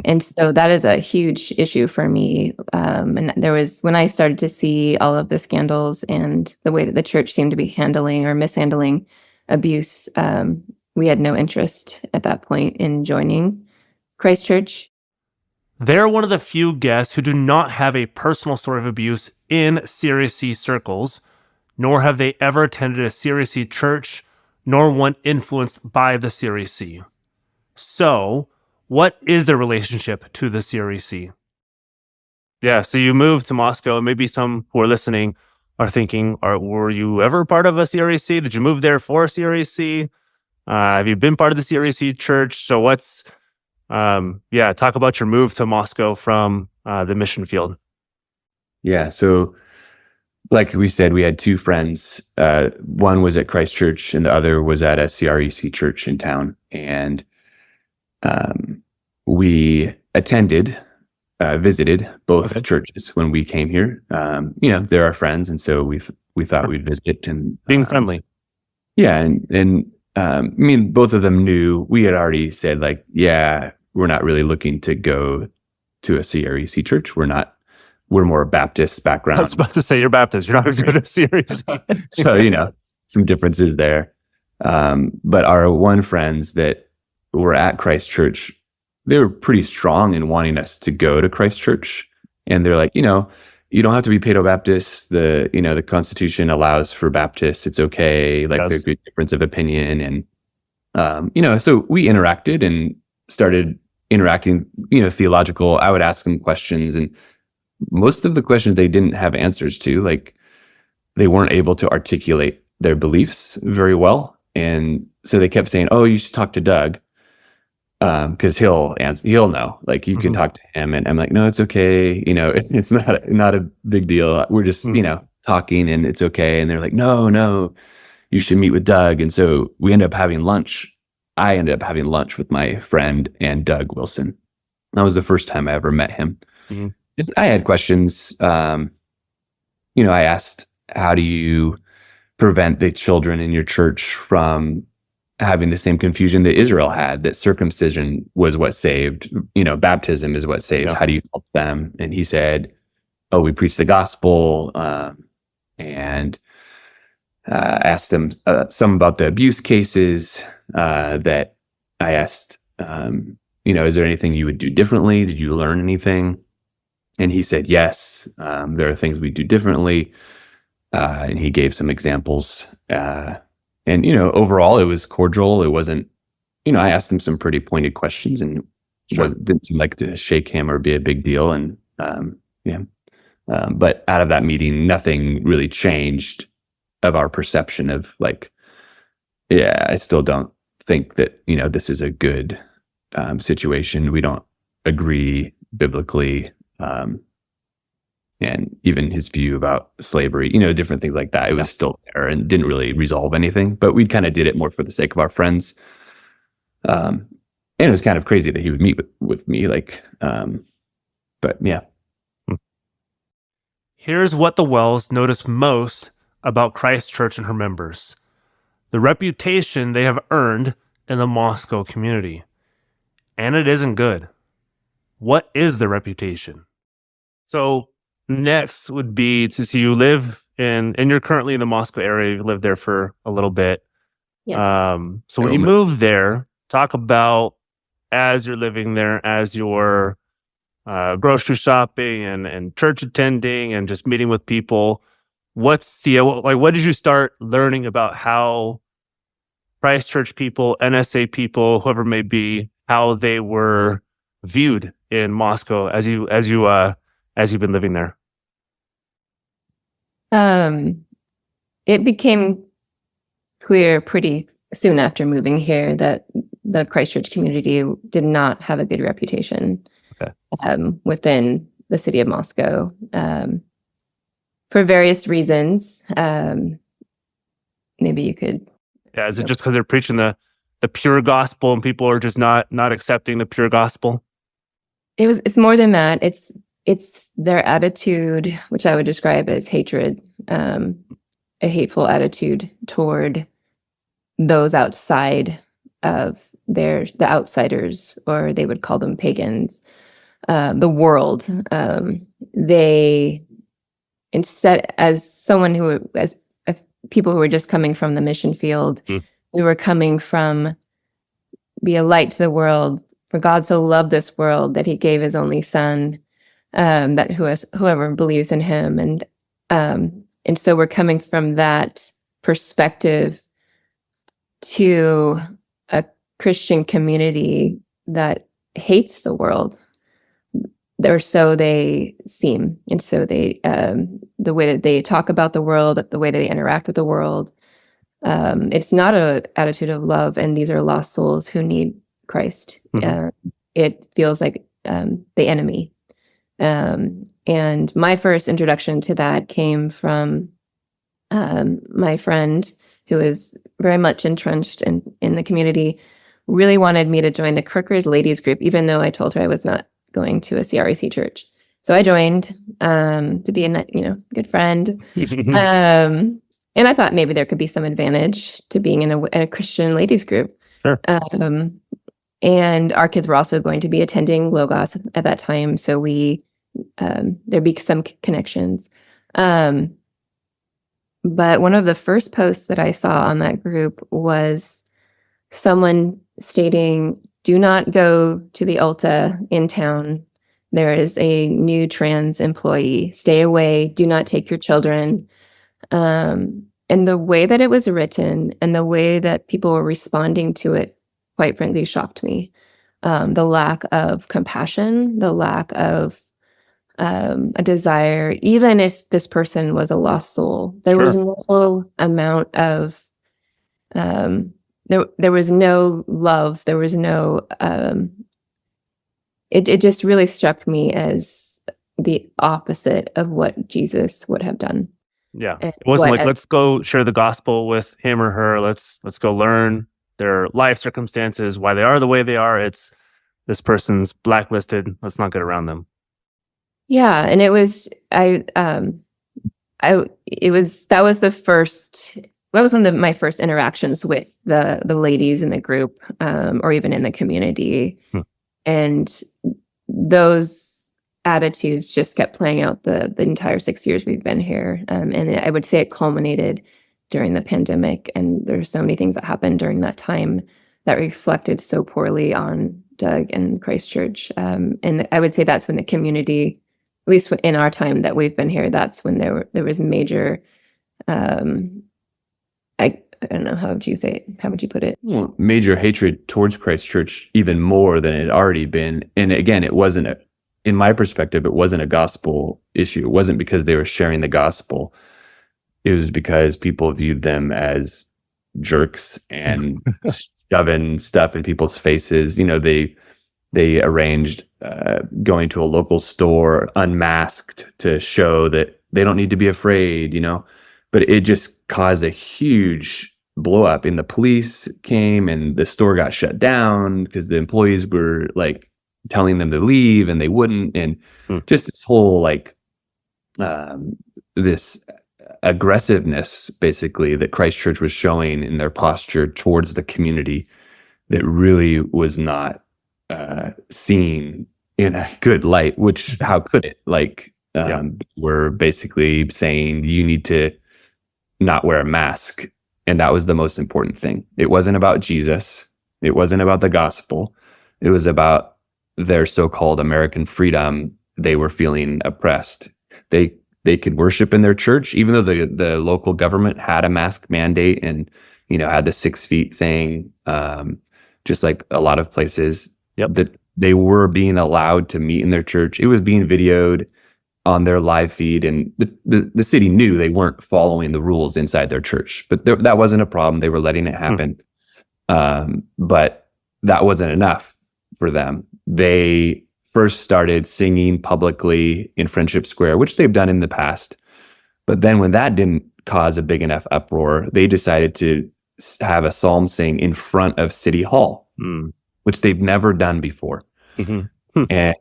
Speaker 5: and so that is a huge issue for me. And there was, when I started to see all of the scandals and the way that the church seemed to be handling or mishandling abuse, we had no interest at that point in joining Christ Church.
Speaker 3: They're one of the few guests who do not have a personal story of abuse in CREC circles, nor have they ever attended a CREC church, nor one influenced by the CREC. So, what is their relationship to the CREC? Yeah, so you moved to Moscow. Maybe some who are listening are thinking, were you ever part of a CREC? Did you move there for CREC? Have you been part of the CREC church? So what's, talk about your move to Moscow from the mission field.
Speaker 6: Yeah, so like we said, we had two friends. One was at Christ Church and the other was at a CREC church in town. And we visited both churches when we came here. They're our friends, and so we thought we'd visit and
Speaker 3: being friendly.
Speaker 6: Yeah, and both of them knew. We had already said like, yeah, we're not really looking to go to a CREC church. We're more Baptist background.
Speaker 3: I was about to say you're Baptist. You're not going to go to CREC.
Speaker 6: So some differences there. But our one friends that were at Christ Church, they were pretty strong in wanting us to go to Christ Church. And they're like, you don't have to be Paedo-Baptist. The Constitution allows for Baptists. It's okay. Like there's a difference of opinion. And, so we interacted and started interacting, theological. I would ask them questions, and most of the questions they didn't have answers to, like they weren't able to articulate their beliefs very well. And so they kept saying, oh, you should talk to Doug. Because he'll know. Like you can talk to him, and I'm like, no, it's okay. It's not a big deal. We're just talking, and it's okay. And they're like, no, you should meet with Doug. And so we ended up having lunch. I ended up having lunch with my friend and Doug Wilson. That was the first time I ever met him. Mm-hmm. And I had questions. I asked, how do you prevent the children in your church from having the same confusion that Israel had, that circumcision was what saved, baptism is what saved. Yeah. How do you help them? And he said, oh, we preach the gospel, and asked them some about the abuse cases that I asked, is there anything you would do differently? Did you learn anything? And he said, yes, there are things we do differently. And he gave some examples. And, overall, it was cordial. It wasn't, I asked him some pretty pointed questions, and it didn't seem like to shake him or be a big deal. And Yeah. But out of that meeting, nothing really changed of our perception of like, yeah, I still don't think that, this is a good situation. We don't agree biblically. And even his view about slavery, different things like that. It was still there and didn't really resolve anything, but we kind of did it more for the sake of our friends. And it was kind of crazy that he would meet with me, but yeah.
Speaker 3: Here's what the Wells noticed most about Christ Church and her members: the reputation they have earned in the Moscow community. And it isn't good. What is the reputation? So next would be to see you live and you're currently in the Moscow area. You lived there for a little bit.
Speaker 5: Yes.
Speaker 3: So when you moved there, talk about as you're living there, as you're grocery shopping and church attending and just meeting with people. What did you start learning about how Christ Church people, NSA people, whoever it may be, how they were viewed in Moscow as you've been living there?
Speaker 5: It became clear pretty soon after moving here that the Christ Church community did not have a good reputation within the city of Moscow for various reasons. Maybe you could.
Speaker 3: Yeah, is it just because they're preaching the pure gospel and people are just not accepting the pure gospel?
Speaker 5: It's more than that. It's their attitude, which I would describe as hatred, a hateful attitude toward those outside of the outsiders, or they would call them pagans, the world. They, instead, as people who were just coming from the mission field, we were coming from be a light to the world. For God so loved this world that he gave his only son, that whoever believes in him. And so we're coming from that perspective to a Christian community that hates the world, or so they seem. And so they, the way that they talk about the world, the way that they interact with the world, it's not an attitude of love. And these are lost souls who need Christ. It feels like the enemy. And my first introduction to that came from my friend, who is very much entrenched in the community, really wanted me to join the CREC ladies group, even though I told her I was not going to a CREC church. So I joined to be a good friend. And I thought maybe there could be some advantage to being in a Christian ladies group.
Speaker 3: Sure.
Speaker 5: And our kids were also going to be attending Logos at that time. So there'd be some connections. But one of the first posts that I saw on that group was someone stating, "Do not go to the Ulta in town. There is a new trans employee. Stay away. Do not take your children." And the way that it was written and the way that people were responding to it, quite frankly, shocked me. The lack of compassion, the lack of a desire, even if this person was a lost soul. There was no amount of, there was no love. There was no, it just really struck me as the opposite of what Jesus would have done.
Speaker 3: Yeah. It wasn't like, let's go share the gospel with him or her. Let's go learn their life circumstances, why they are the way they are. It's this person's blacklisted. Let's not get around them.
Speaker 5: Yeah. And that was one of my first interactions with the ladies in the group, or even in the community. And those attitudes just kept playing out the entire 6 years we've been here. And I would say it culminated during the pandemic. And there's so many things that happened during that time that reflected so poorly on Doug and Christ Church. And I would say that's when the community, at least in our time that we've been here, that's when there was major, I don't know, how would you say it? How would you put it?
Speaker 6: Well, major hatred towards Christ Church, even more than it had already been. And again, it wasn't in my perspective, it wasn't a gospel issue. It wasn't because they were sharing the gospel. It was because people viewed them as jerks and shoving stuff in people's faces. They arranged going to a local store unmasked to show that they don't need to be afraid, but it just caused a huge blow up, and the police came and the store got shut down because the employees were like telling them to leave and they wouldn't. And just this whole this aggressiveness basically that Christ Church was showing in their posture towards the community that really was not seen in a good light, which how could it? We're basically saying you need to not wear a mask. And that was the most important thing. It wasn't about Jesus. It wasn't about the gospel. It was about their so-called American freedom. They were feeling oppressed. They could worship in their church, even though the local government had a mask mandate and, had the 6 feet thing, just like a lot of places. That they were being allowed to meet in their church. It was being videoed on their live feed, and the city knew they weren't following the rules inside their church, but that wasn't a problem. They were letting it happen. But that wasn't enough for them. They first started singing publicly in Friendship Square, which they've done in the past. But then when that didn't cause a big enough uproar, they decided to have a psalm sing in front of City Hall, which they've never done before. And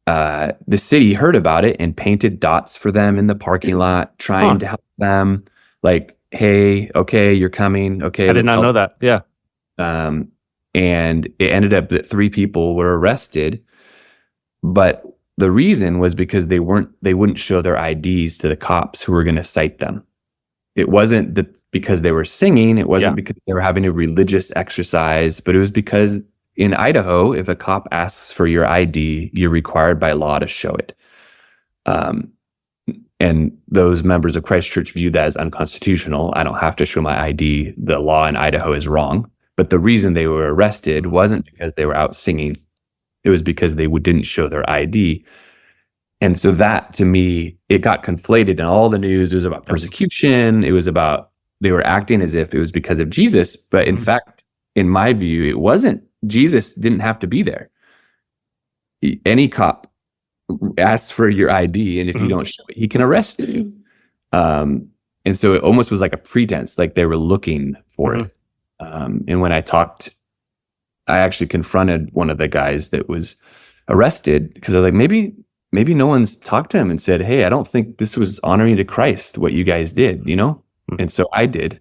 Speaker 6: the city heard about it and painted dots for them in the parking lot, trying to help them. Like, hey, okay, you're coming. Okay,
Speaker 3: I did not know that. Yeah.
Speaker 6: And it ended up that 3 people were arrested, but the reason was because they wouldn't show their IDs to the cops who were going to cite them. It wasn't because they were singing. It wasn't because they were having a religious exercise, but it was because in Idaho, if a cop asks for your ID, you're required by law to show it. And those members of Christ Church viewed that as unconstitutional. I don't have to show my ID. The law in Idaho is wrong. But the reason they were arrested wasn't because they were out singing. It was because they didn't show their ID. And so that, to me, it got conflated in all the news. It was about persecution. It was about, they were acting as if it was because of Jesus. But in fact, in my view, it wasn't. Jesus didn't have to be there. Any cop asks for your ID, and if you don't show it, he can arrest you. And so it almost was like a pretense, like they were looking for it. And when I actually confronted one of the guys that was arrested, because I was like, maybe no one's talked to him and said, hey, I don't think this was honoring to Christ, what you guys did, And so I did.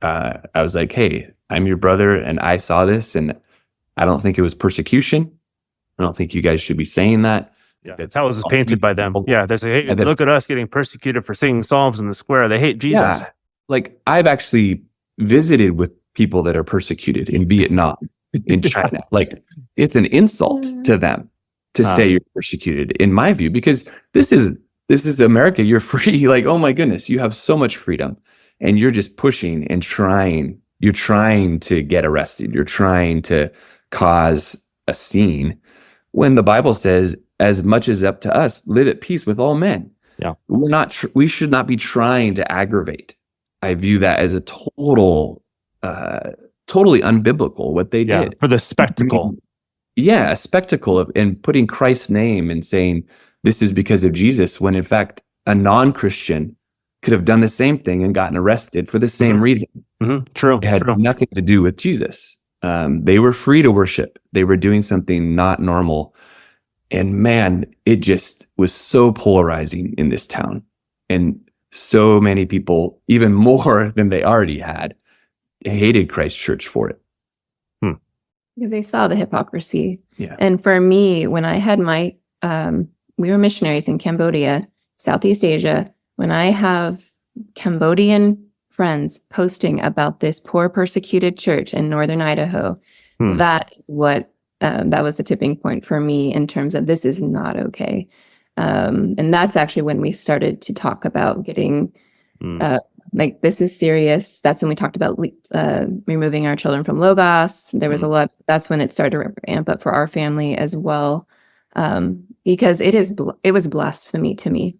Speaker 6: I was like, hey, I'm your brother, and I saw this, and I don't think it was persecution. I don't think you guys should be saying that.
Speaker 3: Yeah, that's how it was painted by them. Yeah, they say, hey, look at us getting persecuted for singing psalms in the square. They hate Jesus.
Speaker 6: Yeah. Like, I've actually visited with people that are persecuted in Vietnam, in China. Like, it's an insult to them to say you're persecuted, in my view, because this is America. You're free. Like, oh my goodness, you have so much freedom, and you're just pushing and trying. You're trying to get arrested. You're trying to cause a scene when the Bible says, as much as up to us, live at peace with all men.
Speaker 3: Yeah.
Speaker 6: We should not be trying to aggravate. I view that as a totally unbiblical what they did.
Speaker 3: For the spectacle.
Speaker 6: A spectacle and putting Christ's name and saying this is because of Jesus, when in fact a non-Christian could have done the same thing and gotten arrested for the same reason.
Speaker 3: True.
Speaker 6: It had nothing to do with Jesus. They were free to worship. They were doing something not normal. And man, it just was so polarizing in this town. And so many people, even more than they already had, hated Christ Church for it.
Speaker 5: Because they saw the hypocrisy.
Speaker 6: Yeah.
Speaker 5: And for me, when I had we were missionaries in Cambodia, Southeast Asia. When I have Cambodian friends posting about this poor persecuted church in northern Idaho, that is what that was the tipping point for me in terms of this is not okay. And that's actually when we started to talk about getting like, this is serious. That's when we talked about removing our children from Logos. There was a lot. That's when it started to amp up for our family as well. because it was blasphemy to me,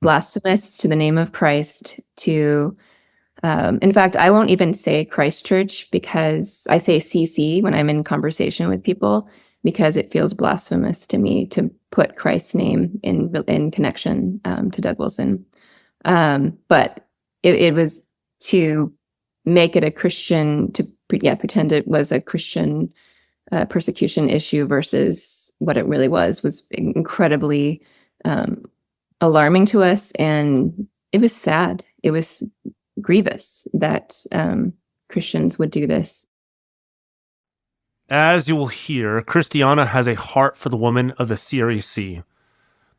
Speaker 5: blasphemous to the name of Christ. In fact, I won't even say Christ Church, because I say CC when I'm in conversation with people, because it feels blasphemous to me to put Christ's name in connection to Doug Wilson. But it was to make it a Christian, pretend it was a Christian persecution issue versus what it really was incredibly alarming to us. And it was sad. It was grievous that Christians would do this.
Speaker 3: As you will hear, Christiana has a heart for the women of the CREC.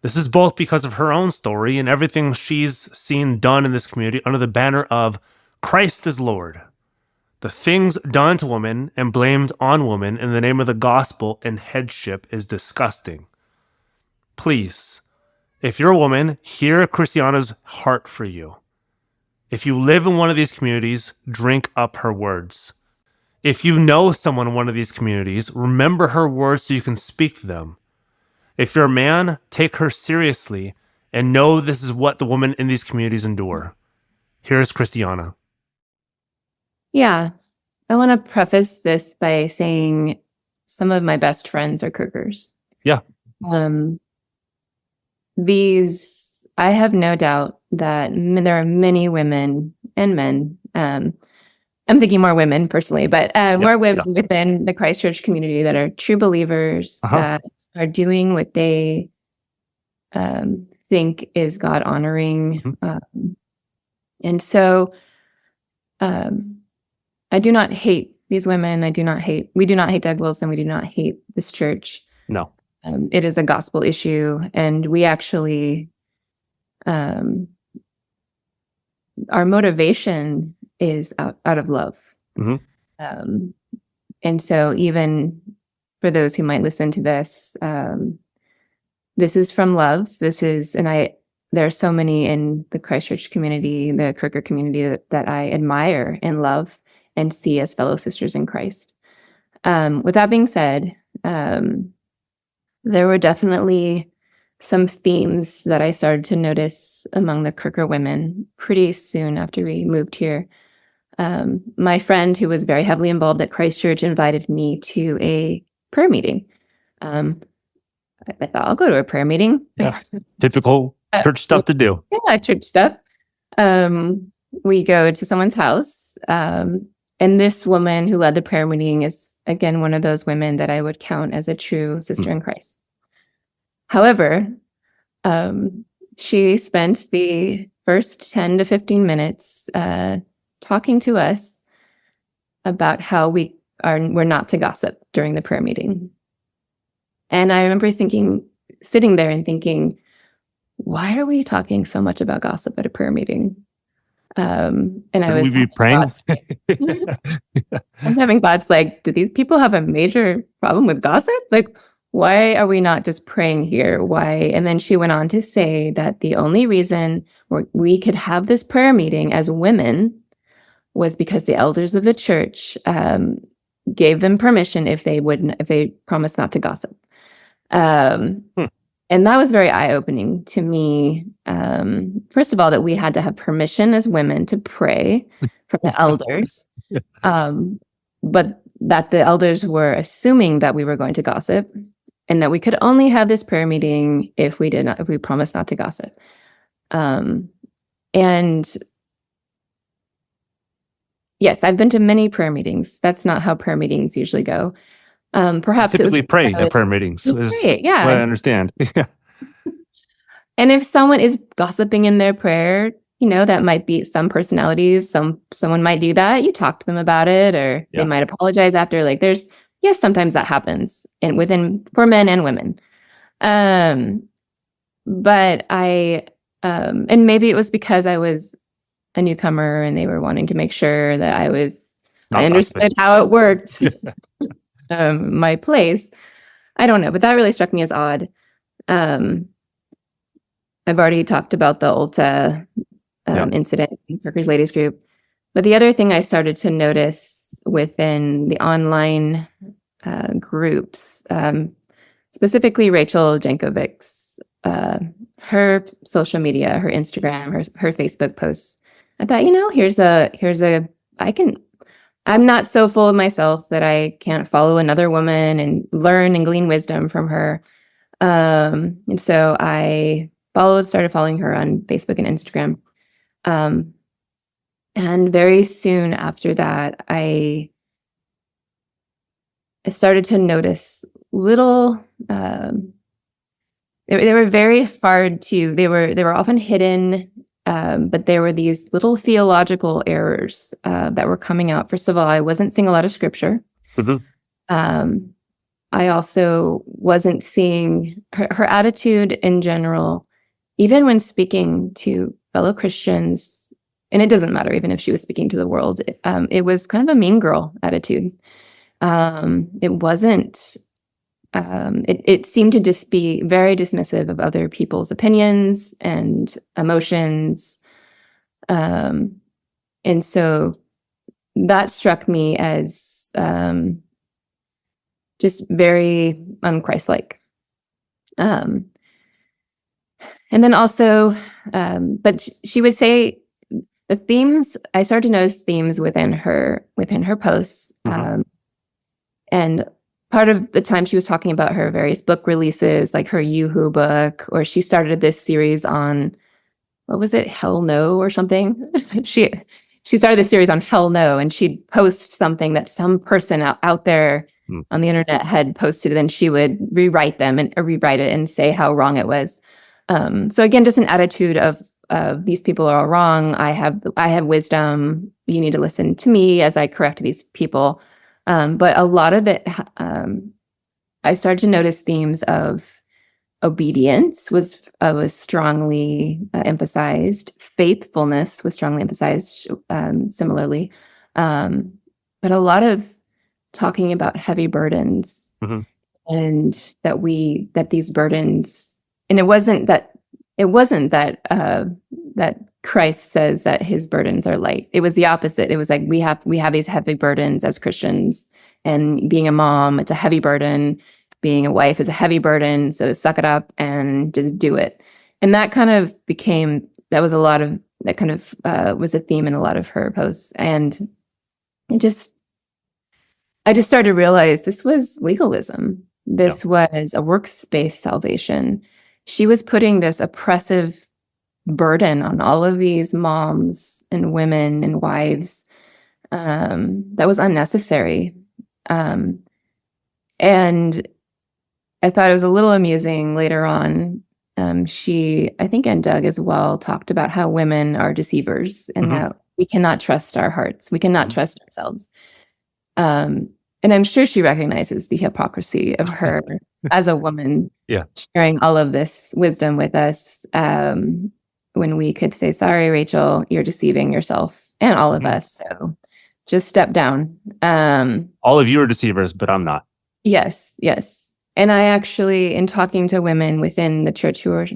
Speaker 3: This is both because of her own story and everything she's seen done in this community under the banner of Christ is Lord. The things done to women and blamed on women in the name of the gospel and headship is disgusting. Please, if you're a woman, hear Christiana's heart for you. If you live in one of these communities, drink up her words. If you know someone in one of these communities, remember her words so you can speak to them. If you're a man, take her seriously and know this is what the women in these communities endure. Here's Christiana.
Speaker 5: Yeah, I want to preface this by saying some of my best friends are CRECers.
Speaker 3: Yeah.
Speaker 5: I have no doubt that there are many women and men. I'm thinking more women personally, but more women within the Christchurch community that are true believers, that are doing what they think is God honoring. And so I do not hate these women. We do not hate Doug Wilson. We do not hate this church.
Speaker 3: No.
Speaker 5: It is a gospel issue. And we actually, our motivation is out of love. And so even for those who might listen to this, this is from love. There are so many in the Christchurch community, the CREC community that I admire and love and see as fellow sisters in Christ. With that being said, there were definitely some themes that I started to notice among the CREC women pretty soon after we moved here. My friend, who was very heavily involved at Christchurch, invited me to a prayer meeting. I thought, I'll go to a prayer meeting.
Speaker 3: Yeah. Typical church stuff to do.
Speaker 5: Yeah, church stuff. We go to someone's house. And this woman who led the prayer meeting is, again, one of those women that I would count as a true sister in Christ. However, she spent the first 10 to 15 minutes talking to us about how we're not to gossip during the prayer meeting. And I remember sitting there and thinking, why are we talking so much about gossip at a prayer meeting? And I was
Speaker 3: praying.
Speaker 5: I'm having thoughts like, do these people have a major problem with gossip? Like, why are we not just praying here? Why? And then she went on to say that the only reason we could have this prayer meeting as women was because the elders of the church gave them permission if they promised not to gossip. And that was very eye-opening to me. First of all, that we had to have permission as women to pray from the elders, but that the elders were assuming that we were going to gossip, and that we could only have this prayer meeting if we promised not to gossip. And yes, I've been to many prayer meetings. That's not how prayer meetings usually go. Perhaps
Speaker 3: typically
Speaker 5: it was
Speaker 3: praying at prayer meetings.
Speaker 5: Yeah,
Speaker 3: what I understand.
Speaker 5: And if someone is gossiping in their prayer, that might be some personalities. Someone might do that. You talk to them about it, or they might apologize after. Like, sometimes that happens, and for men and women. But and maybe it was because I was a newcomer, and they were wanting to make sure that I understood how it worked. My place. I don't know, but that really struck me as odd. I've already talked about the Ulta incident in Parker's Ladies Group. But the other thing I started to notice within the online groups, specifically Rachel Jankovic's, her social media, her Instagram, her Facebook posts. I thought, I'm not so full of myself that I can't follow another woman and learn and glean wisdom from her. And so I started following her on Facebook and Instagram. And very soon after that, I started to notice little, they were very hard they were often hidden, but there were these little theological errors that were coming out. First of all, I wasn't seeing a lot of scripture. Mm-hmm. I also wasn't seeing her attitude in general, even when speaking to fellow Christians, and it doesn't matter, even if she was speaking to the world, it was kind of a mean girl attitude. It wasn't, it seemed to just be very dismissive of other people's opinions and emotions. And so that struck me as just very unchristlike. And then also, but she would say the themes, I started to notice themes within her posts. Mm-hmm. And part of the time she was talking about her various book releases, like her Yoo-Hoo book, or she started this series on, what was it, Hell No or something? She started this series on Hell No, and she'd post something that some person out there on the internet had posted, and she would rewrite it and say how wrong it was. So again, just an attitude of these people are all wrong. I have wisdom. You need to listen to me as I correct these people. But a lot of it, I started to notice themes of obedience was strongly emphasized. Faithfulness was strongly emphasized, similarly. But a lot of talking about heavy burdens, mm-hmm. and that these burdens, and it wasn't that Christ says that his burdens are light. It was the opposite. It was like, we have these heavy burdens as Christians, and being a mom, it's a heavy burden. Being a wife is a heavy burden. So suck it up and just do it. And that kind of was a theme in a lot of her posts. And I just started to realize this was legalism. This was a works-based salvation. She was putting this oppressive burden on all of these moms and women and wives that was unnecessary. And I thought it was a little amusing later on. I think, and Doug as well, talked about how women are deceivers, and mm-hmm. that we cannot trust our hearts. We cannot mm-hmm. trust ourselves. And I'm sure she recognizes the hypocrisy of her as a woman, sharing all of this wisdom with us, when we could say, sorry, Rachel, you're deceiving yourself and all of mm-hmm. us. So just step down.
Speaker 3: All of you are deceivers, but I'm not.
Speaker 5: Yes. And I actually, in talking to women within the church who are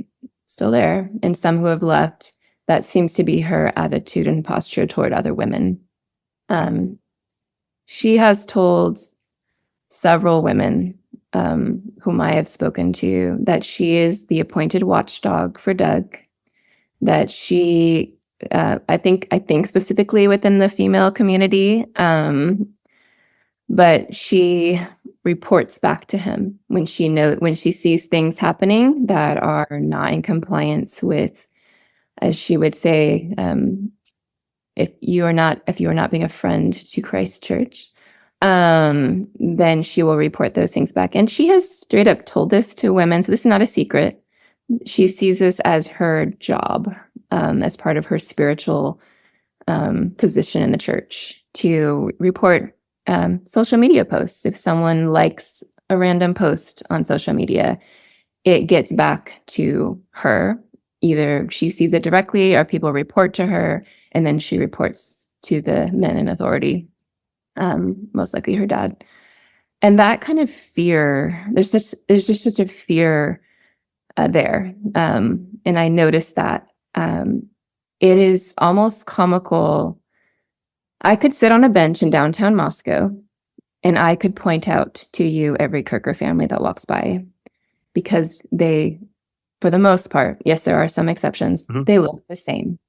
Speaker 5: still there and some who have left, that seems to be her attitude and posture toward other women. She has told several women whom I have spoken to that she is the appointed watchdog for Doug, that she, I think specifically within the female community, but she reports back to him when she sees things happening that are not in compliance with, as she would say, if you are not being a friend to Christ Church, then she will report those things back. And she has straight up told this to women. So this is not a secret. She sees this as her job, as part of her spiritual position in the church, to report social media posts. If someone likes a random post on social media, it gets back to her. Either she sees it directly or people report to her, and then she reports to the men in authority, most likely her dad. And that kind of fear, there's just such a fear there. And I noticed that it is almost comical. I could sit on a bench in downtown Moscow and I could point out to you every Kirker family that walks by. because they, for the most part, yes, there are some exceptions, they look the same.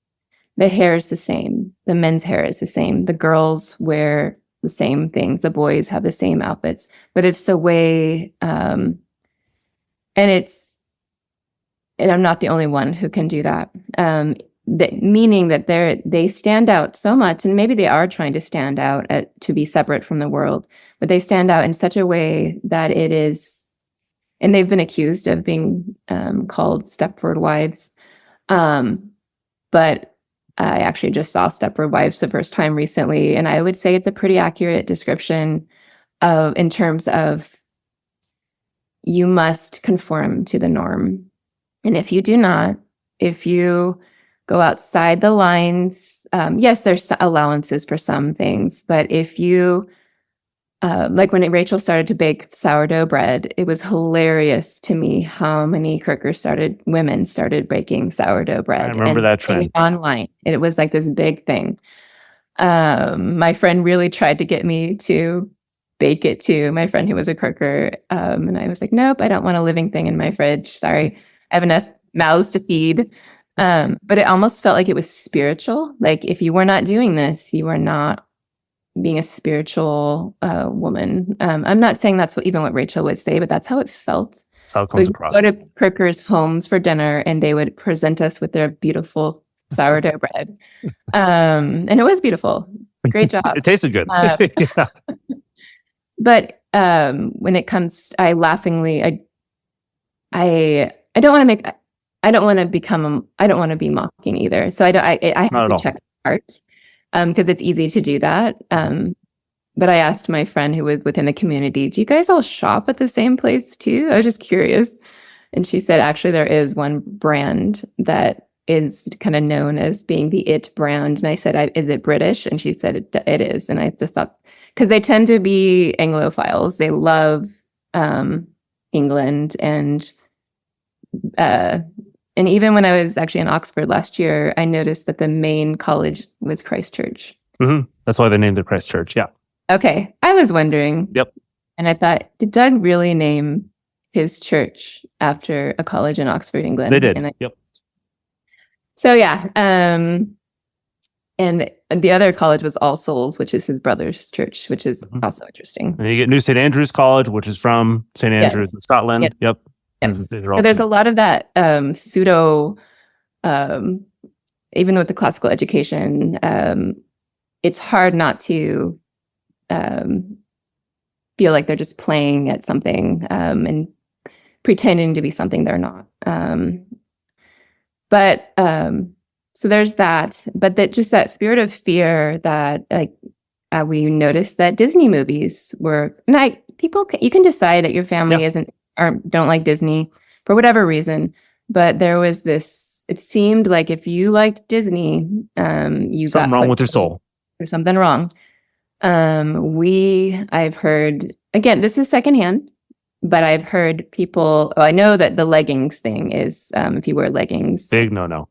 Speaker 5: The hair is the same. The men's hair is the same. The girls wear the same things. The boys have the same outfits. But it's the way, and I'm not the only one who can do that. Meaning that they stand out so much, and maybe they are trying to stand out to be separate from the world, but they stand out in such a way that it is, and they've been accused of being called Stepford wives. But I actually just saw Stepford Wives the first time recently, and I would say it's a pretty accurate description in terms of you must conform to the norm. And if you do not, if you go outside the lines, yes, there's allowances for some things, but if you, like when Rachel started to bake sourdough bread, it was hilarious to me how many women started baking sourdough bread.
Speaker 3: I remember that trend.
Speaker 5: Online. And it was like this big thing. My friend really tried to get me to bake it too. My friend who was a Quaker. And I was like, nope, I don't want a living thing in my fridge. Sorry. I have enough mouths to feed. But it almost felt like it was spiritual. Like if you were not doing this, you are not being a spiritual woman. I'm not saying that's what Rachel would say, but that's how it felt.
Speaker 3: That's how it comes across.
Speaker 5: We'd go to Quakers' homes for dinner, and they would present us with their beautiful sourdough bread. And it was beautiful. Great job.
Speaker 3: It tasted good. Yeah.
Speaker 5: But when it comes, I laughingly, I don't want to be mocking either. So I have to check art. Because it's easy to do that. But I asked my friend who was within the community, do you guys all shop at the same place too? I was just curious. And she said, actually, there is one brand that is kind of known as being the it brand. And I said, is it British? And she said, it is. And I just thought, because they tend to be Anglophiles. They love England. And even when I was actually in Oxford last year, I noticed that the main college was Christ Church.
Speaker 3: Mm-hmm. That's why they named it Christ Church. Yeah.
Speaker 5: Okay. I was wondering.
Speaker 3: Yep.
Speaker 5: And I thought, did Doug really name his church after a college in Oxford, England?
Speaker 3: They did.
Speaker 5: Yep. So yeah. And the other college was All Souls, which is his brother's church, which is also interesting.
Speaker 3: And you get New St. Andrews College, which is from St. Andrews in Scotland. Yep.
Speaker 5: Yes. So there's a lot of that pseudo, even with the classical education, it's hard not to feel like they're just playing at something and pretending to be something they're not. So there's that, but that spirit of fear that we noticed that Disney movies were, and you can decide that your family don't like Disney for whatever reason, but there was this, it seemed like if you liked Disney, you got
Speaker 3: something wrong with your soul.
Speaker 5: There's something wrong. I've heard, again, this is secondhand, but I've heard people, I know that the leggings thing is, if you wear leggings.
Speaker 3: Big no-no.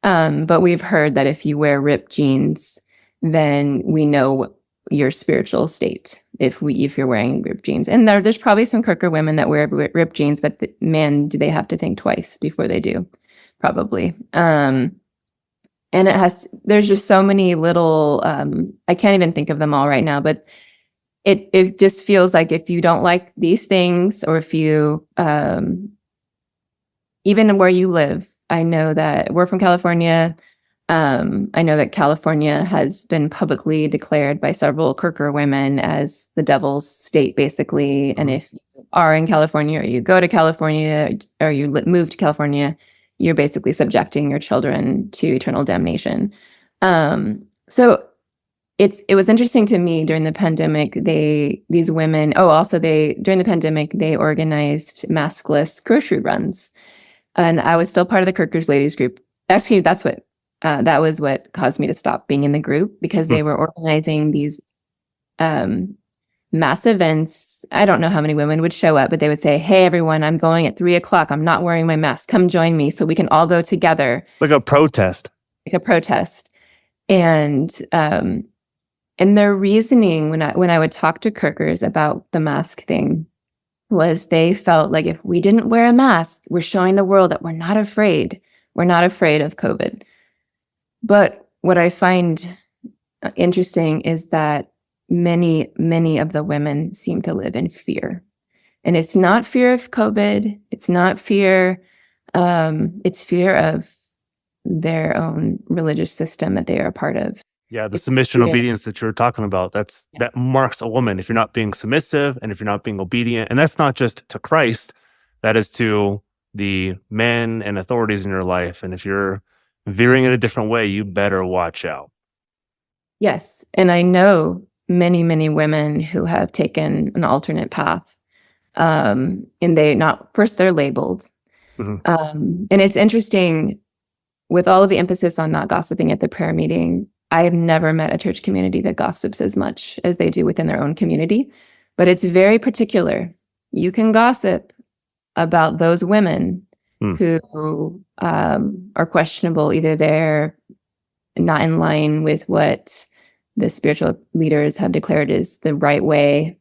Speaker 5: But we've heard that if you wear ripped jeans, then we know your spiritual state if you're wearing ripped jeans. And there's probably some Quaker women that wear ripped jeans, but man, do they have to think twice before they do, probably. And there's just so many little, I can't even think of them all right now, but it just feels like if you don't like these things, or if you, even where you live, I know that we're from California. I know that California has been publicly declared by several Quaker women as the devil's state, basically. And if you are in California, or you go to California, or you move to California, you're basically subjecting your children to eternal damnation. So it was interesting to me during the pandemic, these women, during the pandemic, they organized maskless grocery runs. And I was still part of the Quakers ladies group. Actually, that was what caused me to stop being in the group, because they were organizing these mass events. I don't know how many women would show up, but they would say, hey, everyone, I'm going at 3:00. I'm not wearing my mask. Come join me so we can all go together.
Speaker 3: Like a protest.
Speaker 5: And their reasoning when I would talk to Quakers about the mask thing was they felt like if we didn't wear a mask, we're showing the world that we're not afraid. We're not afraid of COVID. But what I find interesting is that many, many of the women seem to live in fear. And it's not fear of COVID. It's not fear. It's fear of their own religious system that they are a part of.
Speaker 3: Yeah, the submission obedience that you're talking about, that marks a woman. If you're not being submissive and if you're not being obedient, and that's not just to Christ, that is to the men and authorities in your life. And if you're veering in a different way, you better watch out.
Speaker 5: Yes. And I know many, many women who have taken an alternate path. And they're labeled.
Speaker 3: Mm-hmm.
Speaker 5: And it's interesting, with all of the emphasis on not gossiping at the prayer meeting, I have never met a church community that gossips as much as they do within their own community. But it's very particular. You can gossip about those women who are questionable. Either they're not in line with what the spiritual leaders have declared is the right way,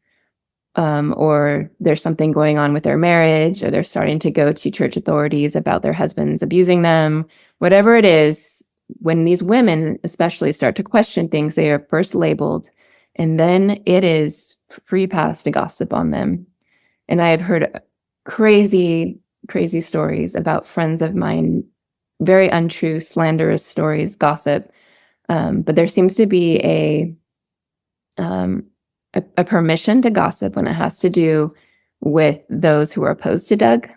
Speaker 5: or there's something going on with their marriage, or they're starting to go to church authorities about their husbands abusing them. Whatever it is, when these women especially start to question things, they are first labeled, and then it is free pass to gossip on them. And I had heard crazy, crazy stories about friends of mine, very untrue, slanderous stories, gossip. But there seems to be a permission to gossip when it has to do with those who are opposed to Doug.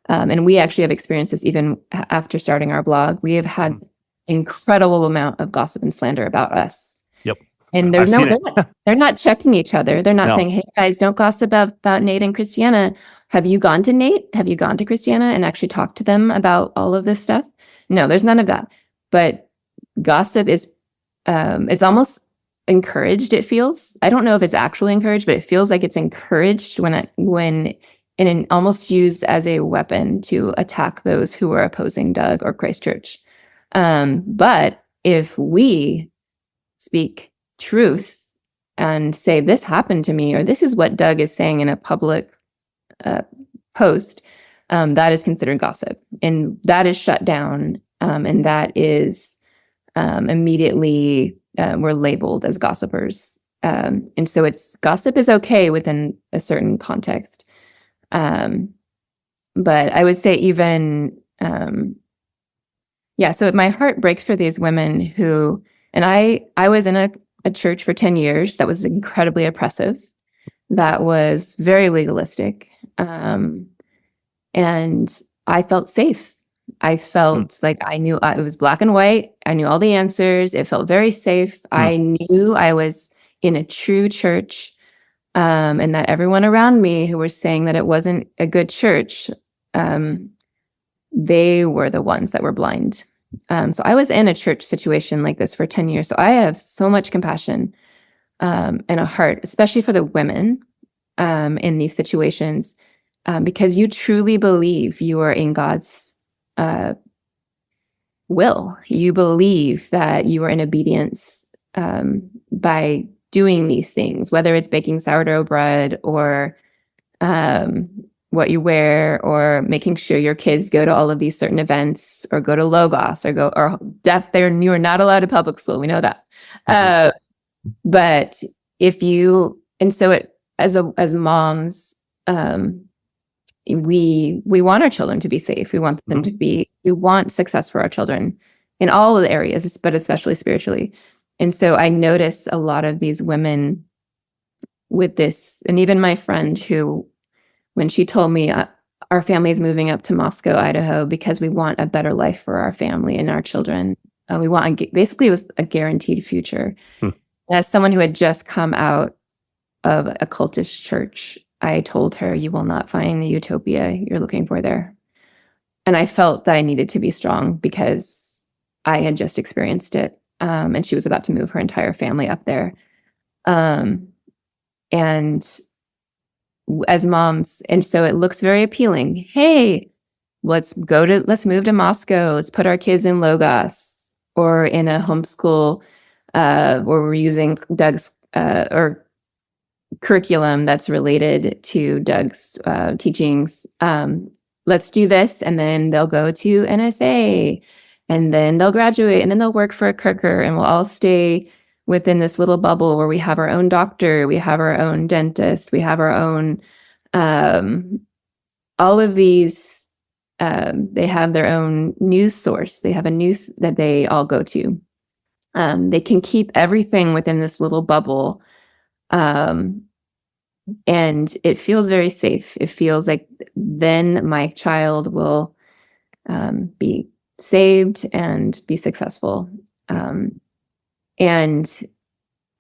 Speaker 5: And we actually have experienced this even after starting our blog. We have had incredible amount of gossip and slander about us.
Speaker 3: Yep.
Speaker 5: And they're not checking each other. They're not saying, hey guys, don't gossip about Nate and Christiana. Have you gone to Nate? Have you gone to Christiana and actually talked to them about all of this stuff? No, there's none of that. But gossip is, it's almost encouraged, it feels. I don't know if it's actually encouraged, but it feels like it's encouraged and almost used as a weapon to attack those who are opposing Doug or Christ Church. But if we speak truth and say, this happened to me, or this is what Doug is saying in a public post, that is considered gossip. And that is shut down. And that is immediately, we're labeled as gossipers. And so gossip is okay within a certain context. But I would say even, so my heart breaks for these women who, and I was in a church for 10 years that was incredibly oppressive, that was very legalistic. And I felt safe. I felt like I knew it was black and white. I knew all the answers. It felt very safe. I knew I was in a true church, and that everyone around me who were saying that it wasn't a good church, they were the ones that were blind. So I was in a church situation like this for 10 years. So I have so much compassion and a heart, especially for the women in these situations, because you truly believe you are in God's will. You believe that you are in obedience by doing these things, whether it's baking sourdough bread or what you wear, or making sure your kids go to all of these certain events, or go to Logos, or you are not allowed to public school. We know that. But as moms, we want our children to be safe. We want them we want success for our children in all of the areas, but especially spiritually. And so I noticed a lot of these women with this, and even my friend who, when she told me our family is moving up to Moscow, Idaho, because we want a better life for our family and our children. We want, basically it was a guaranteed future. As someone who had just come out of a cultist church, I told her, you will not find the utopia you're looking for there. And I felt that I needed to be strong because I had just experienced it. And she was about to move her entire family up there. And as moms, and so it looks very appealing. Hey, let's move to Moscow. Let's put our kids in Logos or in a homeschool, where we're using Doug's, or curriculum that's related to Doug's teachings. Let's do this, and then they'll go to NSA, and then they'll graduate, and then they'll work for a CREC, and we'll all stay within this little bubble where we have our own doctor, we have our own dentist, we have our own, all of these, they have their own news source. They have a news that they all go to. They can keep everything within this little bubble. And it feels very safe. It feels like then my child will be saved and be successful. And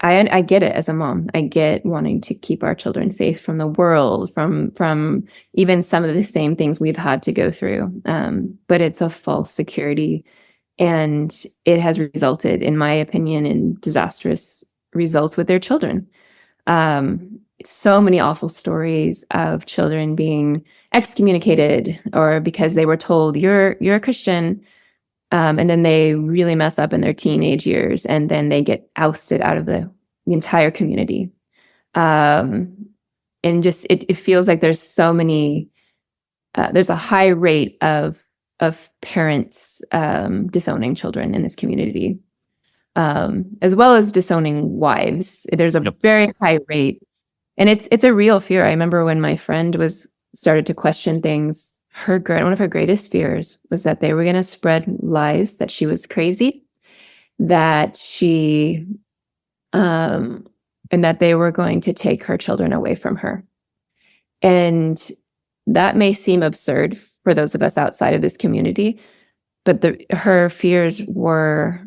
Speaker 5: I get it as a mom. I get wanting to keep our children safe from the world, from even some of the same things we've had to go through. But it's a false security, and it has resulted, in my opinion, in disastrous results with their children. So many awful stories of children being excommunicated, or because they were told you're a Christian, and then they really mess up in their teenage years, and then they get ousted out of the entire community. And just it feels like there's so many. There's a high rate of parents disowning children in this community, as well as disowning wives. There's a very high rate, and it's a real fear. I remember when my friend started to question things. One of her greatest fears was that they were going to spread lies that she was crazy, that she, and that they were going to take her children away from her. And that may seem absurd for those of us outside of this community, but her fears were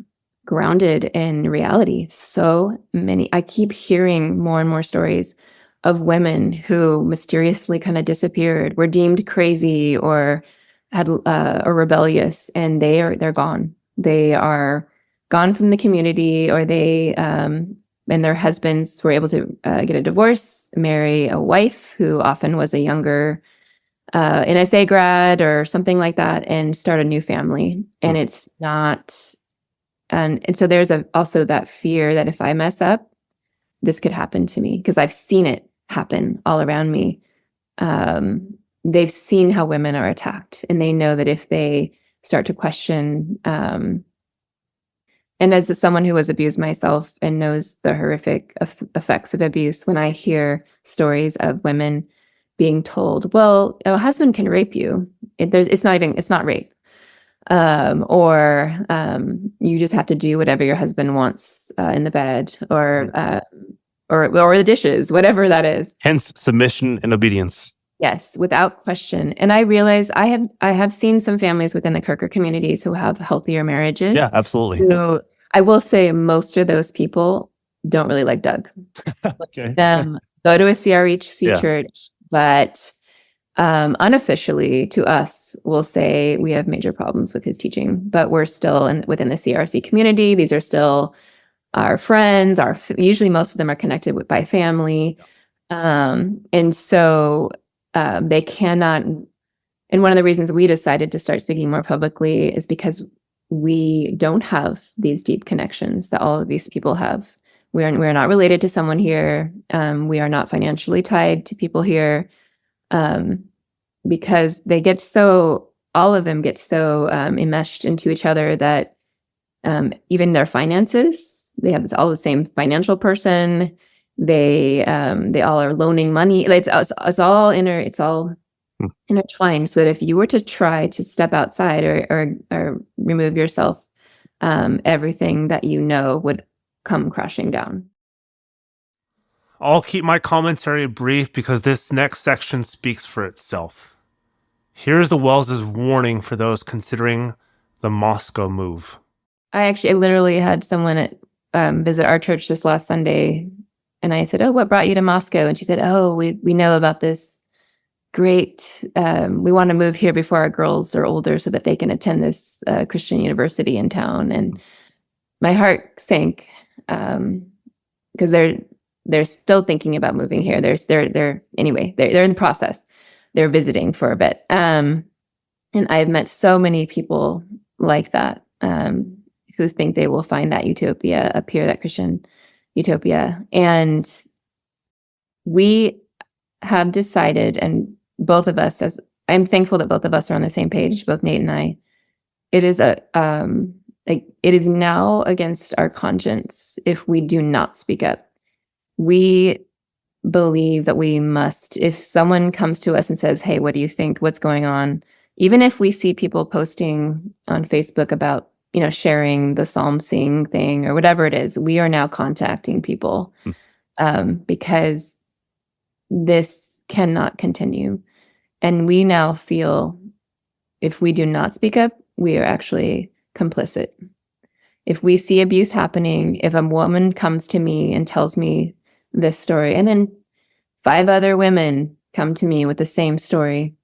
Speaker 5: grounded in reality. So many, I keep hearing more and more stories of women who mysteriously kind of disappeared, were deemed crazy or had or rebellious, and they're gone. They are gone from the community, or they and their husbands were able to get a divorce, marry a wife who often was a younger NSA grad or something like that, and start a new family. And it's not, and so there's also that fear that if I mess up, this could happen to me, because I've seen it happen all around me. They've seen how women are attacked, and they know that if they start to question, and as someone who was abused myself and knows the horrific effects of abuse, when I hear stories of women being told, well, a husband can rape you, it's not rape. Or you just have to do whatever your husband wants in the bed, or the dishes, whatever that is.
Speaker 3: Hence submission and obedience.
Speaker 5: Yes, without question. And I realize I have seen some families within the Quaker communities who have healthier marriages.
Speaker 3: Yeah, absolutely.
Speaker 5: So I will say most of those people don't really like Doug.
Speaker 3: Okay.
Speaker 5: Them go to a CREC church, but unofficially to us, we'll say we have major problems with his teaching, but we're still within the CRC community. These are still our friends, usually most of them are connected by family. And so they cannot, and one of the reasons we decided to start speaking more publicly is because we don't have these deep connections that all of these people have. We're not related to someone here. We are not financially tied to people here, because all of them get so enmeshed into each other that even their finances, they have all the same financial person. They all are loaning money. It's all intertwined. So that if you were to try to step outside or remove yourself, everything that you know would come crashing down.
Speaker 1: I'll keep my commentary brief because this next section speaks for itself. Here's the Wells' warning for those considering the Moscow move.
Speaker 5: I literally had someone visit our church this last Sunday, and I said, "Oh, what brought you to Moscow?" And she said, "Oh, we know about this great, we want to move here before our girls are older so that they can attend this Christian university in town." And my heart sank, because they're still thinking about moving here. They're in the process. They're visiting for a bit. And I've met so many people like that, who think they will find that utopia up here, that Christian utopia. And we have decided, and both of us, as I'm thankful that both of us are on the same page, both Nate and I, it is it is now against our conscience if we do not speak up. We believe that we must. If someone comes to us and says, hey, what do you think? What's going on? Even if we see people posting on Facebook about, sharing the psalm sing thing or whatever it is, we are now contacting people because this cannot continue. And we now feel if we do not speak up, we are actually complicit. If we see abuse happening, if a woman comes to me and tells me this story, and then 5 other women come to me with the same story,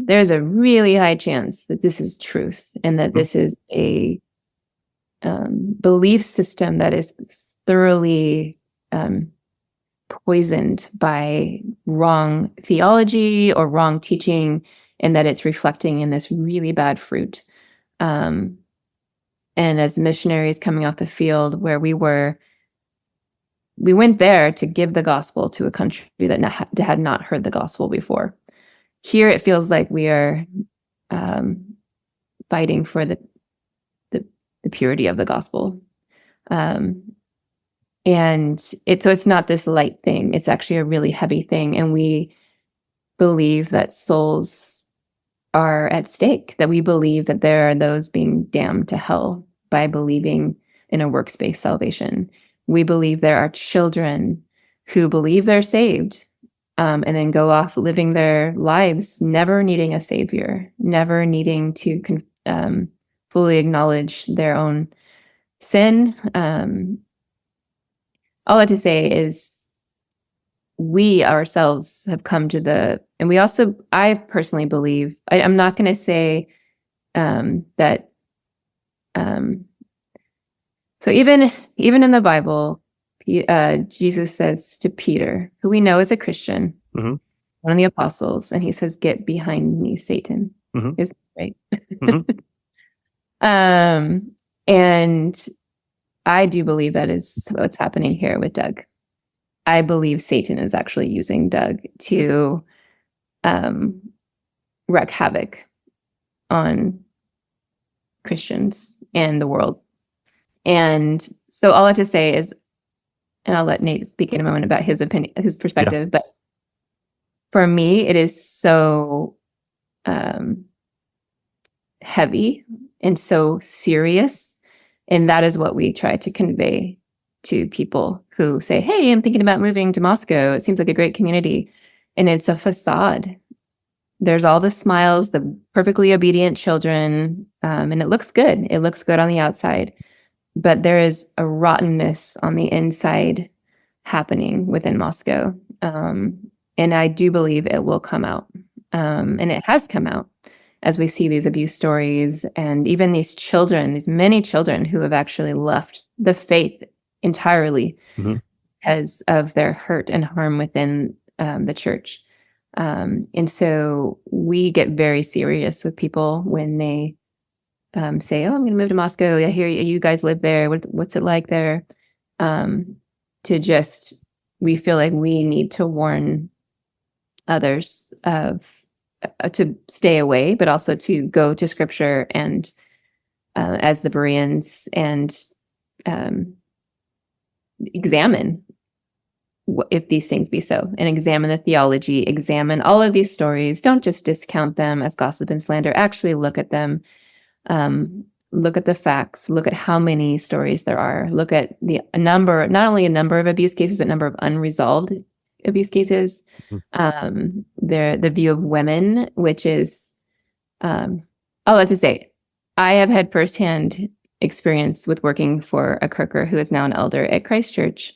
Speaker 5: there's a really high chance that this is truth and that this is a belief system that is thoroughly poisoned by wrong theology or wrong teaching, and that it's reflecting in this really bad fruit. And as missionaries coming off the field where we went there to give the gospel to a country that had not heard the gospel before. Here it feels like we are fighting for the purity of the gospel. And it's not this light thing. It's actually a really heavy thing. And we believe that souls are at stake, that we believe that there are those being damned to hell by believing in a works-based salvation. We believe there are children who believe they're saved and then go off living their lives, never needing a savior, never needing to fully acknowledge their own sin. All I have to say is we ourselves have come to and I personally believe, I'm not going to say that. So even in the Bible, Jesus says to Peter, who we know is a Christian, one of the apostles, and he says, "Get behind me, Satan." Isn't that right? And I do believe that is what's happening here with Doug. I believe Satan is actually using Doug to wreak havoc on Christians and the world. And so all I have to say is, and I'll let Nate speak in a moment about his opinion, his perspective, but for me, it is so heavy and so serious. And that is what we try to convey to people who say, hey, I'm thinking about moving to Moscow. It seems like a great community. And it's a facade. There's all the smiles, the perfectly obedient children, and it looks good. It looks good on the outside. But there is a rottenness on the inside happening within Moscow. And I do believe it will come out. And it has come out as we see these abuse stories and even these many children who have actually left the faith entirely because of their hurt and harm within the church. And so we get very serious with people when they say, oh, I'm going to move to Moscow. I hear you guys live there. What's it like there? We feel like we need to warn others to stay away, but also to go to scripture and as the Bereans and examine if these things be so, and examine the theology, examine all of these stories. Don't just discount them as gossip and slander. Actually look at them. Look at the facts, look at how many stories there are, look at not only a number of abuse cases, but number of unresolved abuse cases. The view of women, which is, I'll have to say, I have had firsthand experience with working for a Kirker who is now an elder at Christ Church.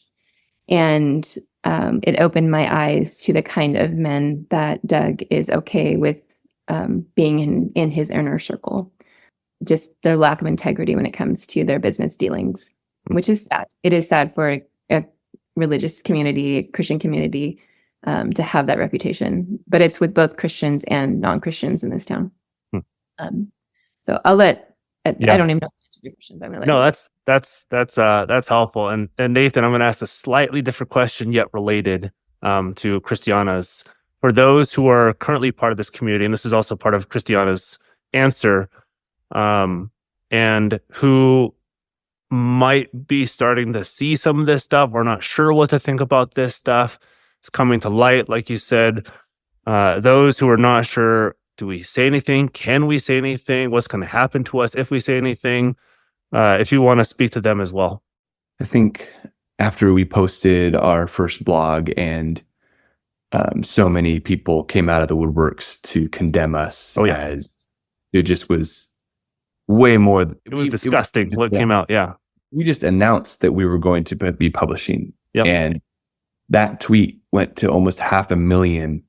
Speaker 5: And it opened my eyes to the kind of men that Doug is okay with being in his inner circle. Just their lack of integrity when it comes to their business dealings, which is sad. It is sad for a religious community, a Christian community, to have that reputation. But it's with both Christians and non-Christians in this town. So I'll let, I don't even know But I'm gonna let
Speaker 3: No,
Speaker 5: you-
Speaker 3: that's helpful. And Nathan, I'm going to ask a slightly different question, yet related to Christiana's. For those who are currently part of this community, and this is also part of Christiana's answer, and who might be starting to see some of this stuff, or not sure what to think about this stuff. It's coming to light, like you said. Those who are not sure, do we say anything? Can we say anything? What's going to happen to us if we say anything? If you want to speak to them as well.
Speaker 6: I think after we posted our first blog and so many people came out of the woodworks to condemn us, as it just was way more.
Speaker 3: It was disgusting what came out. Yeah.
Speaker 6: We just announced that we were going to be publishing.
Speaker 3: Yep.
Speaker 6: And that tweet went to almost 500,000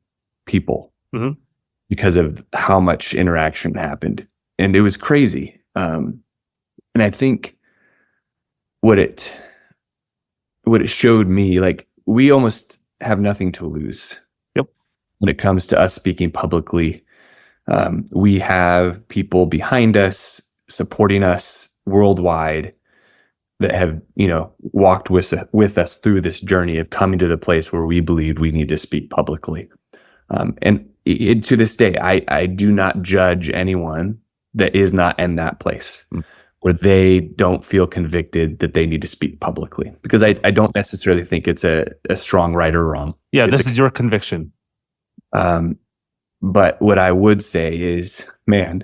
Speaker 6: people because of how much interaction happened. And it was crazy. And I think what it showed me, like, we almost have nothing to lose.
Speaker 3: Yep.
Speaker 6: When it comes to us speaking publicly, we have people behind us supporting us worldwide that have, walked with us through this journey of coming to the place where we believe we need to speak publicly. And to this day, I do not judge anyone that is not in that place where they don't feel convicted that they need to speak publicly, because I don't necessarily think it's a strong right or wrong.
Speaker 3: Yeah, this is your conviction.
Speaker 6: But what I would say is, man,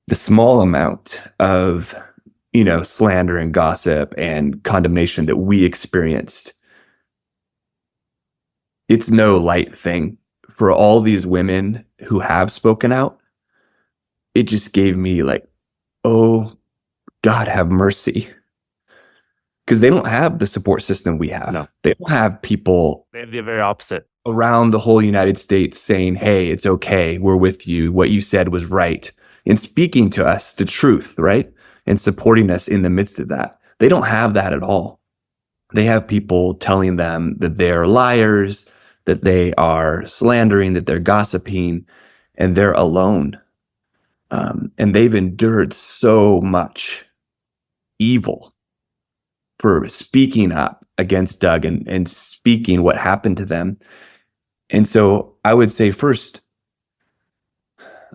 Speaker 6: the small amount of, slander and gossip and condemnation that we experienced, it's no light thing. For all these women who have spoken out, it just gave me like, oh, God, have mercy. Because they don't have the support system we have.
Speaker 3: No.
Speaker 6: They don't have people.
Speaker 3: They have the very opposite.
Speaker 6: Around the whole United States saying, hey, it's okay, we're with you, what you said was right, and speaking to us the truth, right? And supporting us in the midst of that. They don't have that at all. They have people telling them that they're liars, that they are slandering, that they're gossiping, and they're alone. And they've endured so much evil for speaking up against Doug and speaking what happened to them. And so I would say first,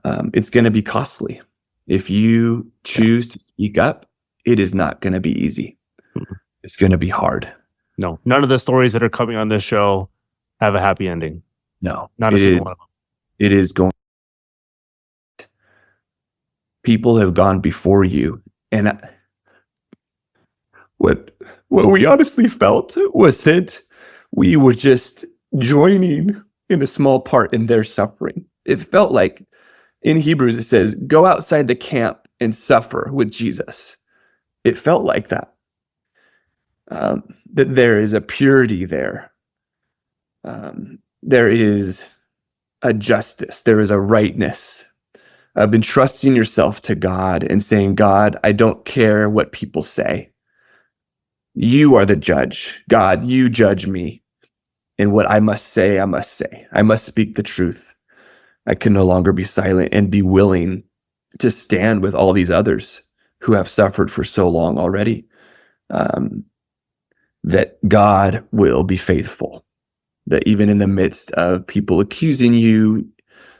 Speaker 6: it's going to be costly. If you choose to speak up, it is not going to be easy. It's going to be hard.
Speaker 3: No, none of the stories that are coming on this show have a happy ending.
Speaker 6: No,
Speaker 3: not a single one of them. It
Speaker 6: is going. People have gone before you, and what we honestly felt was that we were just joining in a small part in their suffering. It felt like in Hebrews it says, "Go outside the camp and suffer with Jesus." It felt like that. That there is a purity there. There is a justice. There is a rightness of entrusting yourself to God and saying, God, I don't care what people say. You are the judge. God, you judge me. And what I must say, I must say. I must speak the truth. I can no longer be silent and be willing to stand with all these others who have suffered for so long already. That God will be faithful. That even in the midst of people accusing you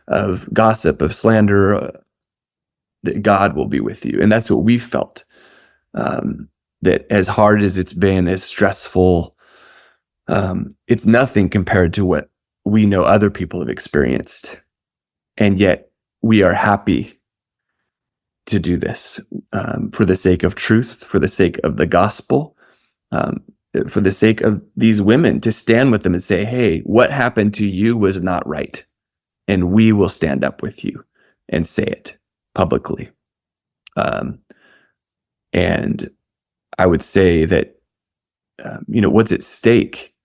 Speaker 6: of gossip, of slander, that God will be with you. And that's what we felt. That as hard as it's been, as stressful, it's nothing compared to what we know other people have experienced. And yet we are happy to do this for the sake of truth, for the sake of the gospel, for the sake of these women, to stand with them and say, hey, what happened to you was not right. And we will stand up with you and say it publicly. And I would say that, what's at stake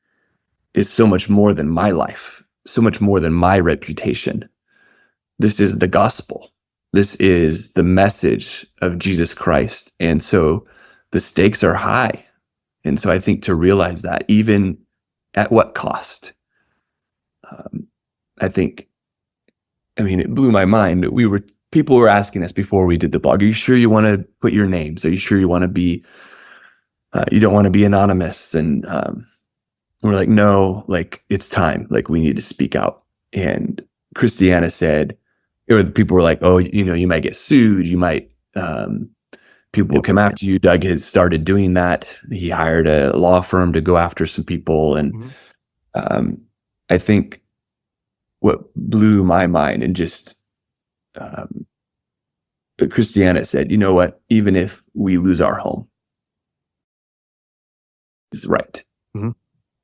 Speaker 6: is so much more than my life, so much more than my reputation. This is the gospel. This is the message of Jesus Christ. And so the stakes are high. And so I think to realize that, even at what cost, it blew my mind. We were people were asking us before we did the blog, are you sure you want to put your names? Are you sure you want to be, you don't want to be anonymous? And we're like, no, like it's time. Like we need to speak out. And Christiana said, or the people were like, oh, you know, you might get sued. You might, people will come after you. Doug has started doing that. He hired a law firm to go after some people. And I think what blew my mind and just, Christiana said, you know what, even if we lose our home, this is right.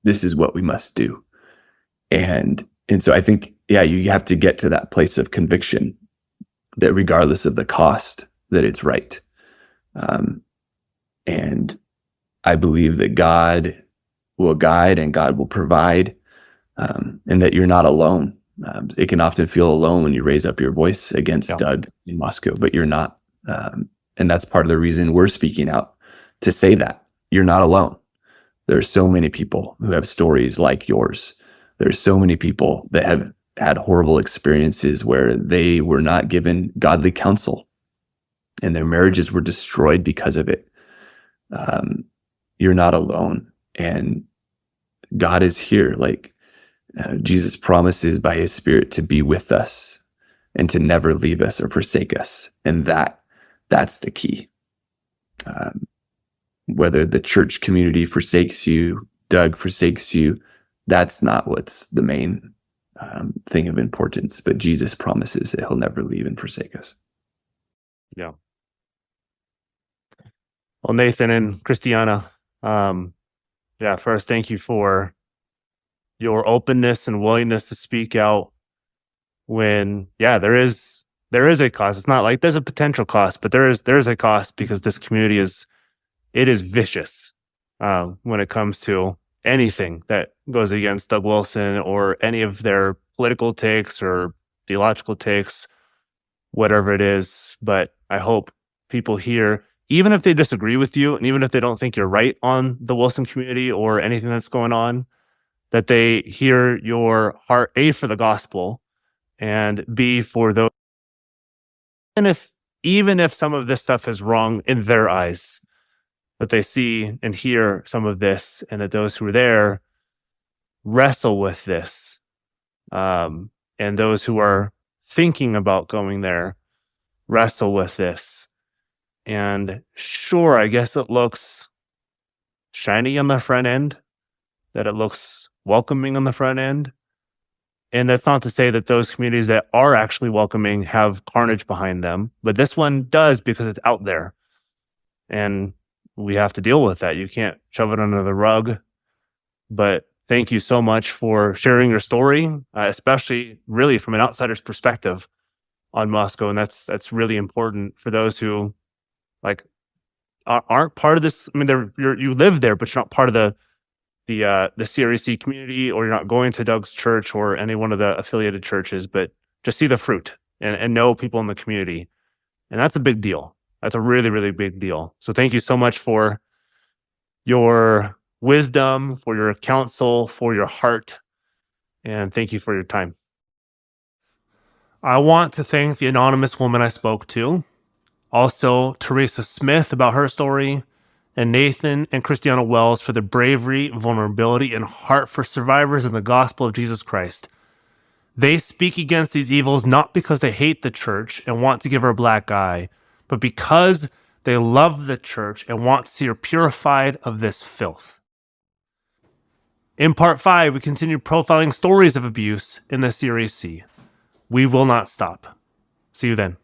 Speaker 6: This is what we must do. And so I think, yeah, you have to get to that place of conviction that regardless of the cost, that it's right. And I believe that God will guide and God will provide, and that you're not alone. It can often feel alone when you raise up your voice against Doug in Moscow, but you're not. And that's part of the reason we're speaking out, to say that you're not alone. There are so many people who have stories like yours. There's so many people that have had horrible experiences where they were not given godly counsel and their marriages were destroyed because of it. You're not alone, and God is here. Like Jesus promises by his Spirit to be with us and to never leave us or forsake us. And that's the key. Whether the church community forsakes you, Doug forsakes you, that's not what's the main thing of importance. But Jesus promises that he'll never leave and forsake us.
Speaker 3: Yeah. Well, Nathan and Christiana, first, thank you for your openness and willingness to speak out when, there is a cost. It's not like there's a potential cost, but there is a cost, because this community is vicious when it comes to anything that goes against Doug Wilson or any of their political takes or theological takes, whatever it is. But I hope people here, even if they disagree with you and even if they don't think you're right on the Wilson community or anything that's going on, that they hear your heart, A, for the gospel, and B, for those, even if some of this stuff is wrong in their eyes, that they see and hear some of this, and that those who are there wrestle with this, and those who are thinking about going there wrestle with this. And sure, I guess it looks shiny on the front end, that it looks welcoming on the front end. And that's not to say that those communities that are actually welcoming have carnage behind them, but this one does, because it's out there. And we have to deal with that. You can't shove it under the rug. But thank you so much for sharing your story, especially really from an outsider's perspective on Moscow. And that's really important for those who aren't part of this. I mean, you live there, but you're not part of the CREC community, or you're not going to Doug's church or any one of the affiliated churches, but just see the fruit and know people in the community. And that's a big deal. That's a really, really big deal. So thank you so much for your wisdom, for your counsel, for your heart, and thank you for your time.
Speaker 1: I want to thank the anonymous woman I spoke to, also Theresa Smith about her story, and Nathan and Christiana Wells for their bravery, vulnerability, and heart for survivors in the gospel of Jesus Christ. They speak against these evils not because they hate the church and want to give her a black eye, but because they love the church and want to see her purified of this filth. In part 5, we continue profiling stories of abuse in the CREC. We will not stop. See you then.